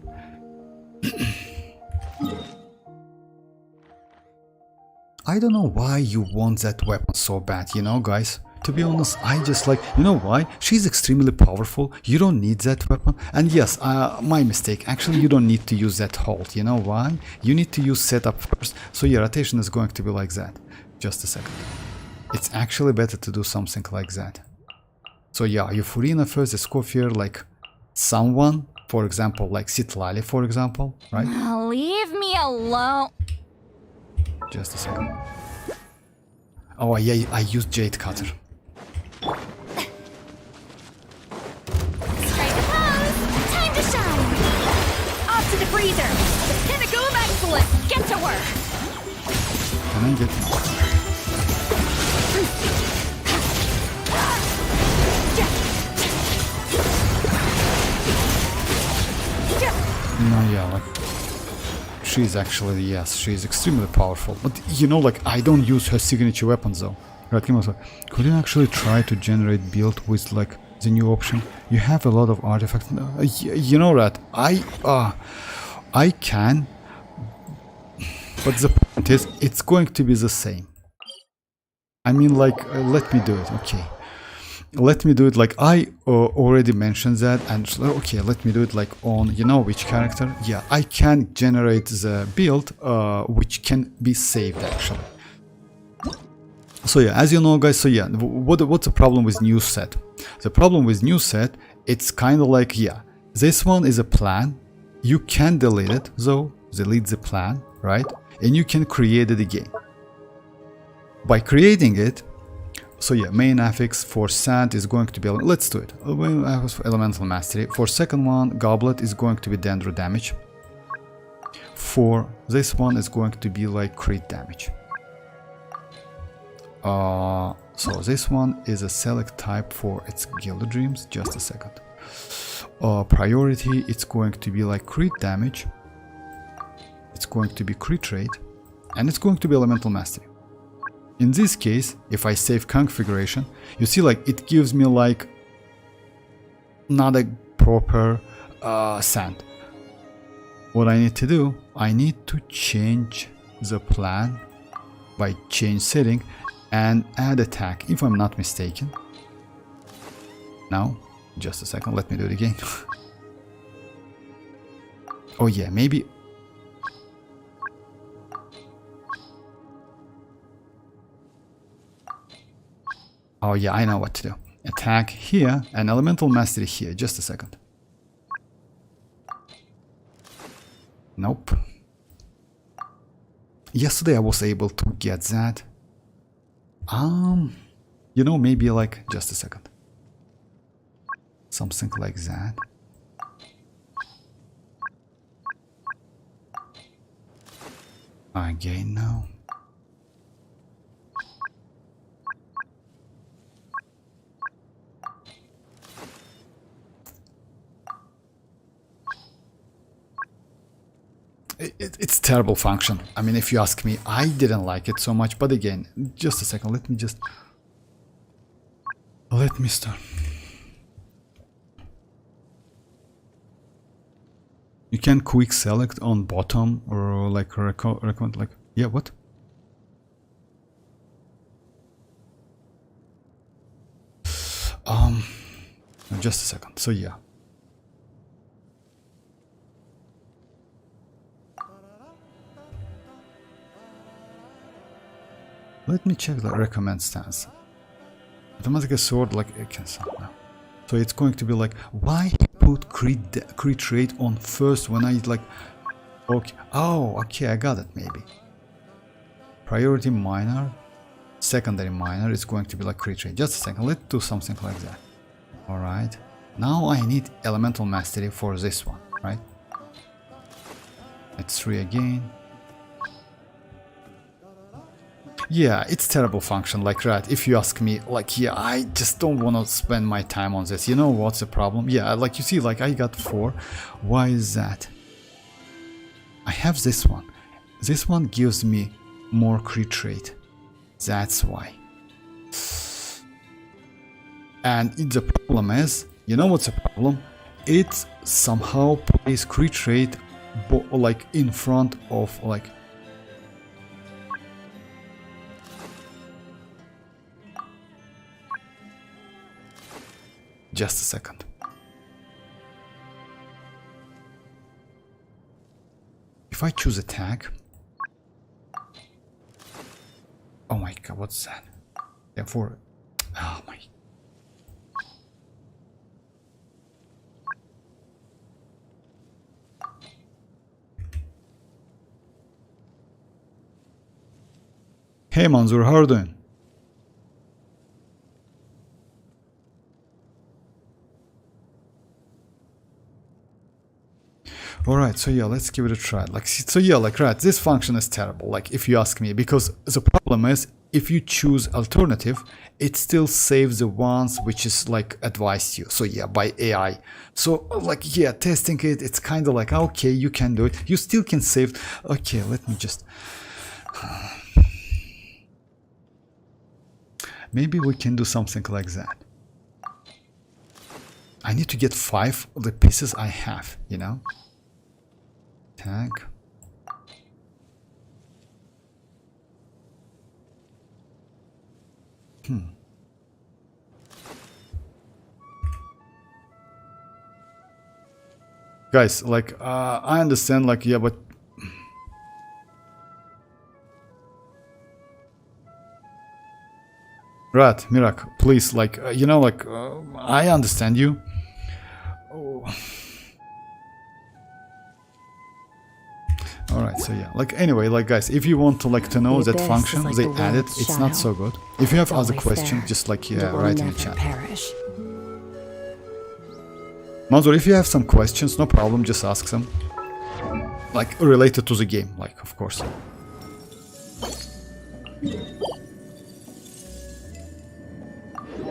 I don't know why you want that weapon so bad, you know, guys. To be honest, I just like, you know why? She's extremely powerful. You don't need that weapon. And yes, my mistake. Actually, you don't need to use that hold. You know why? You need to use setup first. So your rotation is going to be like that. Just a second. It's actually better to do something like that. So yeah, Euphorina first, the Scoffier, like someone, for example, like Citlali, for example, right? Leave me alone. Just a second. Oh yeah, I used Jade Cutter. Strike a pose. Time to shine. Off to the freezer. The pinnacle of excellence. Get to work. Can I get now? No, yeah, like she's actually, yes, she's extremely powerful. But you know, like I don't use her signature weapons though. Right, could you actually try to generate build with like the new option? You have a lot of artifacts. You know that I can, but the point is, it's going to be the same. I mean, like, let me do it. Okay. Let me do it like I already mentioned that, and okay, let me do it like on, you know which character. Yeah, I can generate the build which can be saved actually. So yeah, as you know guys, so yeah, what's the problem with new set? The problem with new set, it's kind of like, yeah, this one is a plan. You can delete it though, delete the plan, right? And you can create it again. By creating it, so yeah, main affix for sand is going to be, let's do it. Main affix for elemental mastery. For second one, goblet is going to be dendro damage. For this one is going to be like crit damage. So this one is a select type for its Gilded Dreams. Just a second. Priority, it's going to be like crit damage. It's going to be crit rate, and it's going to be elemental mastery. In this case, if I save configuration, you see like it gives me like not a proper sand. What I need to do, I need to change the plan by change setting and add attack, if I'm not mistaken. Now, just a second, let me do it again. Oh yeah, maybe. Oh yeah, I know what to do. attack here and elemental mastery here. Just a second. Nope. Yesterday I was able to get that. You know, maybe like, just a second. Something like that. Again now. It's terrible function. I mean, if you ask me, I didn't like it so much. But again, just a second. Let me start. You can quick select on bottom or like recommend like, yeah, what? Just a second. So yeah. Let me check the recommend stance. Automatic sword like a cancel now. So it's going to be like, why put crit rate on first when I like, okay, oh, okay, I got it maybe. Priority minor, secondary minor is going to be like crit rate. Just a second, let's do something like that. Alright, now I need elemental mastery for this one, right? It's 3 again. Yeah, it's terrible function like that. If you ask me, like, yeah, I just don't want to spend my time on this. You know what's the problem? Yeah, like you see, like I got 4. Why is that? I have this one. This one gives me more crit rate. That's why. And the problem is, you know what's the problem? It somehow plays crit rate like in front of like. Just a second. If I choose attack. Oh my god, what's that? Yeah, 4. Oh my. Hey Manzur, how are you doing? Alright, so yeah, let's give it a try. Like, so yeah, like, right, this function is terrible, like, if you ask me, because the problem is, if you choose alternative, it still saves the ones which is, like, advised you. So yeah, by AI. So, like, yeah, testing it, it's kind of like, okay, you can do it. You still can save. Okay, let me just... Maybe we can do something like that. I need to get 5 of the pieces I have, you know? Tag. Guys, like, I understand, like, yeah, but... Rat, Mirak, please, like, you know, like, I understand you. Oh. Alright, so yeah, like, anyway, like, guys, if you want to, like, to know that function they added, it's not so good. If you have other questions, just, like, yeah, write in the chat. Manzur, if you have some questions, no problem, just ask them. Like, related to the game, like, of course.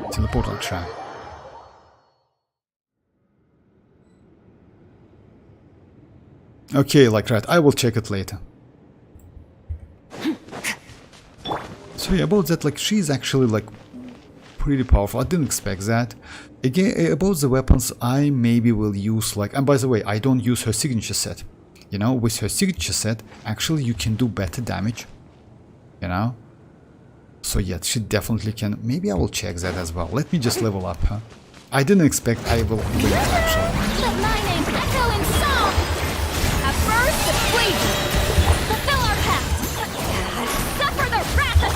It's in the portal chat. Okay, like that, I will check it later. So yeah, about that, like, she's actually, like, pretty powerful. I didn't expect that. Again, about the weapons, I maybe will use, like, and by the way, I don't use her signature set. You know, with her signature set, actually you can do better damage. You know? So yeah, she definitely can. Maybe I will check that as well. Let me just level up her. I didn't expect I will do it, actually. Let my name echo in song! At first, the pleasure! Fulfill our pact! Suffer the wrath of...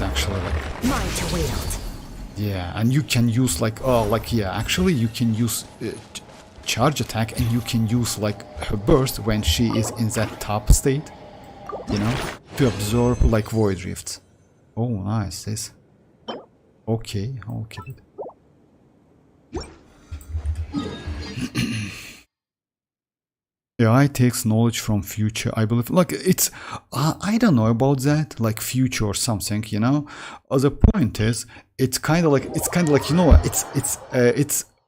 is actually like... Mine to wield. Yeah, and you can use like, yeah, actually you can use charge attack, and you can use like her burst when she is in that top state, you know, to absorb like void rifts. Oh, nice, this. Okay, okay. AI takes knowledge from future, I believe. Like, it's, I don't know about that, like future or something, you know. The point is, it's kind of like, you know, it's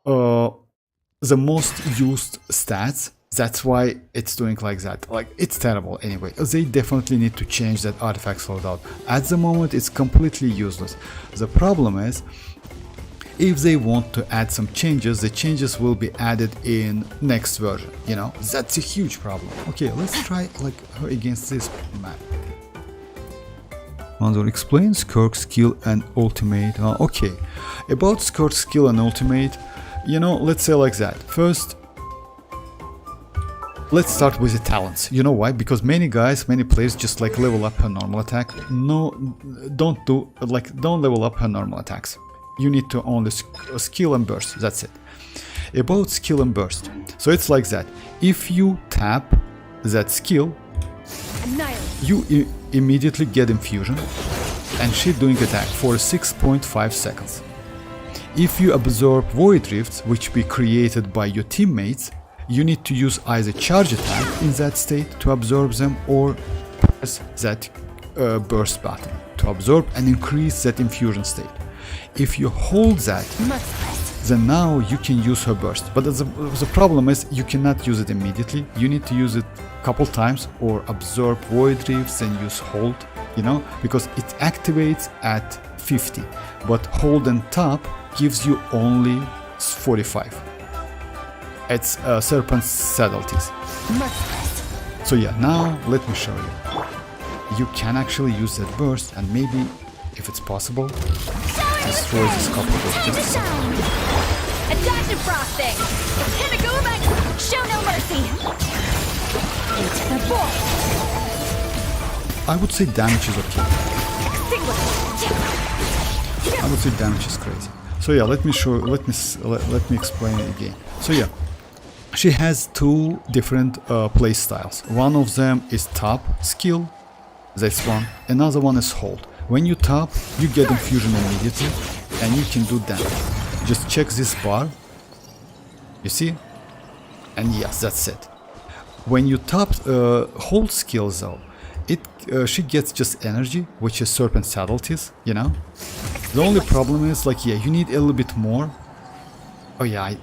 the most used stats. That's why it's doing like that. Like, it's terrible anyway. They definitely need to change that artifact loadout. At the moment, it's completely useless. The problem is, if they want to add some changes, the changes will be added in next version, you know. That's a huge problem. Okay, let's try like her against this map. Mother explains Skirk's skill and ultimate. Okay, about Skirk's skill and ultimate, you know, let's say like that. First, let's start with the talents. You know why? Because many players just like level up her normal attack. No, don't level up her normal attacks. You need to own the skill and burst, that's it. About skill and burst, so it's like that. If you tap that skill, you immediately get infusion, and she's doing attack for 6.5 seconds. If you absorb void rifts, which be created by your teammates, you need to use either charge attack in that state to absorb them, or press that burst button to absorb and increase that infusion state. If you hold that, then now you can use her burst. But the problem is you cannot use it immediately. You need to use it a couple times, or absorb void rifts and use hold, you know, because it activates at 50. But hold and tap gives you only 45. It's serpent subtleties. So yeah, now let me show you. You can actually use that burst, and maybe, if it's possible, destroy this couple of just a dash of frosting. Show no mercy. Into the void. I would say damage is okay. I would say damage is crazy. So yeah, let me show. Let me explain it again. So yeah, she has two different play styles. One of them is top skill. That's one. Another one is hold. When you tap, you get infusion immediately, and you can do damage. Just check this bar, you see? And yes, that's it. When you tap hold skill though, she gets just energy, which is serpent subtleties, you know? The only problem is, like, yeah, you need a little bit more. Oh yeah,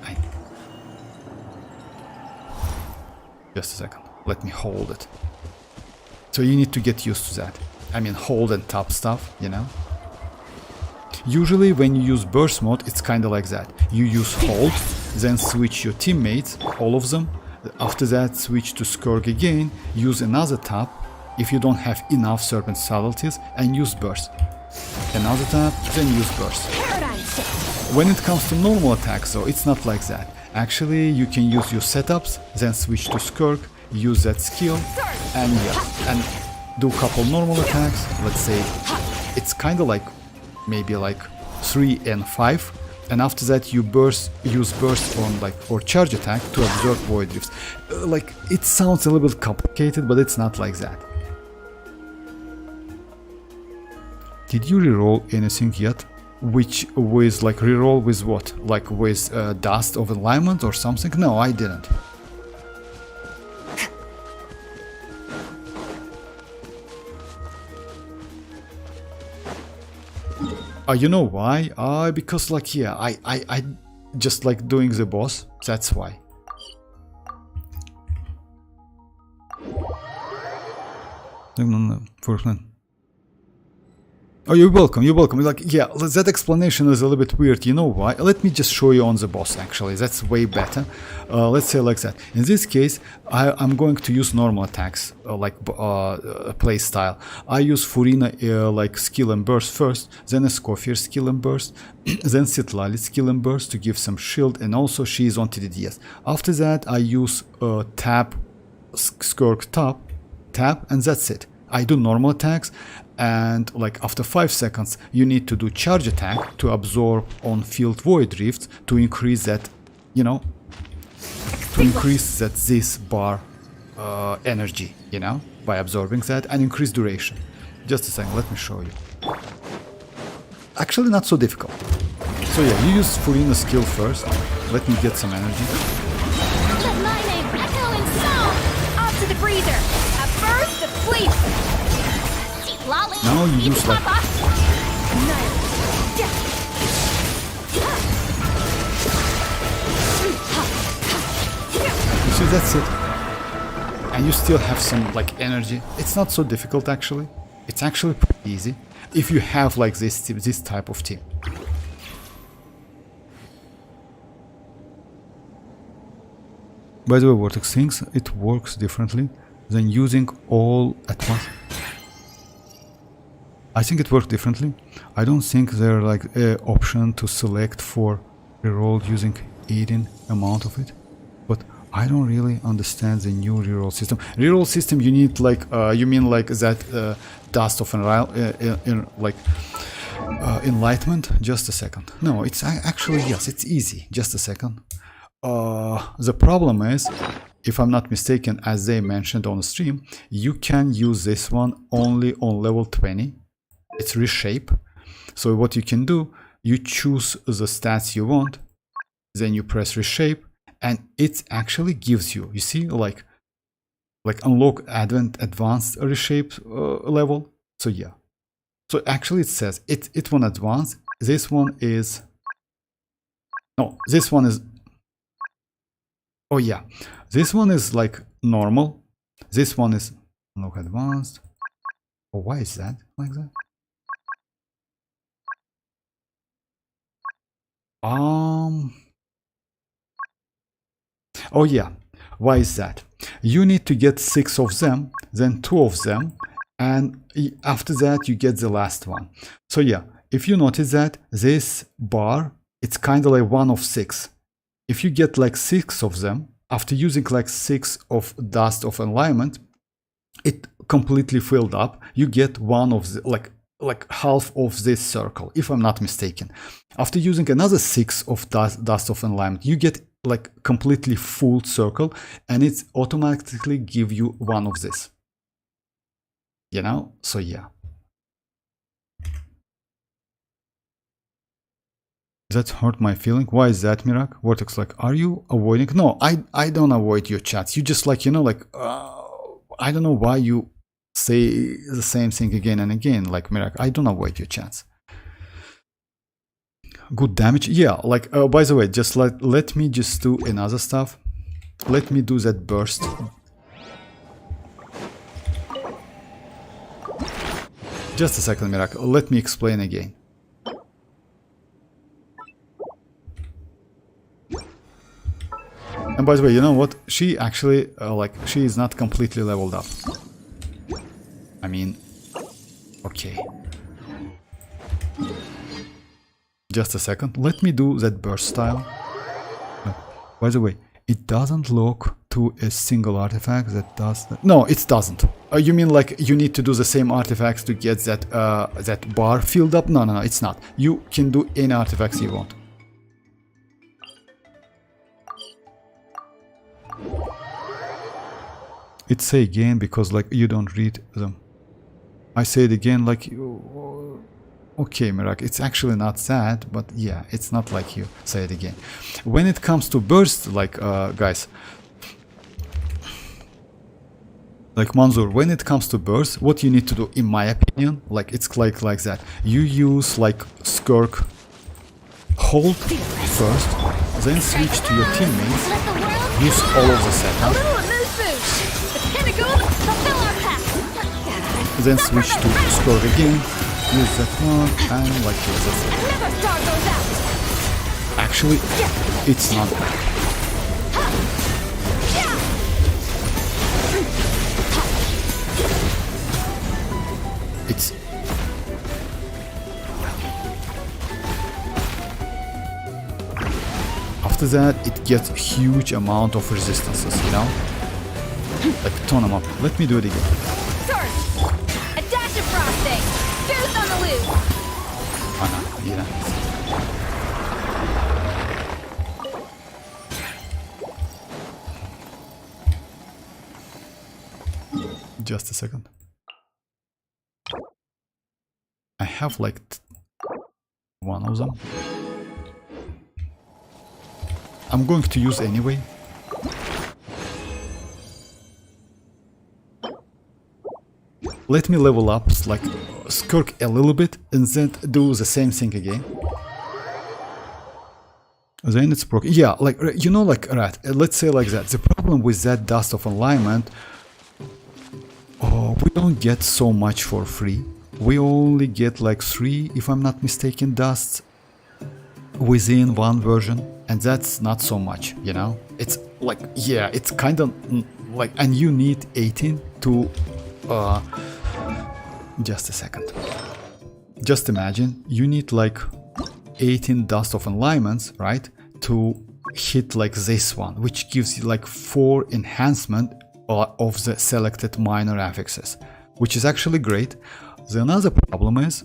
just a second, let me hold it. So you need to get used to that. I mean, hold and tap stuff, you know? Usually when you use burst mode, it's kind of like that. You use hold, then switch your teammates, all of them. After that, switch to Skirk again, use another tap, if you don't have enough serpent subtleties, and use burst. Another tap, then use burst. When it comes to normal attacks though, it's not like that. Actually, you can use your setups, then switch to Skirk, use that skill, and yeah, and do a couple normal attacks. Let's say it's kind of like maybe like 3 and 5, and after that you use burst on like, or charge attack to absorb void rifts. Like, it sounds a little bit complicated, but it's not like that. Did you reroll anything yet? Which with like reroll with what? Like with dust of alignment or something? No, I didn't. You know why? Because like, yeah, I just like doing the boss, that's why. No, Oh, you're welcome, you're welcome. Like, yeah, that explanation is a little bit weird. You know why? Let me just show you on the boss, actually. That's way better. Let's say like that. In this case, I'm going to use normal attacks, play style. I use Furina like skill and burst first, then a Scoffier skill and burst, then citlali skill and burst to give some shield, and also she is on TDDS. After that, I use tap, Skirk tap, and that's it. I do normal attacks, and like after 5 seconds you need to do charge attack to absorb on field void rifts to increase that, you know, to increase that this bar energy, you know, by absorbing that and increase duration. Just a second, let me show you. Actually not so difficult. So yeah, you use Furina's skill first. Let me get some energy. Let my name echo in song! Off to the breather! At first, the fleet! Citlali! Now you use like... You see, that's it. And you still have some like energy. It's not so difficult actually. It's actually pretty easy if you have like this type of team. By the way, Vortex thinks it works differently than using all at once. I think it works differently. I don't think there's like an option to select for reroll using 18 amount of it. But I don't really understand the new reroll system. Reroll system, you need like you mean like that dust of enlightenment? Just a second. No, it's actually yes, it's easy. Just a second. The problem is, if I'm not mistaken, as they mentioned on the stream, you can use this one only on level 20. It's reshape. So what you can do, you choose the stats you want, then you press reshape, and it actually gives you, you see, like unlock advanced reshape level. So yeah. So actually it says it one advanced. This one is no, this one is. Oh yeah, this one is like normal. This one is unlock advanced. Oh, why is that like that? Oh yeah, why is that? You need to get 6 of them, then 2 of them, and after that you get the last one. So yeah, if you notice that this bar, it's kind of like 1 of 6. If you get like 6 of them, after using like 6 of dust of alignment, it completely filled up. You get 1 of the, like half of this circle, if I'm not mistaken. After using another 6 of dust of alignment, you get like completely full circle, and it automatically give you 1 of this. You know, so yeah. That hurt my feeling. Why is that, Mirak? Vortex, like, are you avoiding? No, I don't avoid your chats. You just like, you know, like, I don't know why you say the same thing again and again. Like, Mirak, I don't avoid your chats. Good damage. Yeah, like, by the way, just let me just do another stuff. Let me do that burst. Just a second, Mirak. Let me explain again. And by the way, you know what? She actually, like, she is not completely leveled up. I mean, okay. Just a second. Let me do that burst style. By the way, it doesn't lock to a single artifact that does that. No, it doesn't. You mean like you need to do the same artifacts to get that that bar filled up? No, it's not. You can do any artifacts you want. It say again because like you don't read them. I say it again like okay, Mirak, it's actually not that, but yeah, it's not like you say it again. When it comes to burst, like guys, like Manzur, when it comes to burst, what you need to do, in my opinion, like it's like that. You use like Skirk, hold first, then switch to your teammates, use all of the setup. Then switch to Skirk again, use that one, and like this. Actually, it's not bad. It's... After that, it gets a huge amount of resistances, you know? Like ton them up. Let me do it again. A dash of frosting. Yeah. Just a second. I have like one of them. I'm going to use anyway. Let me level up like Skirk a little bit and then do the same thing again. Then it's broken. Yeah, like, you know, like, right, let's say like that. The problem with that dust of alignment, oh, we don't get so much for free. We only get like 3, if I'm not mistaken, dusts within one version. And that's not so much, you know? It's like, yeah, it's kind of like, and you need 18 to, just a second. Just imagine, you need like 18 dust of alignments, right? To hit like this one, which gives you like 4 enhancement of the selected minor affixes, which is actually great. The another problem is,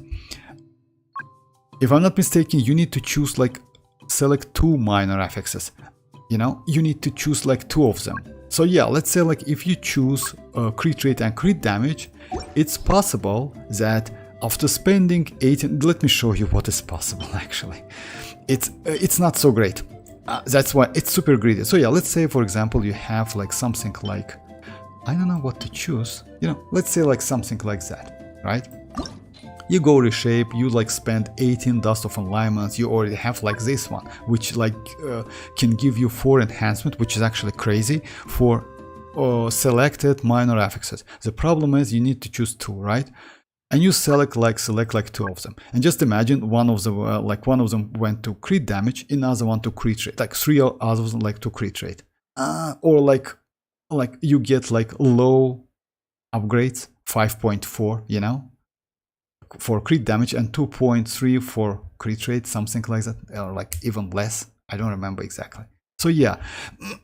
if I'm not mistaken, you need to choose like select 2 minor affixes. You know, you need to choose like 2 of them. So yeah, let's say like if you choose crit rate and crit damage, it's possible that after spending 18, let me show you what is possible actually. It's not so great. That's why it's super greedy. So yeah, let's say for example you have like something like, I don't know what to choose. You know, let's say like something like that, right? You go reshape, you like spend 18 dust of alignments, you already have like this one, which like can give you 4 enhancement, which is actually crazy for selected minor affixes. The problem is you need to choose 2, right? And you select like 2 of them. And just imagine one of them one of them went to crit damage, another one to crit rate, like 3 others like to crit rate. Or like you get like low upgrades, 5.4, you know, for crit damage, and 2.3 for crit rate, something like that, or like even less. I don't remember exactly. So yeah,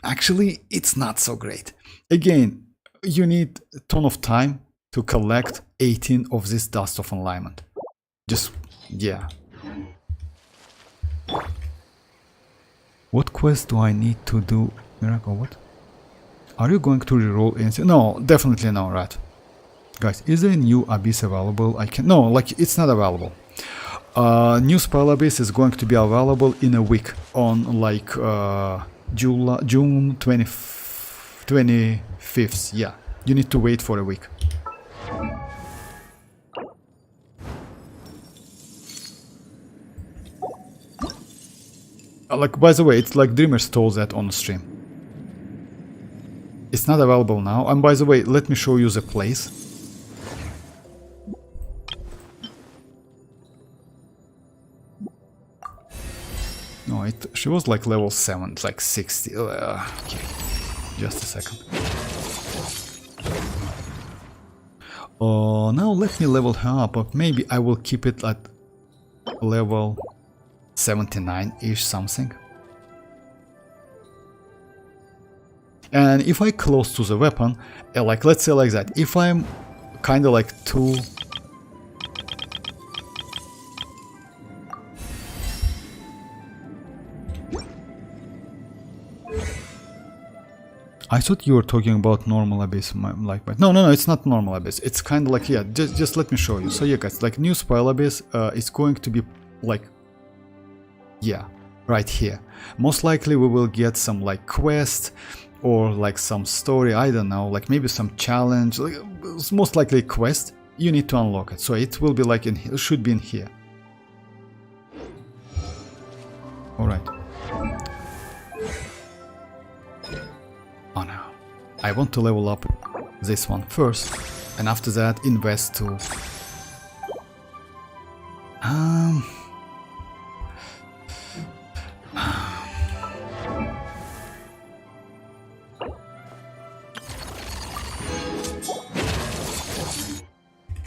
actually it's not so great. Again, you need a ton of time to collect 18 of this dust of alignment. Just, yeah. What quest do I need to do? Miracle, what? Are you going to reroll anything? No, definitely no, right? Guys, is there a new abyss available? No, like it's not available. New spell abyss is going to be available in a week on like June 25th. Yeah, you need to wait for a week. Like, by the way, it's like Dreamer stole that on the stream. It's not available now. And by the way, let me show you the place. No, she was like level 7, like 60. Okay, just a second. Now let me level her up, but maybe I will keep it at level 79-ish something. And if I close to the weapon, like let's say like that, if I'm kind of like too... I thought you were talking about normal abyss, like, but no, it's not normal abyss. It's kind of like, yeah, just let me show you. So yeah, guys, like new spell abyss is going to be like, yeah, right here. Most likely we will get some like quest or like some story, I don't know, like maybe some challenge. Like, it's most likely a quest. You need to unlock it, so it will be like in here, should be in here. All right. Oh no, I want to level up this one first, and after that invest to...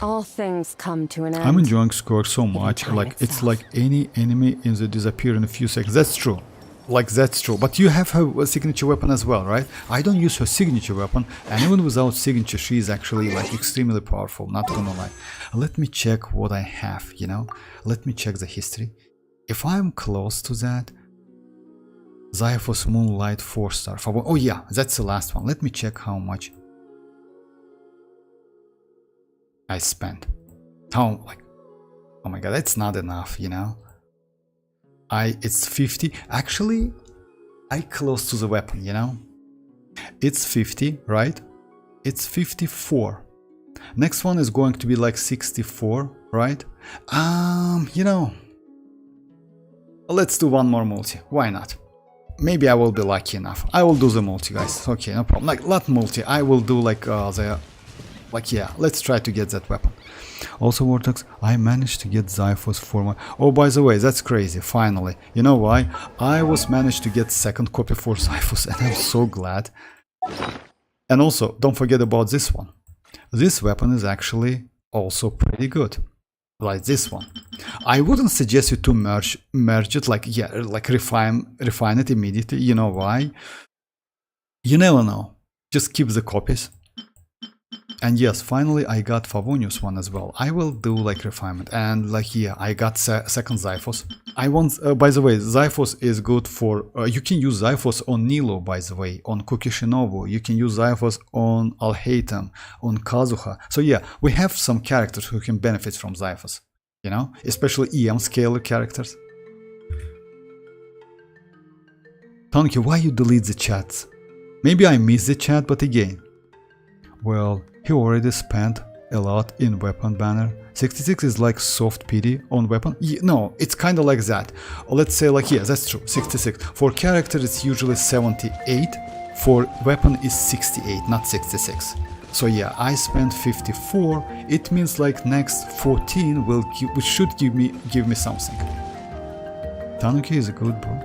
All things come to an end. I'm enjoying Skirk so much, like it's like any enemy in the disappear in a few seconds. That's true. like that's true. But you have her signature weapon as well, right? I don't use her signature weapon, and even without signature, she is actually like extremely powerful, not gonna lie. Let me check what I have, you know? Let me check the history. If I'm close to that, Xiphos Moonlight 4-star. Oh yeah, that's the last one. Let me check how much I spent. How, like, oh my god, that's not enough, you know? It's 50. Actually, I close to the weapon, you know? It's 50, right? It's 54. Next one is going to be like 64, right? You know, let's do one more multi. Why not? Maybe I will be lucky enough. I will do the multi, guys. Okay, no problem. Like, not multi. I will do like yeah, let's try to get that weapon. Also, Vortex, I managed to get Xiphos for my... Oh, by the way, that's crazy, finally. You know why? I was managed to get second copy for Xiphos, and I'm so glad. And also, don't forget about this one. This weapon is actually also pretty good. Like this one. I wouldn't suggest you to merge it, like, yeah, like refine it immediately. You know why? You never know. Just keep the copies. And yes, finally I got Favonius one as well. I will do like refinement, and like, yeah, I got second Xiphos. I want, by the way, Xiphos is good for, you can use Xiphos on Nilo, by the way, on Kukishinobu. You can use Xiphos on Alhaitham, on Kazuha. So yeah, we have some characters who can benefit from Xiphos, you know, especially EM scalar characters. Tonki, why you delete the chats? Maybe I missed the chat, but again, well, he already spent a lot in weapon banner. 66 is like soft pity on weapon. Yeah, no, it's kind of like that. Or let's say like, yeah, that's true, 66. For character it's usually 78. For weapon is 68, not 66. So yeah, I spent 54. It means like next 14 which should give me something. Tanuki is a good boy.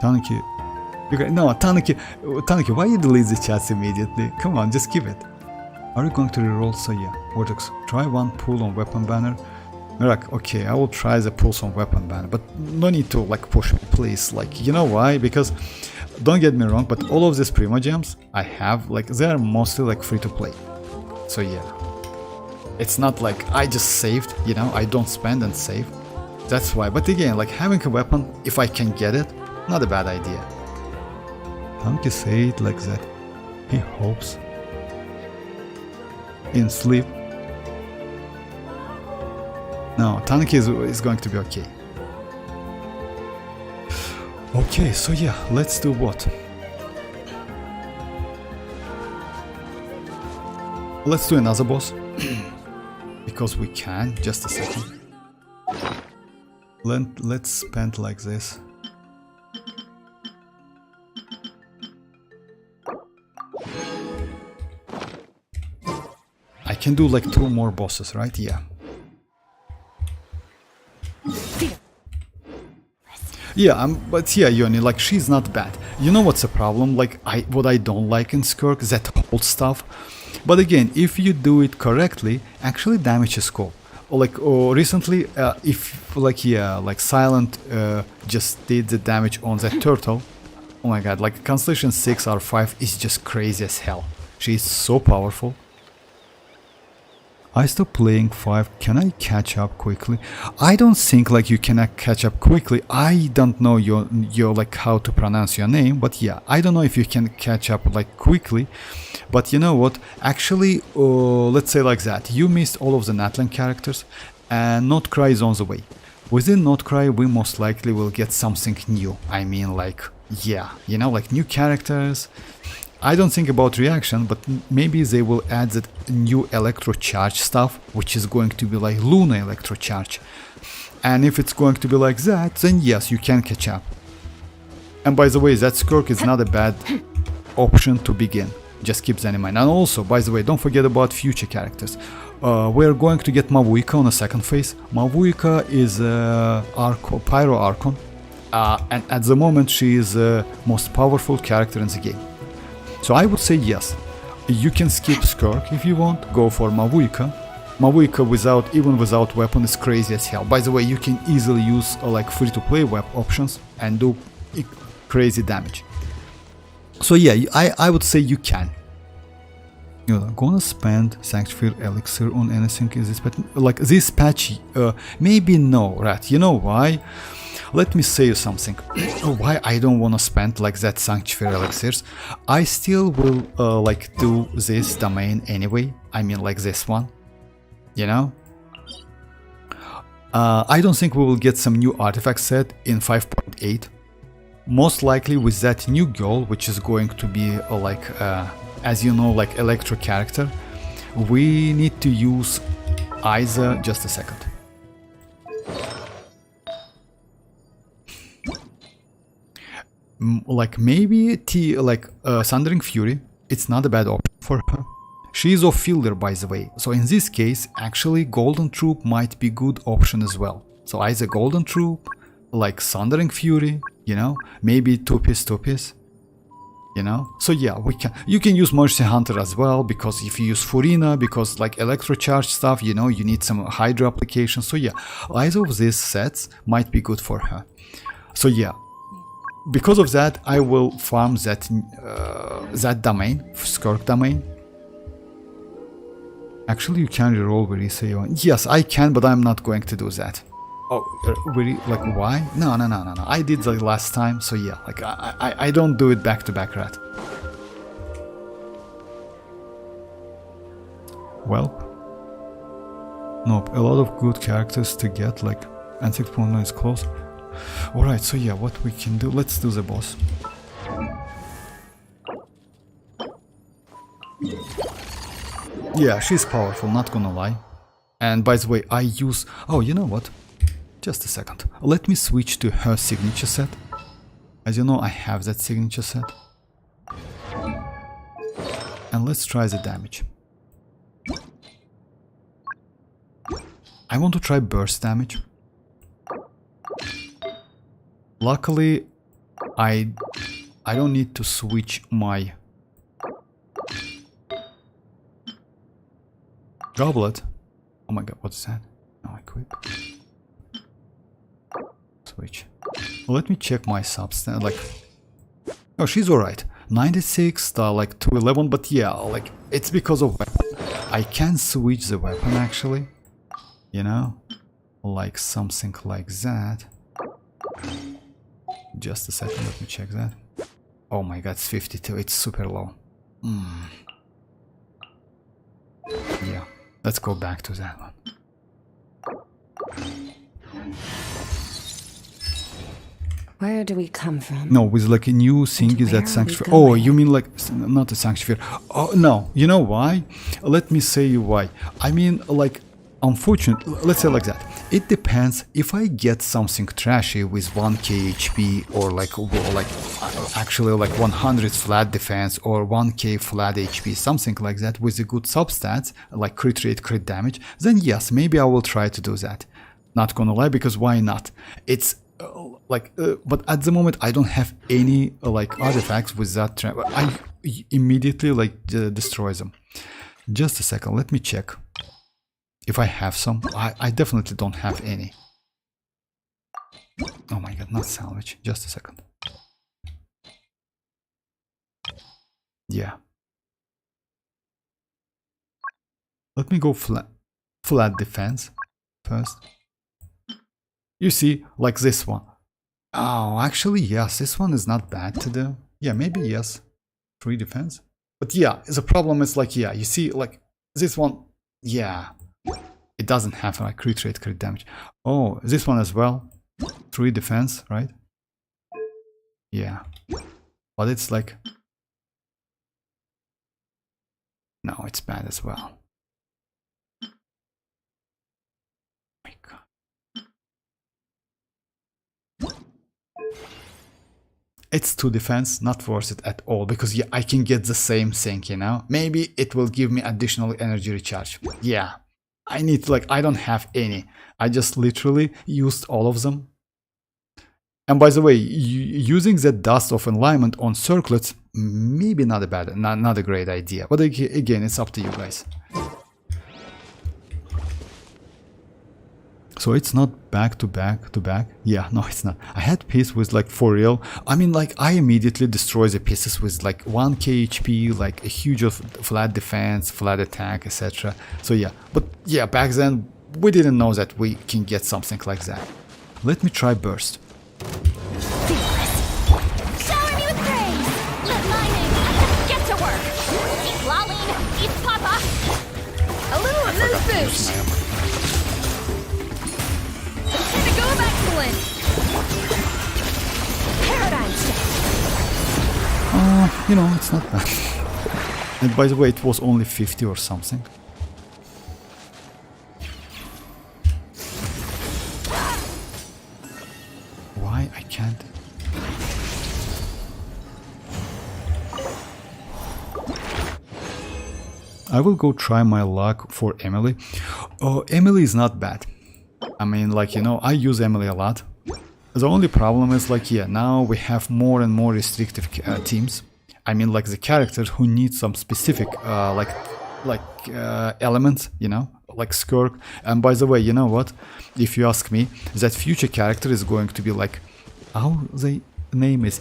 Tanuki. No, Tanuki, why you delete the chats immediately? Come on, just give it. Are you going to reroll? So yeah, Vortex, try one pull on weapon banner. Mirak, okay, I will try the pulls on weapon banner, but no need to like push me, please. Like, you know why? Because, don't get me wrong, but all of these primogems I have, like, they are mostly like free to play. So yeah, it's not like I just saved, you know, I don't spend and save. That's why. But again, like having a weapon, if I can get it, not a bad idea. Tanuki say it like that. He hopes. In sleep. No, Tanuki is going to be okay. Okay, so yeah, let's do what? Let's do another boss. Because we can. Just a second. Let's spend like this. I can do like 2 more bosses, right? Yeah. Yeah, but yeah, Yoni, like she's not bad. You know what's the problem? Like what I don't like in Skirk, that whole stuff. But again, if you do it correctly, actually damage is cool. Or like recently, if like, yeah, like Silent just did the damage on that turtle. Oh my god, like Constellation 6 or 5 is just crazy as hell. She's so powerful. I stopped playing 5. Can I catch up quickly? I don't think like you can catch up quickly. I don't know your like how to pronounce your name, but yeah, I don't know if you can catch up like quickly. But you know what? Actually, let's say like that. You missed all of the Natlan characters, and Notcry is on the way. Within Notcry, we most likely will get something new. I mean, like, yeah, you know, like new characters. I don't think about reaction, but maybe they will add that new electrocharge stuff, which is going to be like Luna electrocharge. And if it's going to be like that, then yes, you can catch up. And by the way, that Skirk is not a bad option to begin. Just keep that in mind. And also, by the way, don't forget about future characters. We're going to get Mavuika on the second phase. Mavuika is Pyro Archon. And at the moment, she is the most powerful character in the game. So I would say yes, you can skip Skirk if you want, go for Mavuika. Mavuika even without weapon is crazy as hell. By the way, you can easily use like free-to-play web options and do crazy damage. So yeah, I would say you can. You're not gonna spend Sanctuary Elixir on anything in this patch. Like this patch, maybe no, right? You know why? Let me say you something. Why I don't wanna spend like that Sanctuary Elixirs. I still will like do this domain anyway. I mean like this one. You know? I don't think we will get some new artifact set in 5.8. Most likely with that new girl, which is going to be like, as you know, like electro character. We need to use either, just a second. Like maybe Thundering Fury, it's not a bad option for her. She is off fielder, by the way, so in this case actually Golden Troop might be good option as well. So either Golden Troop, like Thundering Fury, you know, maybe two-piece, you know. So yeah, you can use Mercy Hunter as well, because if you use Furina, because like electrocharge stuff, you know, you need some Hydra application. So yeah, either of these sets might be good for her. So yeah, because of that I will farm that that domain, Skirk domain. Actually, you can reroll Varesa. Yes, I can, but I'm not going to do that. Oh, really? Like, why? No. I did that last time, so yeah, like, I don't do it back to back, right? Well, nope, a lot of good characters to get, like, and 6.9 is close. Alright, so yeah, what we can do, let's do the boss. Yeah, she's powerful, not gonna lie. And by the way, I use... Oh, you know what? Just a second. Let me switch to her signature set. As you know, I have that signature set. And let's try the damage. I want to try burst damage. Luckily, I don't need to switch my goblet. Oh my god, what's that? Now I quit. Switch. Let me check my substance. Like, oh, she's alright. 96, like 211, but yeah, like it's because of weapon. I can switch the weapon actually. You know, like something like that. Just a second, let me check that. Oh my god, it's 52. It's super low. Yeah, let's go back to that one. Where do we come from? No, with like a new thing is that sanctuary. Oh, you mean like not a sanctuary? Oh no, you know why? Let me say you why. I mean, like, unfortunately, let's say like that. It depends. If I get something trashy with 1k HP or like actually like 100 flat defense or 1k flat HP, something like that with a good substats like crit rate, crit damage, then yes, maybe I will try to do that. Not gonna lie, because why not? It's but at the moment I don't have any like artifacts with that. I immediately like destroy them. Just a second, let me check if I have some. I definitely don't have any. Oh my god, not salvage. Just a second. Yeah. Let me go flat defense first. You see, like this one. Oh, actually, yes, this one is not bad to do. Yeah, maybe yes. 3 defense. But yeah, the problem is like, yeah, you see, like this one, yeah. It doesn't have like crit rate, crit damage. Oh, this one as well. 3 defense, right? Yeah. But it's like... No, it's bad as well. It's 2 defense, not worth it at all, because yeah, I can get the same thing, you know? Maybe it will give me additional energy recharge. Yeah, I need, like, I don't have any. I just literally used all of them. And by the way, using the dust of alignment on circlets, maybe not a great idea. But again, it's up to you guys. So it's not back to back to back. Yeah, no, it's not. I had piece with like for real. I mean, like I immediately destroy the pieces with like 1k HP, like a huge of flat defense, flat attack, etc. So yeah, but yeah, back then we didn't know that we can get something like that. Let me try burst. Shower me with praise! Lumine, get to work! Citlali, eat papa! A little immense boost! Pinnacle of excellence! Paradigm shift! You know, it's not bad. And by the way, it was only 50 or something. Why I can't? I will go try my luck for Emily. Oh, Emily is not bad. I mean, like, you know, I use Emily a lot. The only problem is, like, yeah, now we have more and more restrictive teams. I mean, like, the characters who need some specific, elements, you know, like Skirk. And by the way, you know what? If you ask me, that future character is going to be like, how the name is?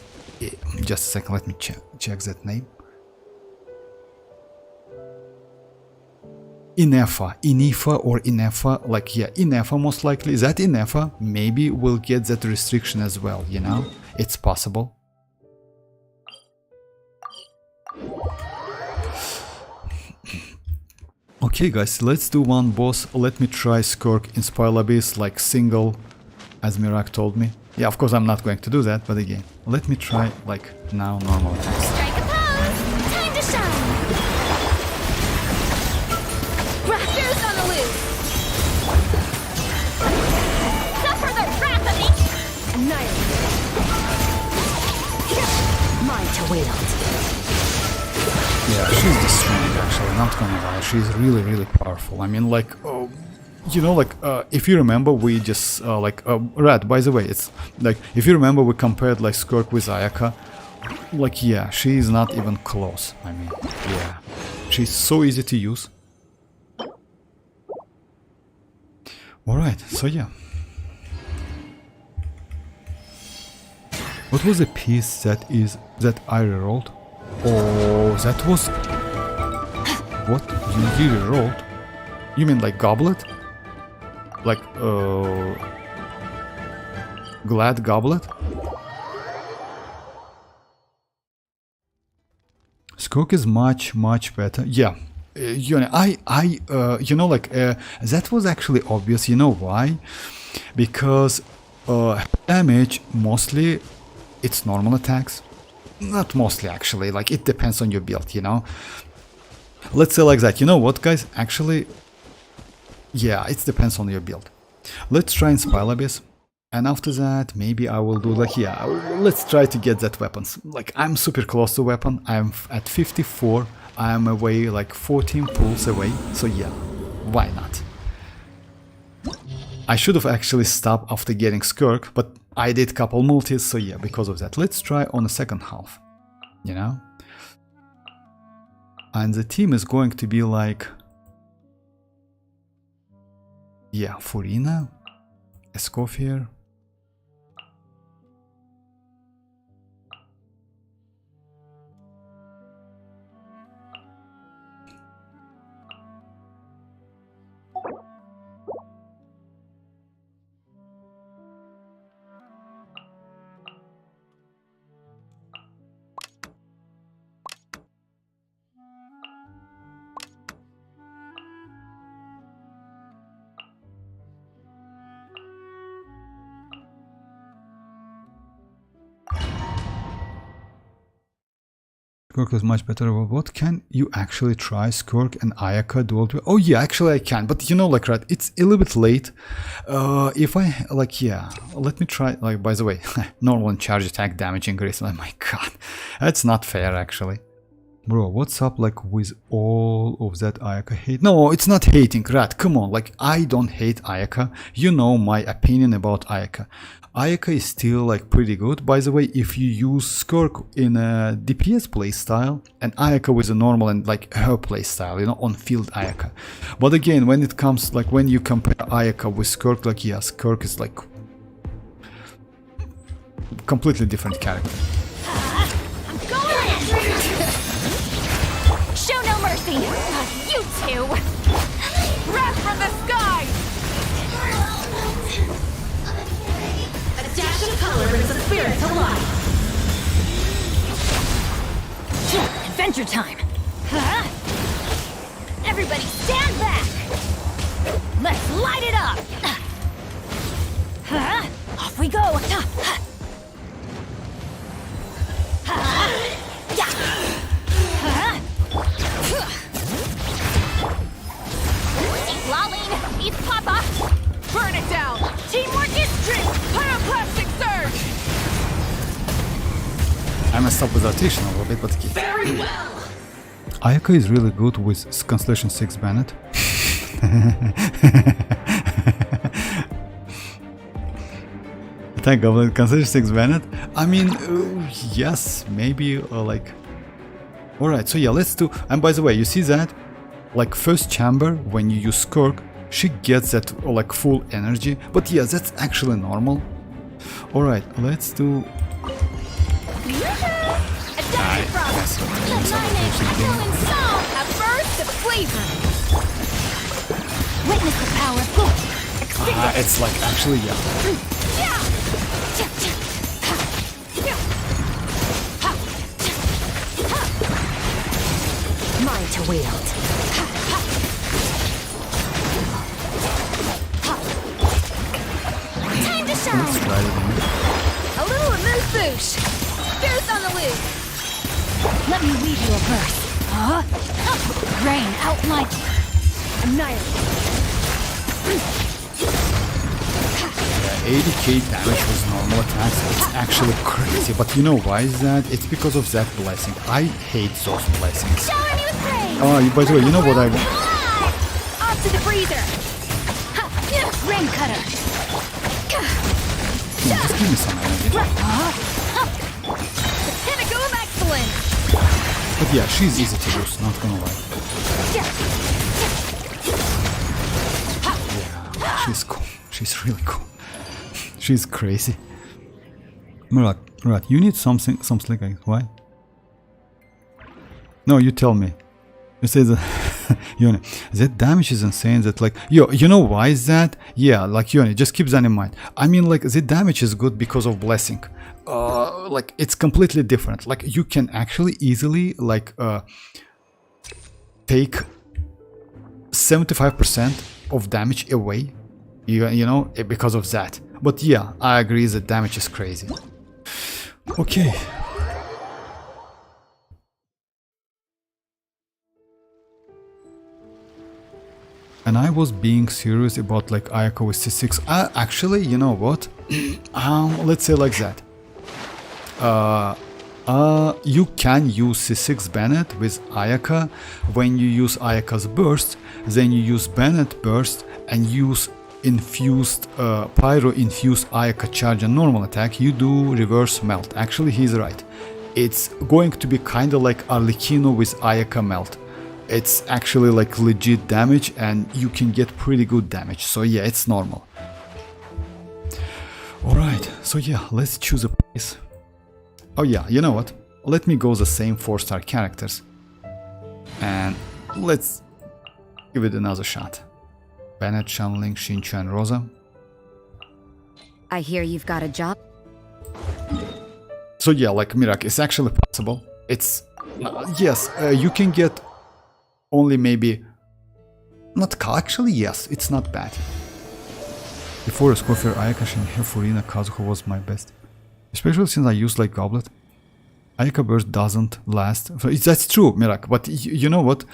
Just a second, let me check that name. Inefa or Inefa, like yeah, Inefa most likely. That Inefa maybe will get that restriction as well, you know? It's possible. Okay guys, let's do one boss. Let me try Skirk in Spiral Abyss, like single, as Mirak told me. Yeah, of course I'm not going to do that, but again, let me try like now normal attacks. Strike a pose! Time to shine! Raptors on the loose! Suffer the wrath of each! Annihilate. Mine to wield. Yeah, she's destroying actually, not gonna lie, she's really, really powerful. I mean, like, you know, like, if you remember, we just, Red, by the way, it's, like, if you remember, we compared, like, Skirk with Ayaka. Like, yeah, she's not even close, I mean, yeah. She's so easy to use. Alright, so yeah. What was the piece that I rerolled? Oh, that was... What? You rerolled? You mean like Goblet? Like, Glad Goblet? Skirk is much better. Yeah. You know, you know, like, that was actually obvious. You know why? Because damage, mostly, it's normal attacks. Not mostly, actually. Like, it depends on your build, you know? Let's say like that. You know what, guys? Actually, yeah, it depends on your build. Let's try and Spiral Abyss. And after that, maybe I will do like, yeah, let's try to get that weapons. Like, I'm super close to weapon. I'm at 54. I'm away like 14 pulls away. So yeah, why not? I should have actually stopped after getting Skirk, but I did couple multis, so yeah, because of that. Let's try on the second half, you know? And the team is going to be like... Yeah, Furina, Escoffier... Skirk is much better. What can you actually try? Skirk and Ayaka dual? Oh yeah, actually I can. But you know, like, right, it's a little bit late. If I, like, yeah, let me try, like, by the way, normal and charge attack damage increase. Oh my god, that's not fair, actually. Bro, what's up, like, with all of that Ayaka hate? No, it's not hating, Rat, come on, like, I don't hate Ayaka. You know my opinion about Ayaka. Ayaka is still like pretty good. By the way, if you use Skirk in a DPS playstyle and Ayaka with a normal and like her playstyle, you know, on field Ayaka. But again, when it comes like when you compare Ayaka with Skirk, like yeah, Skirk is like completely different character. I'm going in! Show no mercy! You two! Wrath from the sky! A dash of color brings the spirit to life. Adventure time! Huh? Everybody stand back! Let's light it up! Huh? Off we go! Citlali, eat Papa! Burn it down! Teamwork is strength! Pyroclastic surge! I messed up with rotation a little bit, but okay. Very well. Ayaka is really good with Constellation 6 Bennett. Thank God, Constellation 6 Bennett. I mean, yes, maybe like. Alright, so yeah, let's do. And by the way, you see that? Like, first chamber, when you use Skirk, she gets that like full energy. But yeah, that's actually normal. Alright, let's do. Adaptive frost! Lumine, a burst of flavor! Witness the power! It's like actually, yeah. Mine to wield. Time to shine! Let's try it again. A little amuse-bouche! Boost on the loose! Let me weave you a verse. Rain out my... Annihilate. 80k damage was normal attacks. It's actually crazy. But you know why is that? It's because of that blessing. I hate those blessings. Shower me with praise! Oh, by the way, you know what I want? Off to the breather! Rain cutter! Just give me some energy. The pinnacle of excellence! But yeah, she's easy to use, not gonna lie. Yeah, she's cool. She's really cool. She's crazy. Murat, you need something like why? No, you tell me. You say that Yoni, that damage is insane. That like you know why is that? Yeah, like Yoni, just keep that in mind. I mean, like the damage is good because of blessing. Like it's completely different. Like you can actually easily like take 75% of damage away. You know, because of that. But yeah, I agree that damage is crazy. Okay. And I was being serious about like Ayaka with C6. Actually, you know what? Let's say like that. You can use C6 Bennett with Ayaka. When you use Ayaka's burst, then you use Bennett burst and use infused pyro infused Ayaka charge and normal attack. You do reverse melt. Actually, he's right. It's going to be kind of like Arlecchino with Ayaka melt. It's actually like legit damage and you can get pretty good damage. So yeah, it's normal. Alright, so yeah, let's choose a place. Oh yeah, you know what? Let me go the same 4-star characters. And let's give it another shot. Bennett, Shanling, Shinchu and Rosa. I hear you've got a job. So yeah, like Mirak, it's actually possible. It's... yes, you can get only maybe... Actually, yes, it's not bad. Before Escoffier, Ayaka, Shinhe, Furina, Kazuho was my best. Especially since I used like Goblet. Ayaka burst doesn't last. That's true, Mirak, but you know what?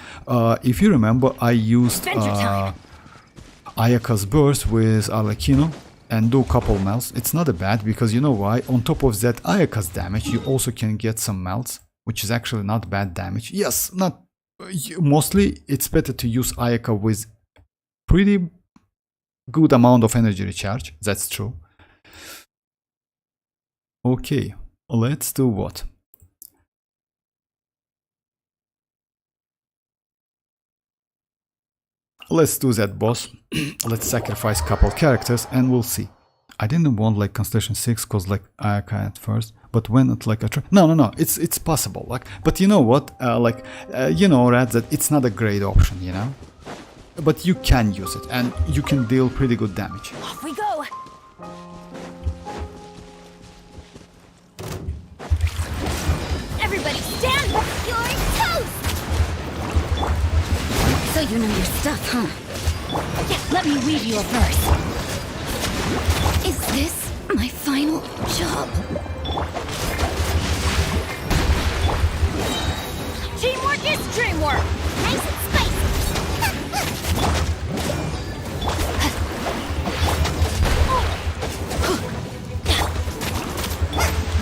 If you remember, I used Ayaka's burst with Arlecchino and do a couple melts. It's not bad because you know why? On top of that Ayaka's damage, you also can get some melts, which is actually not bad damage. Yes, not mostly. It's better to use Ayaka with pretty good amount of energy recharge. That's true. Okay, let's do what? Let's do that, boss. Let's sacrifice couple characters and we'll see. I didn't want like Constellation 6 cause like I at first, but when it like no, it's possible. Like, but you know what? You know, Rad, that it's not a great option, you know. But you can use it and you can deal pretty good damage. Off we go! Everybody stand back! You're toast! So you know your stuff, huh? Yeah, let me read you a verse. Is this my final job? Teamwork is dreamwork! Nice and spicy!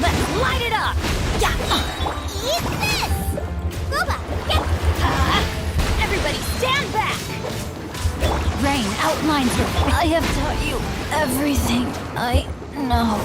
Let's light it up! Eat this! Booba, get... everybody stand back! Rain outlines your... I have taught you everything I know.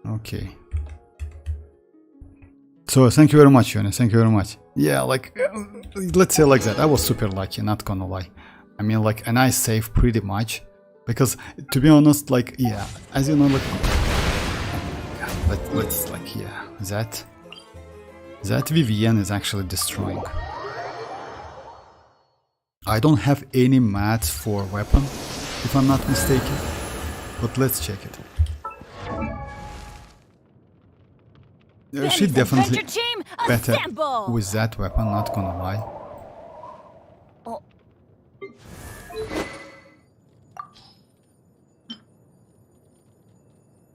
Okay. So thank you very much, Yoni. Thank you very much. Yeah, like let's say like that. I was super lucky, not gonna lie. I mean, like, and I saved pretty much because, to be honest, like, yeah, as you know, like, let's like, yeah, that VVN is actually destroying. I don't have any mats for weapon, if I'm not mistaken, but let's check it. She definitely better with that weapon, not gonna lie.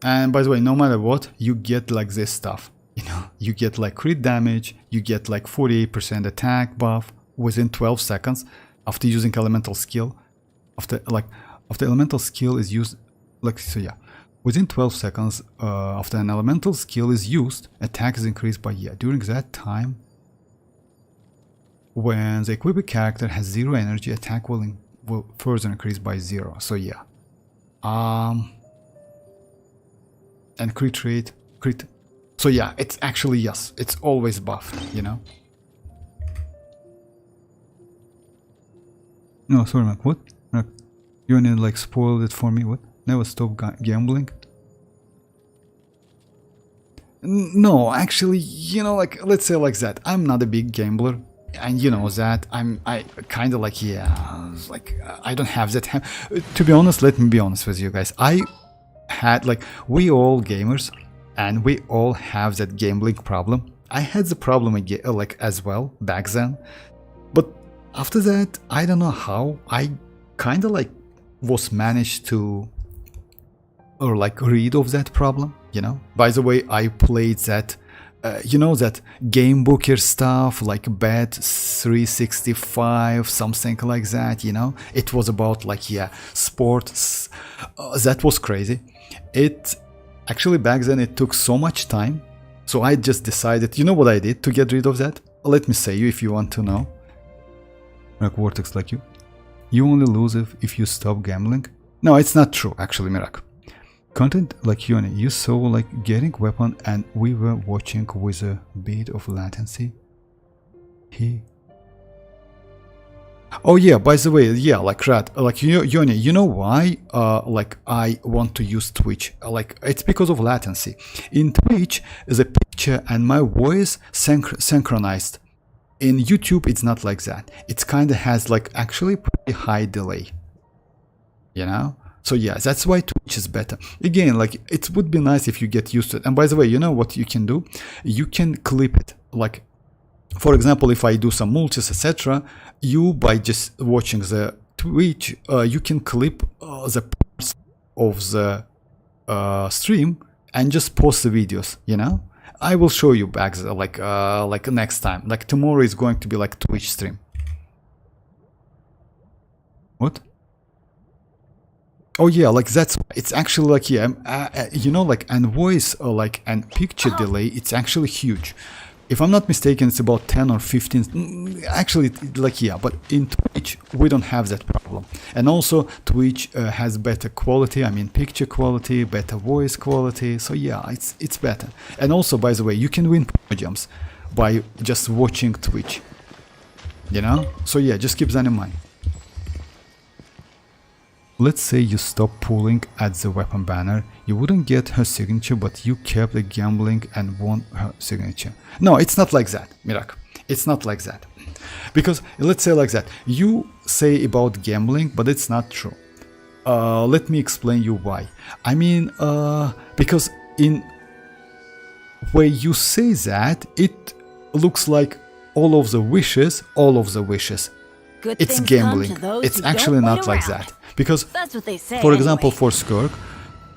And by the way, no matter what, you get like this stuff. You know, you get like crit damage, you get like 48% attack buff within 12 seconds after using elemental skill. After elemental skill is used, like, so yeah. Within 12 seconds after an elemental skill is used, attack is increased by, yeah, during that time. When the equipped character has 0 energy, attack will further increase by 0. So yeah. And crit rate, crit. So yeah, it's actually, yes, it's always buffed, you know. No, sorry, Mac, what? Mac, you wanna like spoil it for me, what? Never stop gambling. No, actually, you know, like, let's say like that. I'm not a big gambler, and you know that. I kind of like, yeah, like, I don't have that. To be honest, let me be honest with you guys. I had, like, we all gamers, and we all have that gambling problem. I had the problem again, like, as well back then, but after that, I don't know how I kind of like was managed to, or like, rid of that problem, you know. By the way, I played that, you know, that game booker stuff, like Bet 365, something like that, you know. It was about, like, yeah, sports. That was crazy. It actually, back then, it took so much time. So I just decided, you know what I did to get rid of that? Let me say you if you want to know. Like Vortex, like you only lose if you stop gambling. No, it's not true, actually, Mirak. Content like Yoni, you saw like getting weapon and we were watching with a bit of latency. Oh yeah, by the way, yeah, like Rat, like Yoni, you know why like I want to use Twitch? Like, it's because of latency. In Twitch, the picture and my voice synchronized. In YouTube, it's not like that. It kind of has like actually pretty high delay, you know? So yeah, that's why Twitch is better. Again, like, it would be nice if you get used to it. And by the way, you know what you can do? You can clip it. Like, for example, if I do some multis, etc., you, by just watching the Twitch, you can clip the parts of the stream and just post the videos, you know? I will show you back like next time. Like, tomorrow is going to be like Twitch stream. What? Oh yeah, like that's, it's actually like, yeah, you know, like, and voice like, and picture delay, it's actually huge. If I'm not mistaken, it's about 10 or 15, actually, like, yeah, but in Twitch, we don't have that problem. And also, Twitch has better quality, I mean, picture quality, better voice quality, so yeah, it's better. And also, by the way, you can win primogems by just watching Twitch, you know? So yeah, just keep that in mind. Let's say you stop pulling at the weapon banner, you wouldn't get her signature, but you kept the gambling and won her signature. No, it's not like that, Mirak. It's not like that. Because, let's say like that, you say about gambling, but it's not true. Let me explain you why. I mean, because in where you say that, it looks like all of the wishes, Good it's things gambling. come to those It's who actually don't not wait like around. that. Because, That's what they say. for example, anyway. for Skirk,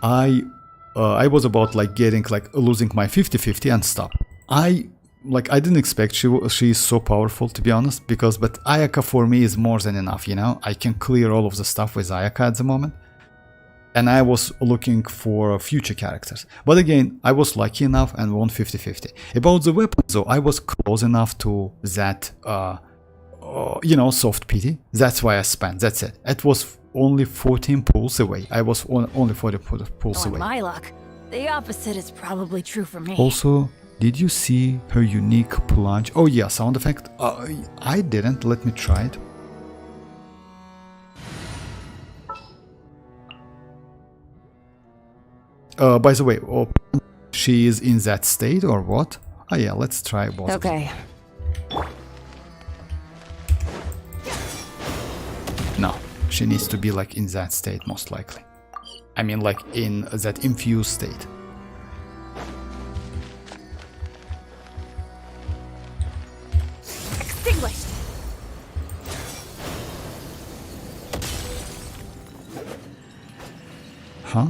I was about like getting like losing my 50-50 and stop. I didn't expect she is so powerful, to be honest, because, but Ayaka for me is more than enough, you know. I can clear all of the stuff with Ayaka at the moment. And I was looking for future characters. But again, I was lucky enough and won 50-50. About the weapons though, I was close enough to that you know, soft pity. That's why I spent. That's it. It was only 14 pulls away. I was only 40 pulls On away. my luck, the opposite is probably true for me. Also, did you see her unique plunge? Oh yeah, sound effect. I didn't. Let me try it. By the way, she is in that state or what? Oh yeah, let's try both. Okay. No, she needs to be like in that state, most likely. I mean, like in that infused state. Extinguished. Huh?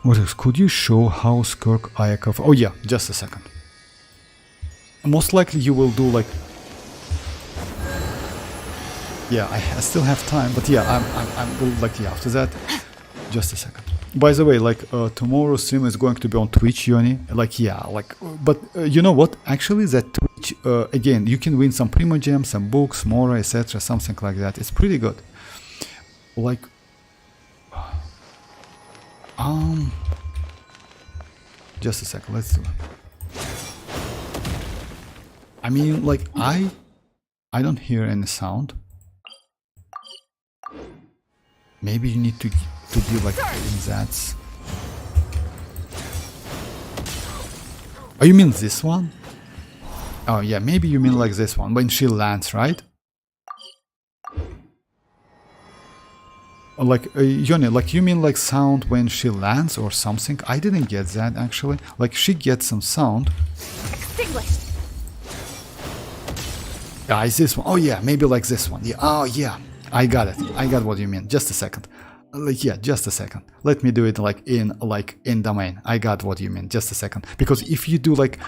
What else? Could you show how Skirk Ayaka... Oh yeah, just a second. Most likely you will do like... Yeah, I still have time, but yeah, I'm like, yeah, after that, just a second. By the way, like, tomorrow's stream is going to be on Twitch, Yoni. Like, yeah, like, but you know what? Actually, that Twitch, again, you can win some primogems, some books, Mora, etc., something like that. It's pretty good. Like, Just a second, let's do it. I mean, like, I don't hear any sound. Maybe you need to be like in that. Oh, you mean this one? Oh yeah, maybe you mean like this one, when she lands, right? Like, Yoni, like you mean like sound when she lands or something? I didn't get that actually. Like she gets some sound. Extinguished. Yeah, is this one? Oh yeah, maybe like this one. Yeah. Oh yeah, I got it. I got what you mean. Just a second. Like yeah, just a second. Let me do it like in domain. I got what you mean. Just a second. Because if you do like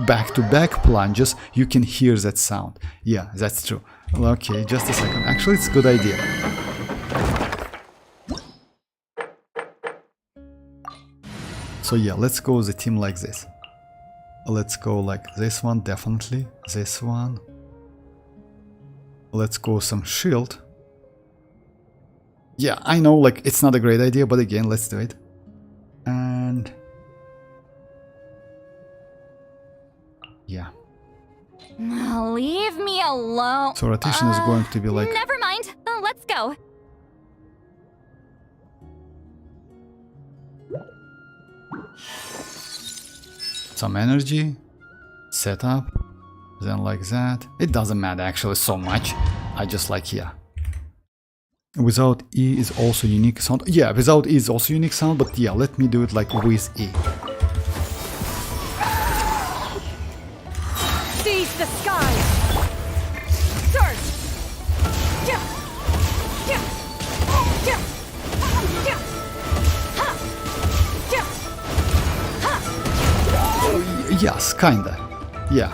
back-to-back plunges, you can hear that sound. Yeah, that's true. Okay, just a second. Actually, it's a good idea. So yeah, let's go the team like this. Let's go like this one, definitely. This one. Let's go some shield. Yeah, I know, like, it's not a great idea, but again, let's do it. And... yeah. Leave me alone. So rotation is going to be like... Never mind. Let's go. some energy, setup, then like that. It doesn't matter actually so much. I just like, yeah. Without E is also unique sound. Yeah, without E is also unique sound, but yeah, let me do it like with E. Seize the sky! Surge! Yeah! Yeah! Yeah! Yeah! Ha! Yeah! Ha! Yes, kinda. Yeah.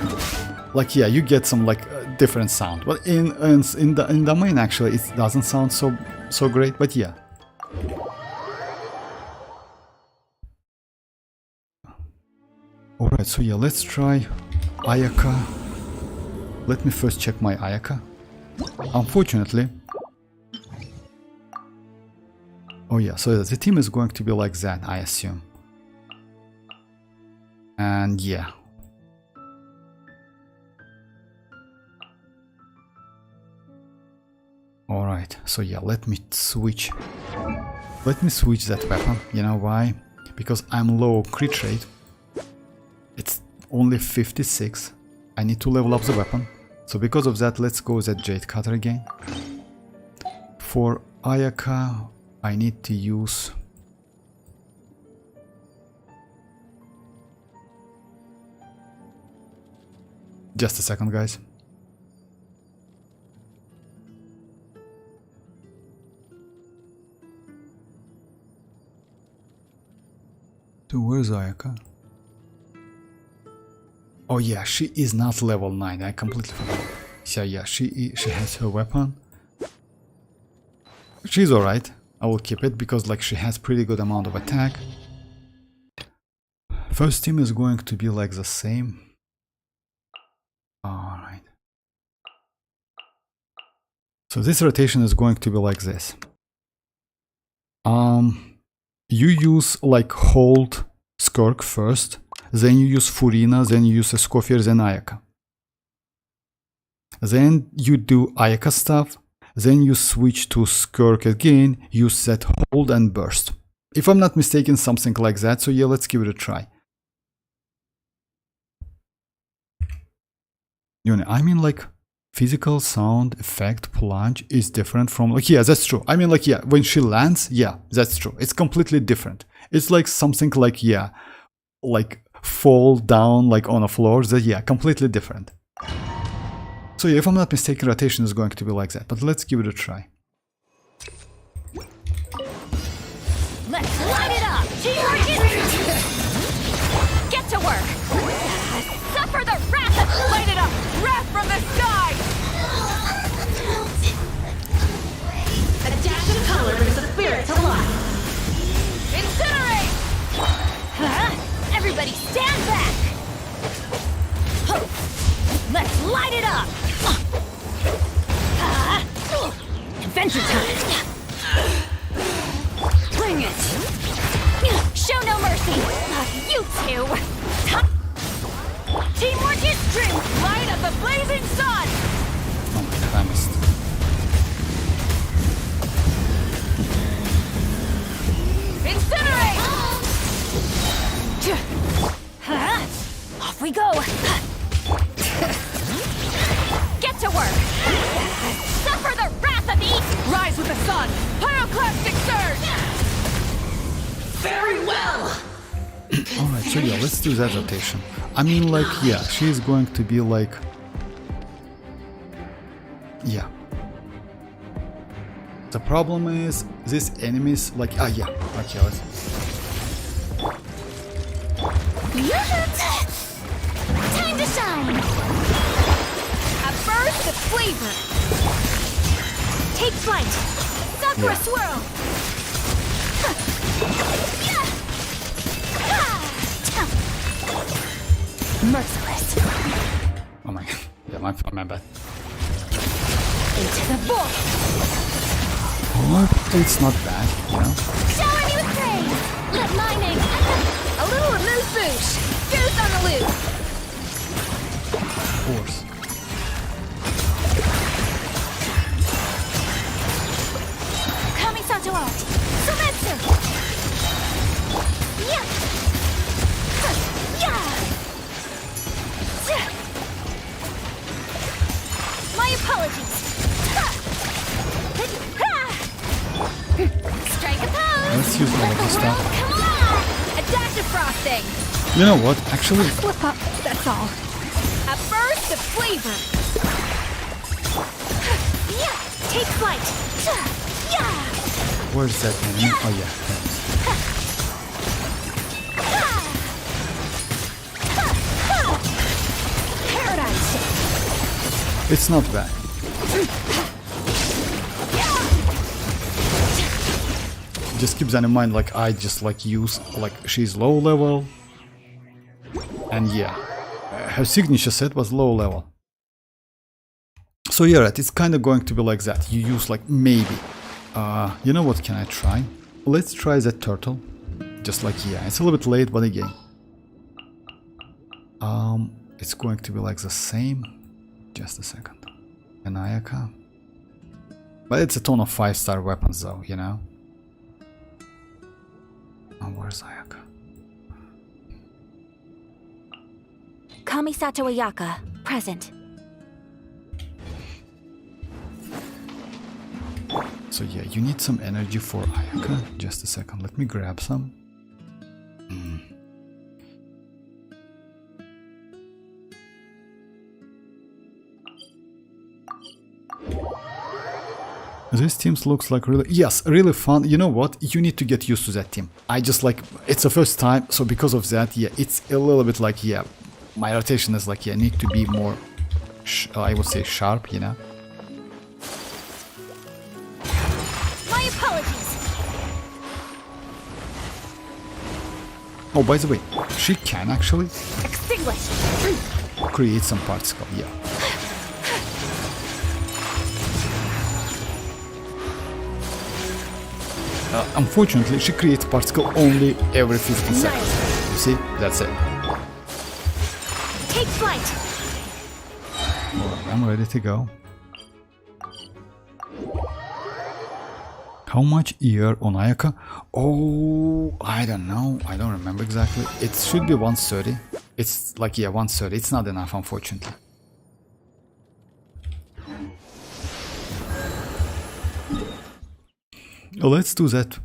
Like, yeah, you get some like different sound, but in the main actually it doesn't sound so great, but yeah. Alright, so yeah, let's try Ayaka. Let me first check my Ayaka. Unfortunately. Oh yeah, so the team is going to be like that, I assume. And yeah. Alright, so yeah, let me switch that weapon. You know why? Because I'm low crit rate. It's only 56. I need to level up the weapon. So because of that, let's go with that Jade Cutter again. For Ayaka, I need to use... Just a second, guys. So where's Ayaka? Oh yeah, she is not level 9, I completely forgot. So yeah, she has her weapon. She's alright, I will keep it because like she has pretty good amount of attack. First team is going to be like the same. Alright. So this rotation is going to be like this. You use like hold Skirk first, then you use Furina, then you use Escoffier, then Ayaka. Then you do Ayaka stuff, then you switch to Skirk again, use that hold and burst. If I'm not mistaken, something like that, so yeah, let's give it a try. You know, I mean like physical sound effect plunge is different from like, yeah, that's true. I mean like, yeah, when she lands, yeah, that's true. It's completely different. It's like something like, yeah, like fall down like on a floor, that yeah, completely different. So yeah, if I'm not mistaken, rotation is going to be like that, but let's give it a try. Let's light it up! Get to work! Suffer the wrath! Light it up! Wrath from the sky! A dash of color brings the spirit to life. Incinerate! Everybody stand back! Let's light it up! Adventure time! Bring it! Blazing sun! Oh my god, I missed. Incinerate! Off we go! Get to work! Suffer the wrath of the East! Rise with the sun! Pyroclastic surge! Very well! Alright, so yeah, let's do that rotation. I mean, like, yeah, she's going to be like... Yeah. The problem is, these enemies, like, yeah, okay, let's... Time to shine! A burst of flavor! Take flight! Sakura Yeah. swirl! Merciless. Oh my god, yeah, my bad. Into the void. Oh, it's not bad, you know? Shower me with praise. Let my name A little amuse bouche! Goose on the loose! Of course. Kamisato art. Sometsu. Yeah. Yeah. My apologies! Strike a pose! Let's use all of this stuff. Come on! A dash of frosting! You know what, actually, Slip up, that's all. A burst of flavor! Yeah! Take flight! Yeah! where's that enemy? Oh yeah, thanks. Paradise! It's not bad. Just keep that in mind, like, I just, like, use, like, she's low level. And yeah, her signature set was low level. So yeah, right, it's kind of going to be like that. You use, like, maybe. You know what can I try? Let's try that turtle. Just like, yeah, it's a little bit late, but again. It's going to be like the same. Just a second. An Ayaka. But it's a ton of 5-star weapons though, you know? Oh, where's Ayaka? Kamisato Ayaka. Present. So yeah, you need some energy for Ayaka. Just a second, let me grab some. This team looks like really, yes, really fun. You know what? You need to get used to that team. I just like, it's the first time, so because of that, yeah, it's a little bit like, yeah, my rotation is like, yeah, need to be more, I would say sharp, you know? My apologies! Oh, by the way, she can actually Extinguished! create some particle, yeah. Unfortunately, she creates particle only every 15 seconds. You see? That's it. Take flight! Alright, I'm ready to go. How much ER on Ayaka? Oh, I don't know. I don't remember exactly. It should be 130. It's like, yeah, 130. It's not enough, unfortunately. Let's do that.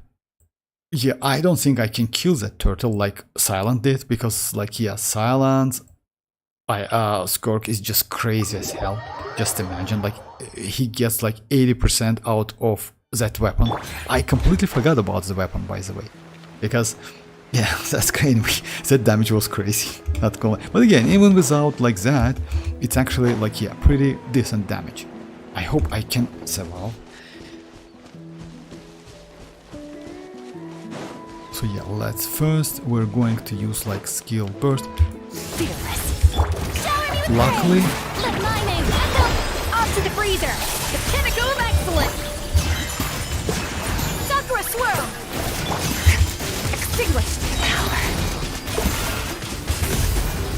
Yeah, I don't think I can kill that turtle like Silent did, because like, yeah, Silent, Skirk is just crazy as hell. Just imagine, like, he gets like 80% out of that weapon. I completely forgot about the weapon, by the way, because yeah, that's crazy. That damage was crazy. Not gonna. But again, even without like that, it's actually like, yeah, pretty decent damage. I hope I can survive. So yeah, let's first, we're going to use like skill burst. Luckily, Let my name echo! Off to the freezer! The pinnacle of excellence! Sakura swirl! Extinguished power!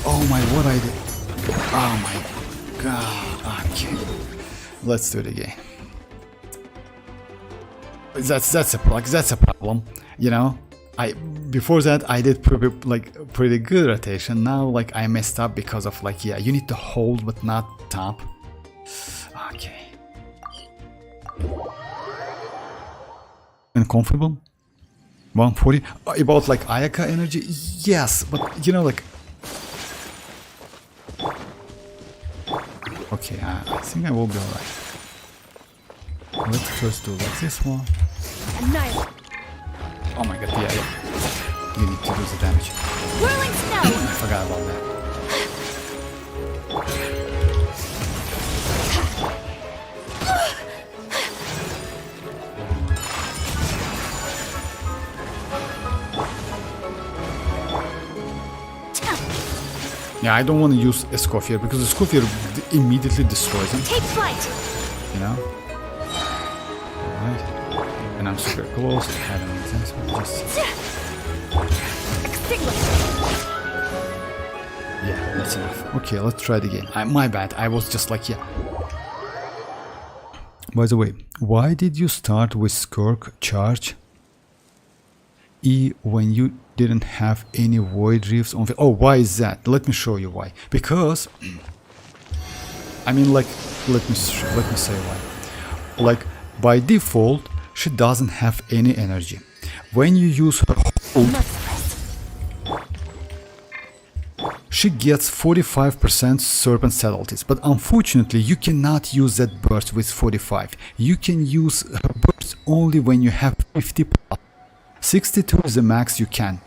oh my, what I did. Oh my god. Okay. Let's do it again. That's a problem, you know. Before that I did pretty good rotation. Now like I messed up because of like, yeah, you need to hold but not tap. Okay. Uncomfortable. 140 about like Ayaka energy. Yes, but you know, like, okay, I think I will be alright. Let's first do like this one. Oh my god, yeah. You need to do the damage. Whirling snow. I forgot about that. Yeah, I don't want to use a Scoffier because the Scoffier immediately destroys him. Take flight. You know? Alright. And I'm super close. I have an intense one. Yeah, that's enough. Okay, let's try it again. My bad. I was just like, yeah. By the way, why did you start with Skirk charge E when you didn't have any void reefs on? Oh, why is that? Let me show you why. Because I mean, like, let me say why. Like, by default, she doesn't have any energy. When you use her hold, she gets 45% serpent subtleties, but unfortunately you cannot use that burst with 45. You can use her burst only when you have 50 plus. 62 is the max you can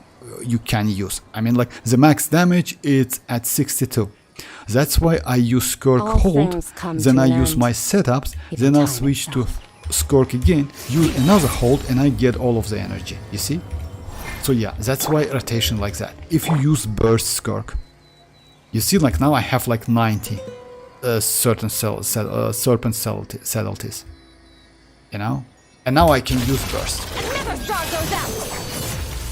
use. I mean, like, the max damage is at 62. That's why I use Skirk hold, then I use my setups, then I'll switch to Skirk again, use another hold, and I get all of the energy, you see? So yeah, that's why rotation like that. If you use burst Skirk, you see, like, now I have like 90 serpent subtleties, you know? And now I can use burst.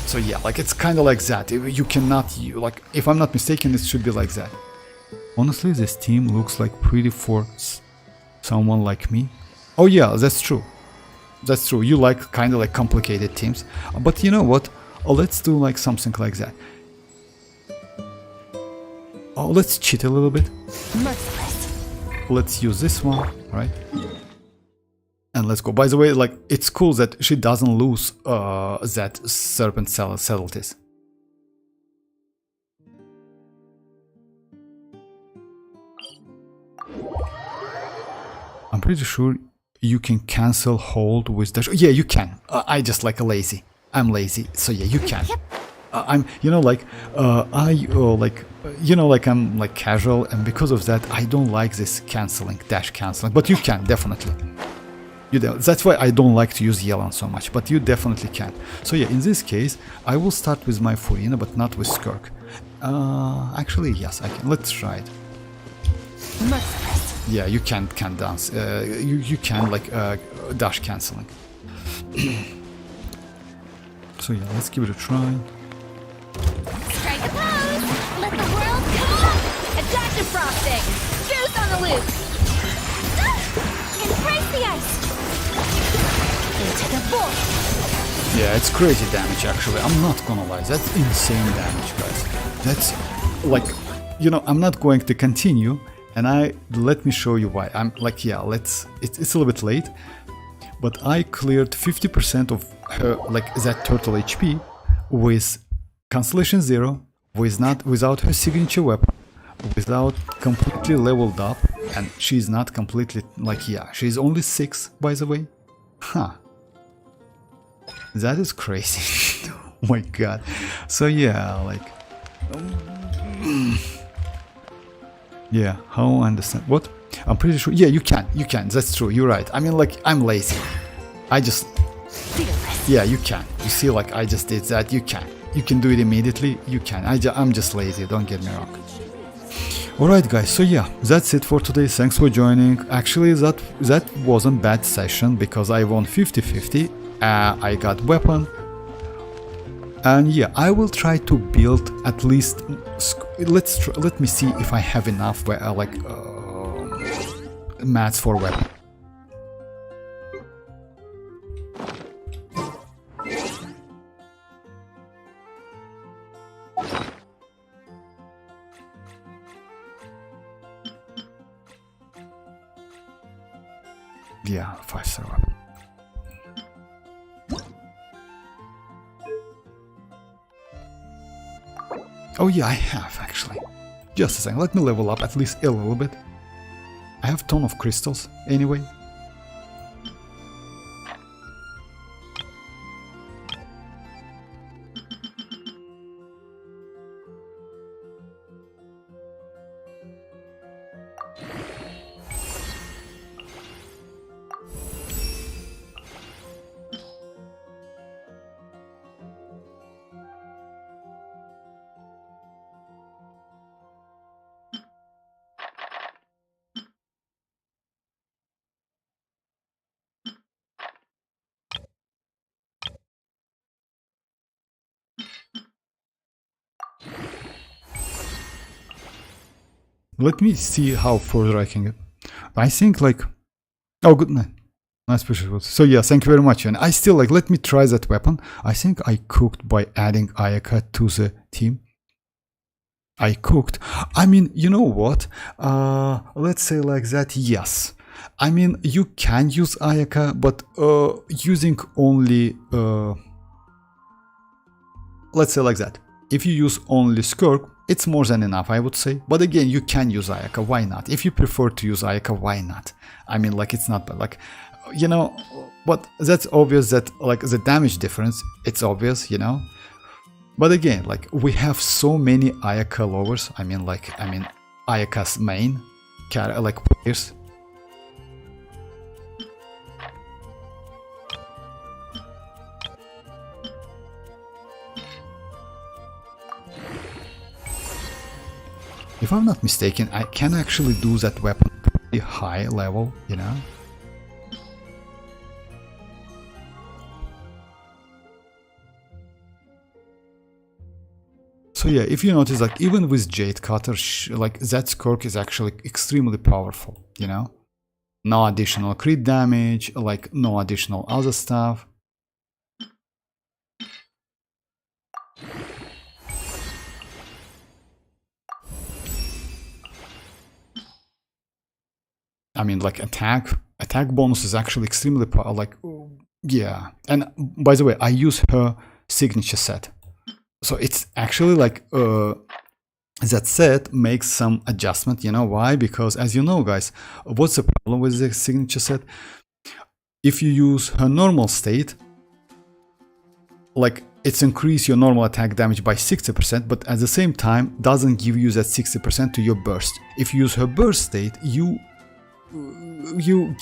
So yeah, like, it's kind of like that. You cannot, like, if I'm not mistaken, it should be like that. Honestly, this team looks like pretty for someone like me. Oh yeah, that's true. That's true. You like kind of like complicated teams. But you know what? Let's do like something like that. Oh, let's cheat a little bit. Let's use this one, right? And let's go. By the way, like, it's cool that she doesn't lose that serpent subtleties. I'm pretty sure you can cancel hold with dash. Yeah, you can. I just like lazy. I'm lazy, so yeah, you can. I'm, you know, like, like, you know, like, I'm like casual, and because of that, I don't like this canceling, dash canceling. But you can definitely. That's why I don't like to use Yelan so much, but you definitely can. So yeah, in this case, I will start with my Furina, but not with Skirk. Actually, yes, I can. Let's try it. Yeah, you can dance. You can like dash canceling. So yeah, let's give it a try. Strike a pose! Let the world come up! Attack the frosting! Juice on the loop! Embrace the ice! Into the void! Yeah, it's crazy damage actually. I'm not gonna lie, that's insane damage, guys. That's like, you know, I'm not going to continue, and let me show you why. I'm like, yeah, it's a little bit late, but I cleared 50% of her, like, that turtle HP with Constellation 0, without her signature weapon, without completely leveled up, and she's not completely, like, yeah, she's only 6, by the way. Huh. That is crazy. Oh my god. So yeah, like, yeah, how I understand. What? I'm pretty sure. Yeah, you can. That's true. You're right. I mean, like, I'm lazy. I just, yeah, you can. You see, like, I just did that. You can do it immediately. You can. I'm just lazy. Don't get me wrong. Alright guys, so yeah, that's it for today. Thanks for joining. Actually, that wasn't bad session because I won 50-50. I got weapon. And yeah, I will try to build at least. Let me see if I have enough mats for weapon. Yeah, 5-star weapon. Oh yeah, I have actually. Just a second, let me level up at least a little bit. I have a ton of crystals anyway. Let me see how further I can get. I think like, oh good night. Nice precious. So yeah, thank you very much. And I still like, let me try that weapon. I think I cooked by adding Ayaka to the team. I cooked. I mean, you know what? Let's say like that, yes. I mean, you can use Ayaka, but using only, let's say like that. If you use only Skirk, it's more than enough, I would say. But again, you can use Ayaka, why not? If you prefer to use Ayaka, why not? I mean, like, it's not bad. Like, you know, but that's obvious that, like, the damage difference, it's obvious, you know? But again, like, we have so many Ayaka lovers. I mean, Ayaka's main, like, players. If I'm not mistaken, I can actually do that weapon pretty high level, you know? So yeah, if you notice, like, even with Jade Cutter, like, that Skirk is actually extremely powerful, you know? No additional crit damage, like, no additional other stuff. I mean, like, attack bonus is actually extremely like, yeah. And by the way, I use her signature set, so it's actually like that set makes some adjustment. You know why? Because as you know, guys, what's the problem with the signature set? If you use her normal state, like, it's increase your normal attack damage by 60%, but at the same time doesn't give you that 60% to your burst. If you use her burst state, you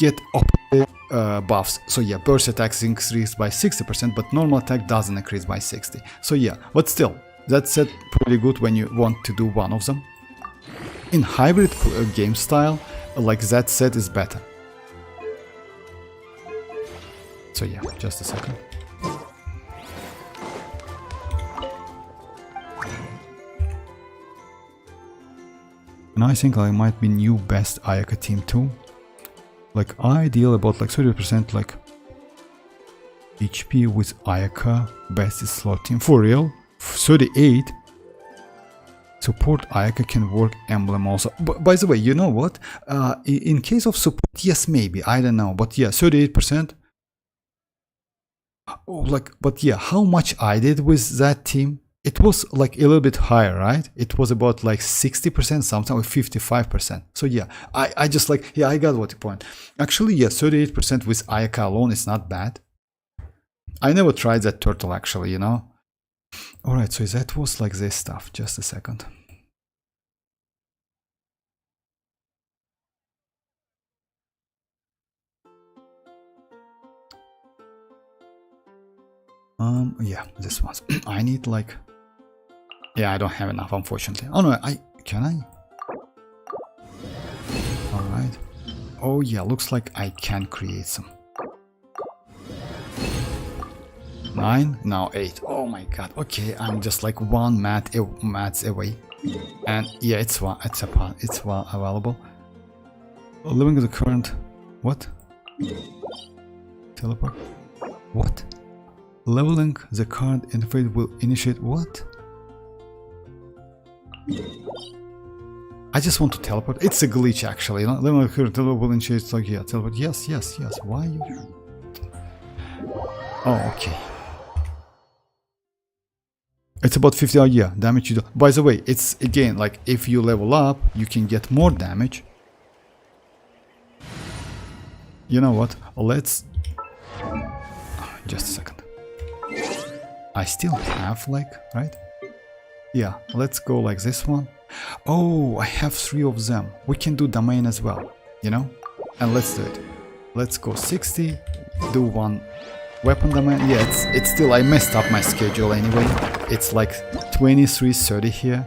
get opposite buffs. So yeah, burst attacks increase by 60%, but normal attack doesn't increase by 60. So yeah, but still, that set pretty good when you want to do one of them. In hybrid game style, like, that set is better. So yeah, just a second. And I think I might be new best Ayaka team too. Like, I deal about like 30% like HP with Ayaka, best is slot team. For real? 38? Support Ayaka can work emblem also. By the way, you know what? In case of support, yes, maybe. I don't know. But yeah, 38%. Oh, like, but yeah, how much I did with that team? It was like a little bit higher, right? It was about like 60%, something like 55%. So yeah, I just like, yeah, I got what you point. Actually, yeah, 38% with Ayaka alone is not bad. I never tried that turtle actually, you know? Alright, so that was like this stuff. Just a second. Yeah, this one. I need like... Yeah, I don't have enough, unfortunately. Oh no, can I? Alright. Oh yeah, looks like I can create some. 9, now 8. Oh my god. Okay, I'm just like one mats away. And yeah, it's available. Living the current... What? Teleport? What? Leveling the current interface will initiate what? I just want to teleport. It's a glitch actually. Leveling the current teleport will initiate like yeah, teleport. Yes, yes, yes. Why you? Oh, okay. It's about 50 yeah, damage you do. By the way, it's again like if you level up, you can get more damage. You know what? Let's just a second. I still have like, right? Yeah, let's go like this one. Oh, I have 3 of them. We can do domain as well, you know? And let's do it. Let's go 60, do 1 weapon domain. Yeah, it's still, I messed up my schedule anyway. It's like 23:30 here.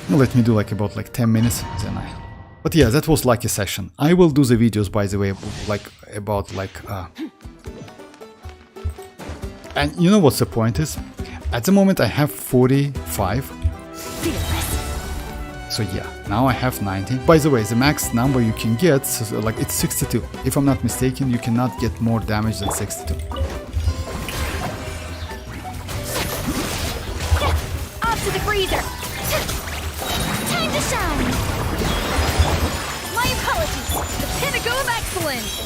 Let me do like about like 10 minutes, then I... But yeah, that was lucky session. I will do the videos, by the way, like about like... And you know what's the point is? At the moment I have 45. So yeah, now I have 90. By the way, the max number you can get, so like it's 62. If I'm not mistaken, you cannot get more damage than 62. Off to the freezer! Time to shine! My apologies! The pinnacle of excellence!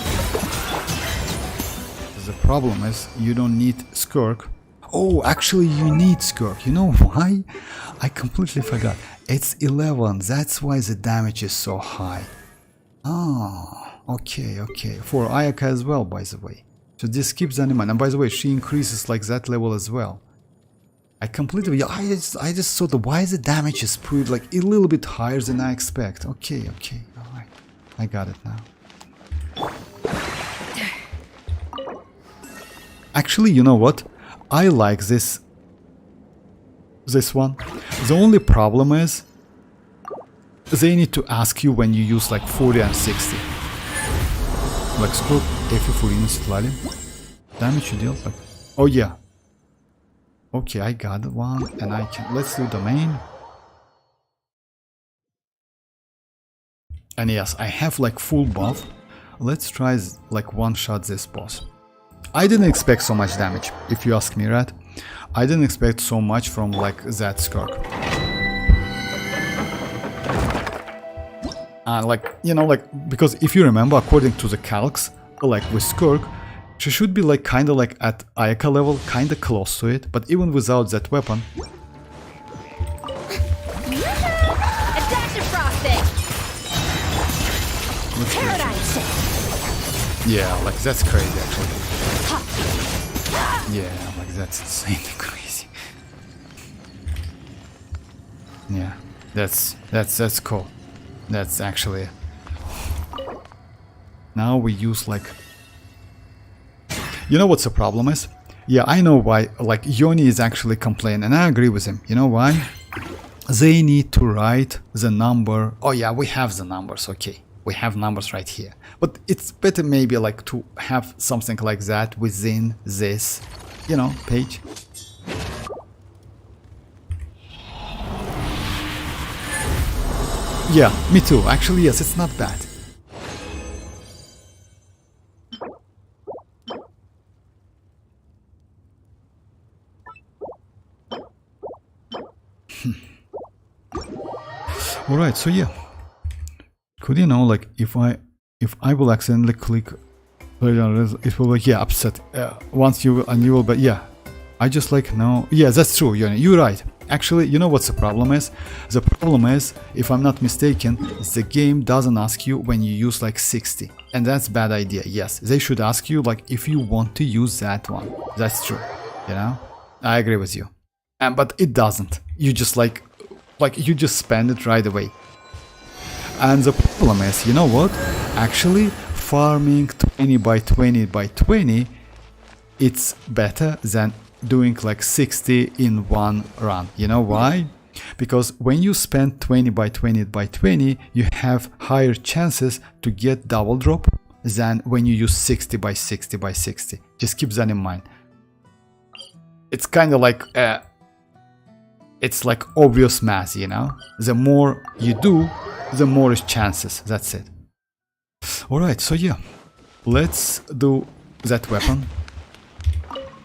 The problem is, you don't need Skirk. Oh, actually you need Skirk. You know why? I completely forgot. It's 11, that's why the damage is so high. Oh, okay, okay. For Ayaka as well, by the way. So this keeps that in mind. And by the way, she increases like that level as well. I completely... I just thought, why the damage is pretty like a little bit higher than I expect. Okay, okay, alright. I got it now. Actually, you know what? I like this one. The only problem is they need to ask you when you use like 40 and 60. Like scope F for citlali. Damage you deal like... Oh yeah. Okay, I got one and I can... Let's do domain. And yes, I have like full buff. Let's try like one-shot this boss. I didn't expect so much damage, if you ask me, right? I didn't expect so much from like that Skirk. Like, you know, like, because if you remember, according to the calcs, like with Skirk, she should be like kinda like at Ayaka level, kinda close to it, but even without that weapon. A dash of frosting! Paradise! Yeah, like that's crazy actually. Yeah, like that's insanely crazy. Yeah, that's cool. That's actually... Now we use like... You know what's the problem is? Yeah, I know why, like Yoni is actually complaining, and I agree with him. You know why? They need to write the number... Oh yeah, we have the numbers, okay. We have numbers right here. But it's better maybe like to have something like that within this, you know, page. Yeah, me too. Actually, yes, it's not bad. Alright, so yeah. Could you know, like, if I will accidentally click, it will like, yeah, upset. Once you will, but yeah, I just like, no, yeah, that's true, you're right. Actually, you know what's the problem is? The problem is, if I'm not mistaken, the game doesn't ask you when you use like 60. And that's bad idea, yes. They should ask you like if you want to use that one. That's true, you know? I agree with you. But it doesn't. You just like you just spend it right away. And the problem is, you know what? Actually, farming 20 by 20 by 20, it's better than doing like 60 in one run. You know why? Because when you spend 20 by 20 by 20, you have higher chances to get double drop than when you use 60 by 60 by 60. Just keep that in mind. It's kind of like it's like obvious math, you know? The more you do, the more chances. That's it. Alright, so yeah, let's do that weapon.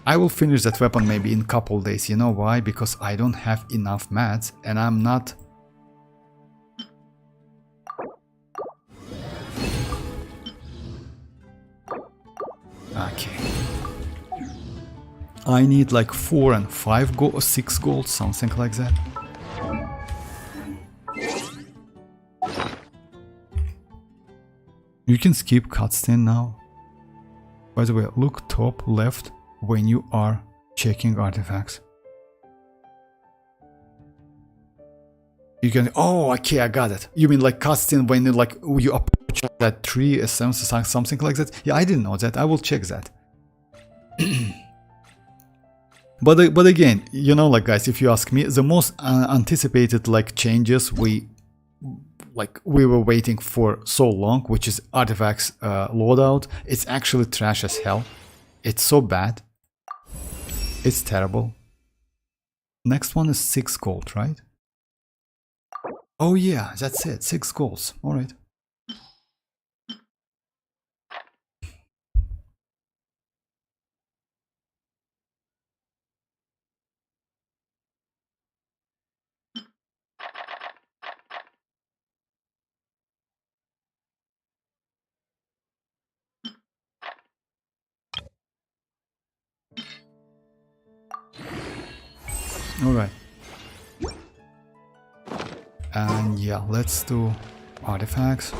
I will finish that weapon maybe in a couple days. You know why? Because I don't have enough mats and I'm not... Okay. I need like 4 and 5 gold or 6 gold, something like that. You can skip cutscene now. By the way, look top left when you are checking artifacts. You can... Oh, okay, I got it. You mean like cutscene when you approach that tree or something like that? Yeah, I didn't know that. I will check that. But again, you know, like guys, if you ask me, the most anticipated like changes we were waiting for so long, which is artifacts loadout, it's actually trash as hell. It's so bad. It's terrible. Next one is 6 gold, right? Oh yeah, that's it, 6 golds. All right. Alright. And yeah, let's do artifacts.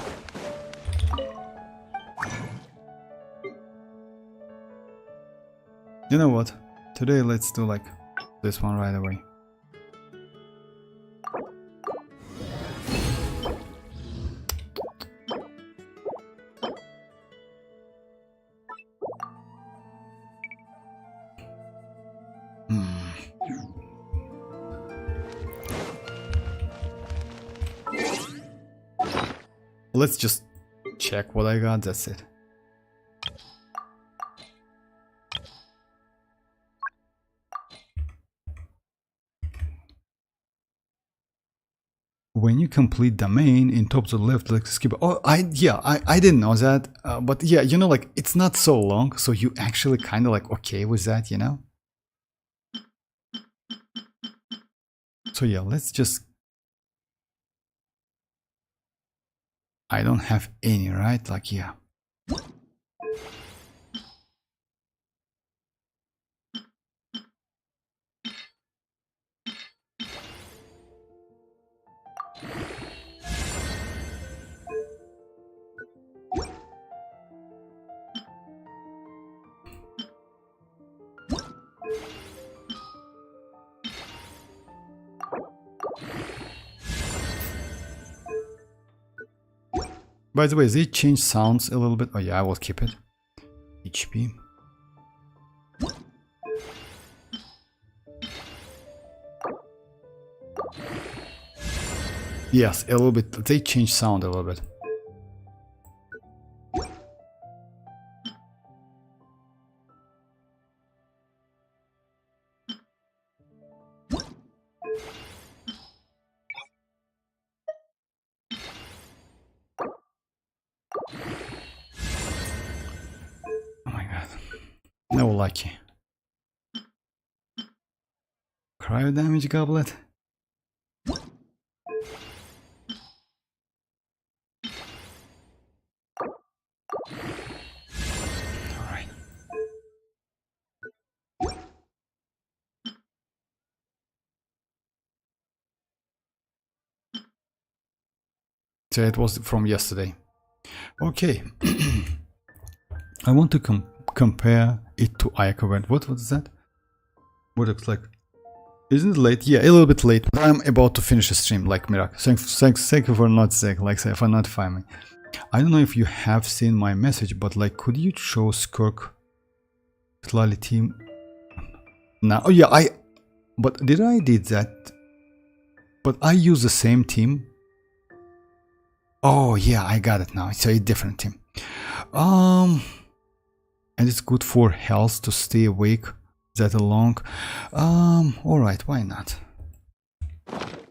You know what? Today let's do like this one right away. Let's just check what I got, that's it. When you complete the main, in top to the left, like skip. Oh, I didn't know that. But yeah, you know, like it's not so long, so you actually kind of like okay with that, you know. So yeah, let's just. I don't have any, right? Like yeah. By the way, they change sounds a little bit. Oh yeah, I will keep it. HP. Yes, a little bit. They change sound a little bit. No lucky. Cryo damage goblet. Alright. So it was from yesterday. Okay. I want to compare it to Ayaka. What is that? What looks like? Isn't it late? Yeah, a little bit late. But I'm about to finish the stream, like Mirac. Thank you for not saying, like, for notifying me. I don't know if you have seen my message, but like, could you show Skirk, citlali team? Now, oh yeah, but did I did that? But I use the same team. Oh yeah, I got it now. It's a different team. And it's good for health to stay awake that long. Alright, why not?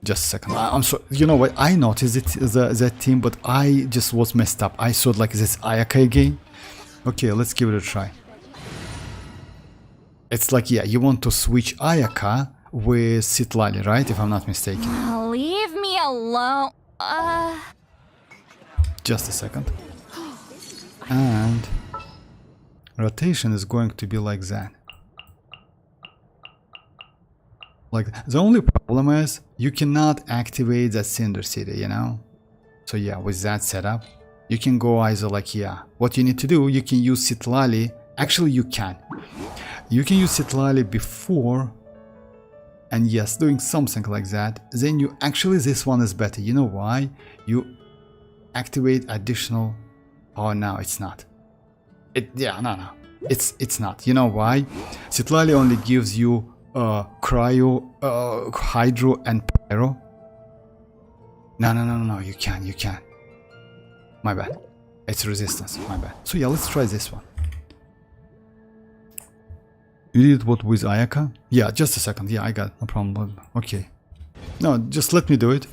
Just a second. I'm sorry. You know what? I noticed it, that team, but I just was messed up. I thought like this Ayaka again. Okay, let's give it a try. It's like, yeah, you want to switch Ayaka with Citlali, right? If I'm not mistaken. Leave me alone. Just a second. And rotation is going to be like that. Like, the only problem is you cannot activate that Cinder City, you know? So yeah, with that setup, you can go either like, yeah, what you need to do, you can use Citlali. Actually, you can. You can use Citlali before, and yes, doing something like that. Then you, actually this one is better. You know why? You activate additional, oh no, it's not. No. It's not. You know why? Citlali only gives you cryo, hydro, and pyro. No, you can. My bad. It's resistance, my bad. So yeah, let's try this one. You did what with Ayaka? Yeah, just a second. Yeah, I got no problem. Okay. No, just let me do it.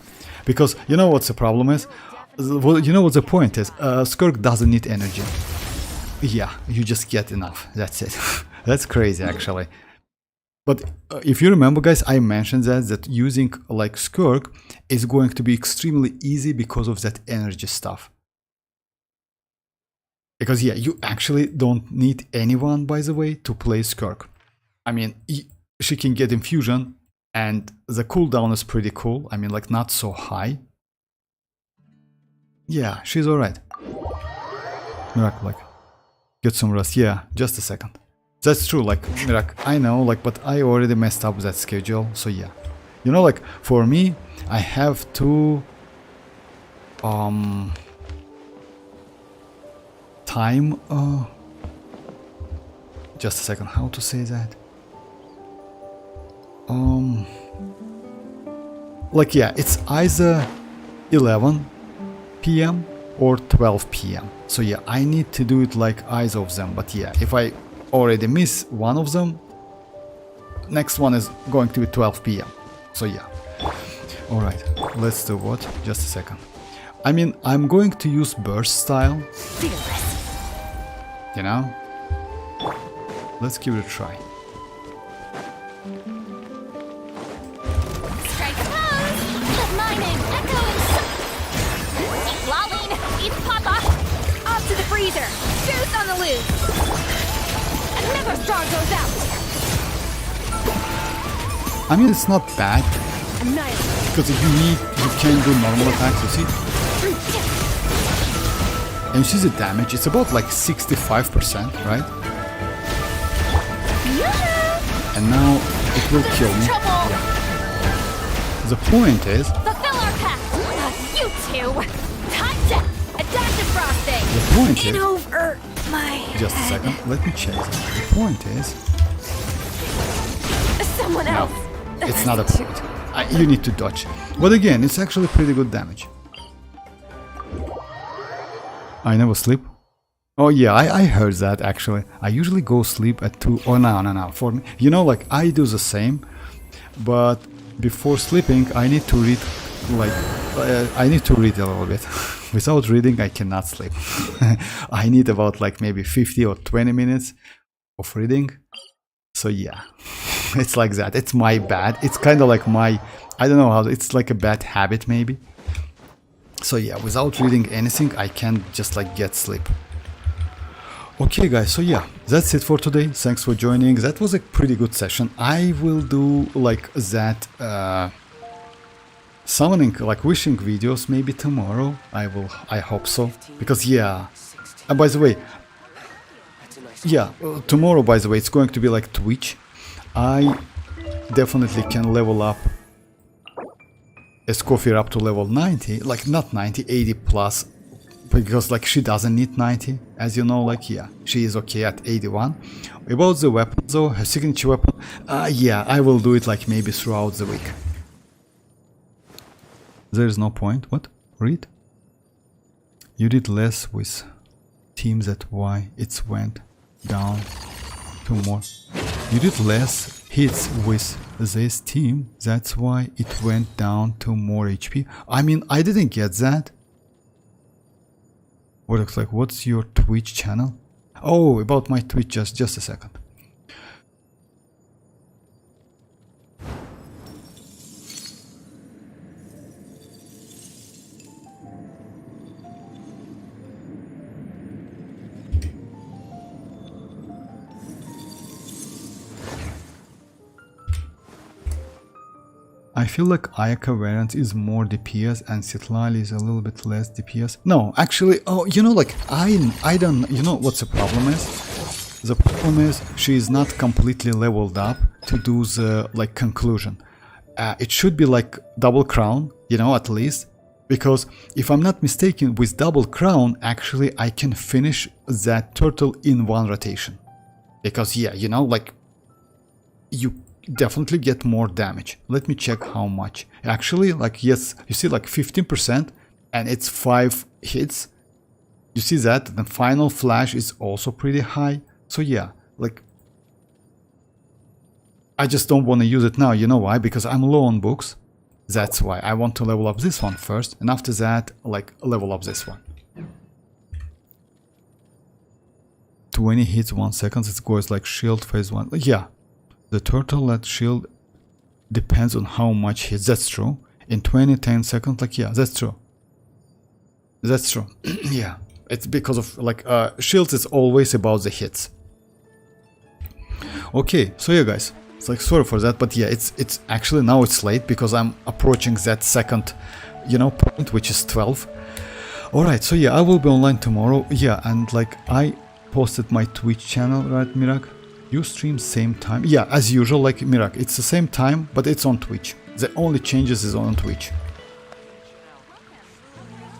Because you know what the problem is? Well, you know what the point is? Skirk doesn't need energy. Yeah, you just get enough. That's it. That's crazy, actually. But if you remember, guys, I mentioned that using like Skirk is going to be extremely easy because of that energy stuff. Because yeah, you actually don't need anyone, by the way, to play Skirk. I mean, she can get infusion, and the cooldown is pretty cool. I mean, like, not so high. Yeah, she's alright. Miracle, like, get some rest. Yeah, just a second. That's true, like, Miracle, I know, like, but I already messed up that schedule, so yeah. You know, like, for me, I have to time, just a second, how to say that? Like, yeah, it's either 11 p.m. or 12 p.m. So yeah, I need to do it like either of them, but yeah, if I already miss one of them, next one is going to be 12 p.m. So yeah. Alright, let's do what? Just a second. I mean, I'm going to use burst style. You know? Let's give it a try. Strike pose! The mining echoes! Citlali! Eat Papa! Off to the freezer! Juice on the loose! Another star goes out! I mean, it's not bad. Because if you can do normal attacks, you see? And you see the damage, it's about like 65%, right? And now it will kill me. Yeah. The point is... Fulfill our pact! You two! Time to adaptive frosting! The point is... over my Just a second, let me check that. The point is... Someone else! No, it's not a point. You need to dodge. But again, it's actually pretty good damage. I never sleep. Oh yeah, I heard that actually. I usually go sleep at 2. Oh no. For me, you know, like I do the same. But before sleeping, I need to read. Like I need to read a little bit. Without reading, I cannot sleep. I need about like maybe 50 or 20 minutes of reading. So yeah, it's like that. It's my bad. It's kind of like my, I don't know how, it's like a bad habit maybe. So yeah, without reading anything, I can't just like get sleep. Okay guys, so yeah, that's it for today. Thanks for joining. That was a pretty good session. I will do like that summoning, like wishing videos maybe tomorrow. I hope so. Because yeah, and by the way, yeah, tomorrow, by the way, it's going to be like Twitch. I definitely can level up Escoffier up to level 90, like not 90, 80 plus, because like she doesn't need 90, as you know, like yeah, she is okay at 81. About the weapon though, her signature weapon, yeah, I will do it like maybe throughout the week. There is no point, what? Read? You did less with teams, that's why it went down 2 more. You did less hits with this team. That's why it went down to more HP. I mean, I didn't get that. What looks like, what's your Twitch channel? Oh, about my Twitch, just a second. I feel like Ayaka variant is more DPS and citlali is a little bit less DPS. No, actually, oh, you know, like I don't, you know what's the problem is? The problem is she is not completely leveled up to do the like conclusion. It should be like double crown, you know, at least, because if I'm not mistaken, with double crown, actually I can finish that turtle in one rotation. Because yeah, you know, like you definitely get more damage. Let me check how much. Actually, like, yes, you see like 15% and it's 5 hits. You see that the final flash is also pretty high. So yeah, like I just don't want to use it now. You know why? Because I'm low on books. That's why I want to level up this one first, and after that like level up this one. 20 hits 1 second. It goes like shield phase 1. Yeah, the turtle at shield depends on how much hits. That's true. In 10 seconds, like, yeah, that's true. That's true. Yeah, it's because of like shields is always about the hits. Okay, so yeah guys, it's like sorry for that, but yeah, it's actually now it's late because I'm approaching that second, you know, point, which is 12. All right, so yeah, I will be online tomorrow. Yeah, and like I posted my Twitch channel, right, Mirak? You stream same time? Yeah, as usual, like Mirak, it's the same time, but it's on Twitch. The only changes is on Twitch.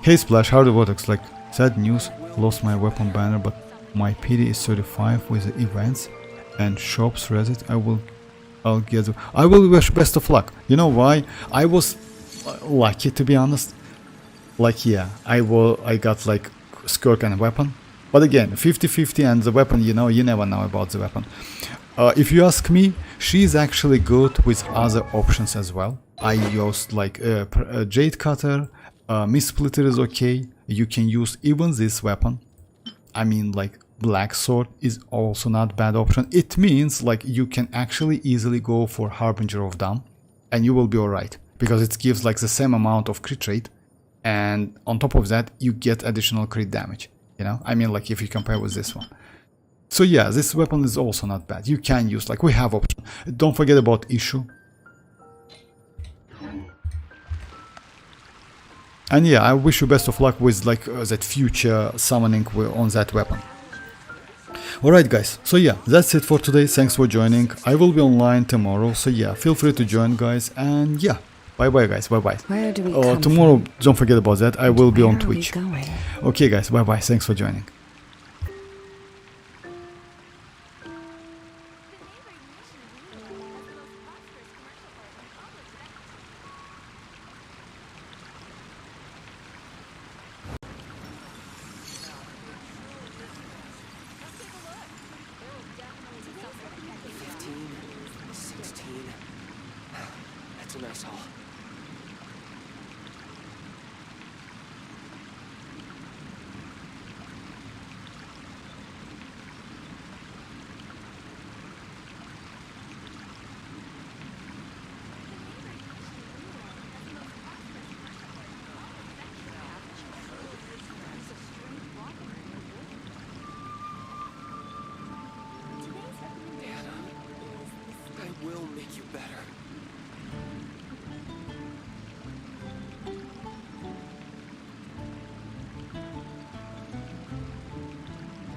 Hey Splash, how the vortex? Like, sad news, lost my weapon banner, but my PD is 35 with the events and shops reset. I'll get. I will wish best of luck. You know why? I was lucky, to be honest. Like, yeah, I got like Skirk and a weapon. But again, 50-50 and the weapon, you know, you never know about the weapon. If you ask me, she's actually good with other options as well. I used like a Jade Cutter, Mist Splitter is okay. You can use even this weapon. I mean, like, Black Sword is also not bad option. It means like you can actually easily go for Harbinger of Dawn and you will be alright. Because it gives like the same amount of crit rate. And on top of that, you get additional crit damage. You know, I mean, like if you compare with this one. So yeah, this weapon is also not bad. You can use, like, we have option. Don't forget about issue. And yeah, I wish you best of luck with like that future summoning on that weapon. Alright guys, so yeah, that's it for today. Thanks for joining. I will be online tomorrow, so yeah, feel free to join guys, and yeah. Bye bye guys, bye bye. Where do we come tomorrow, from? don't forget about that, I will be on Where are we Twitch. going? Okay guys, bye bye, thanks for joining. That's a nice haul. I will make you better.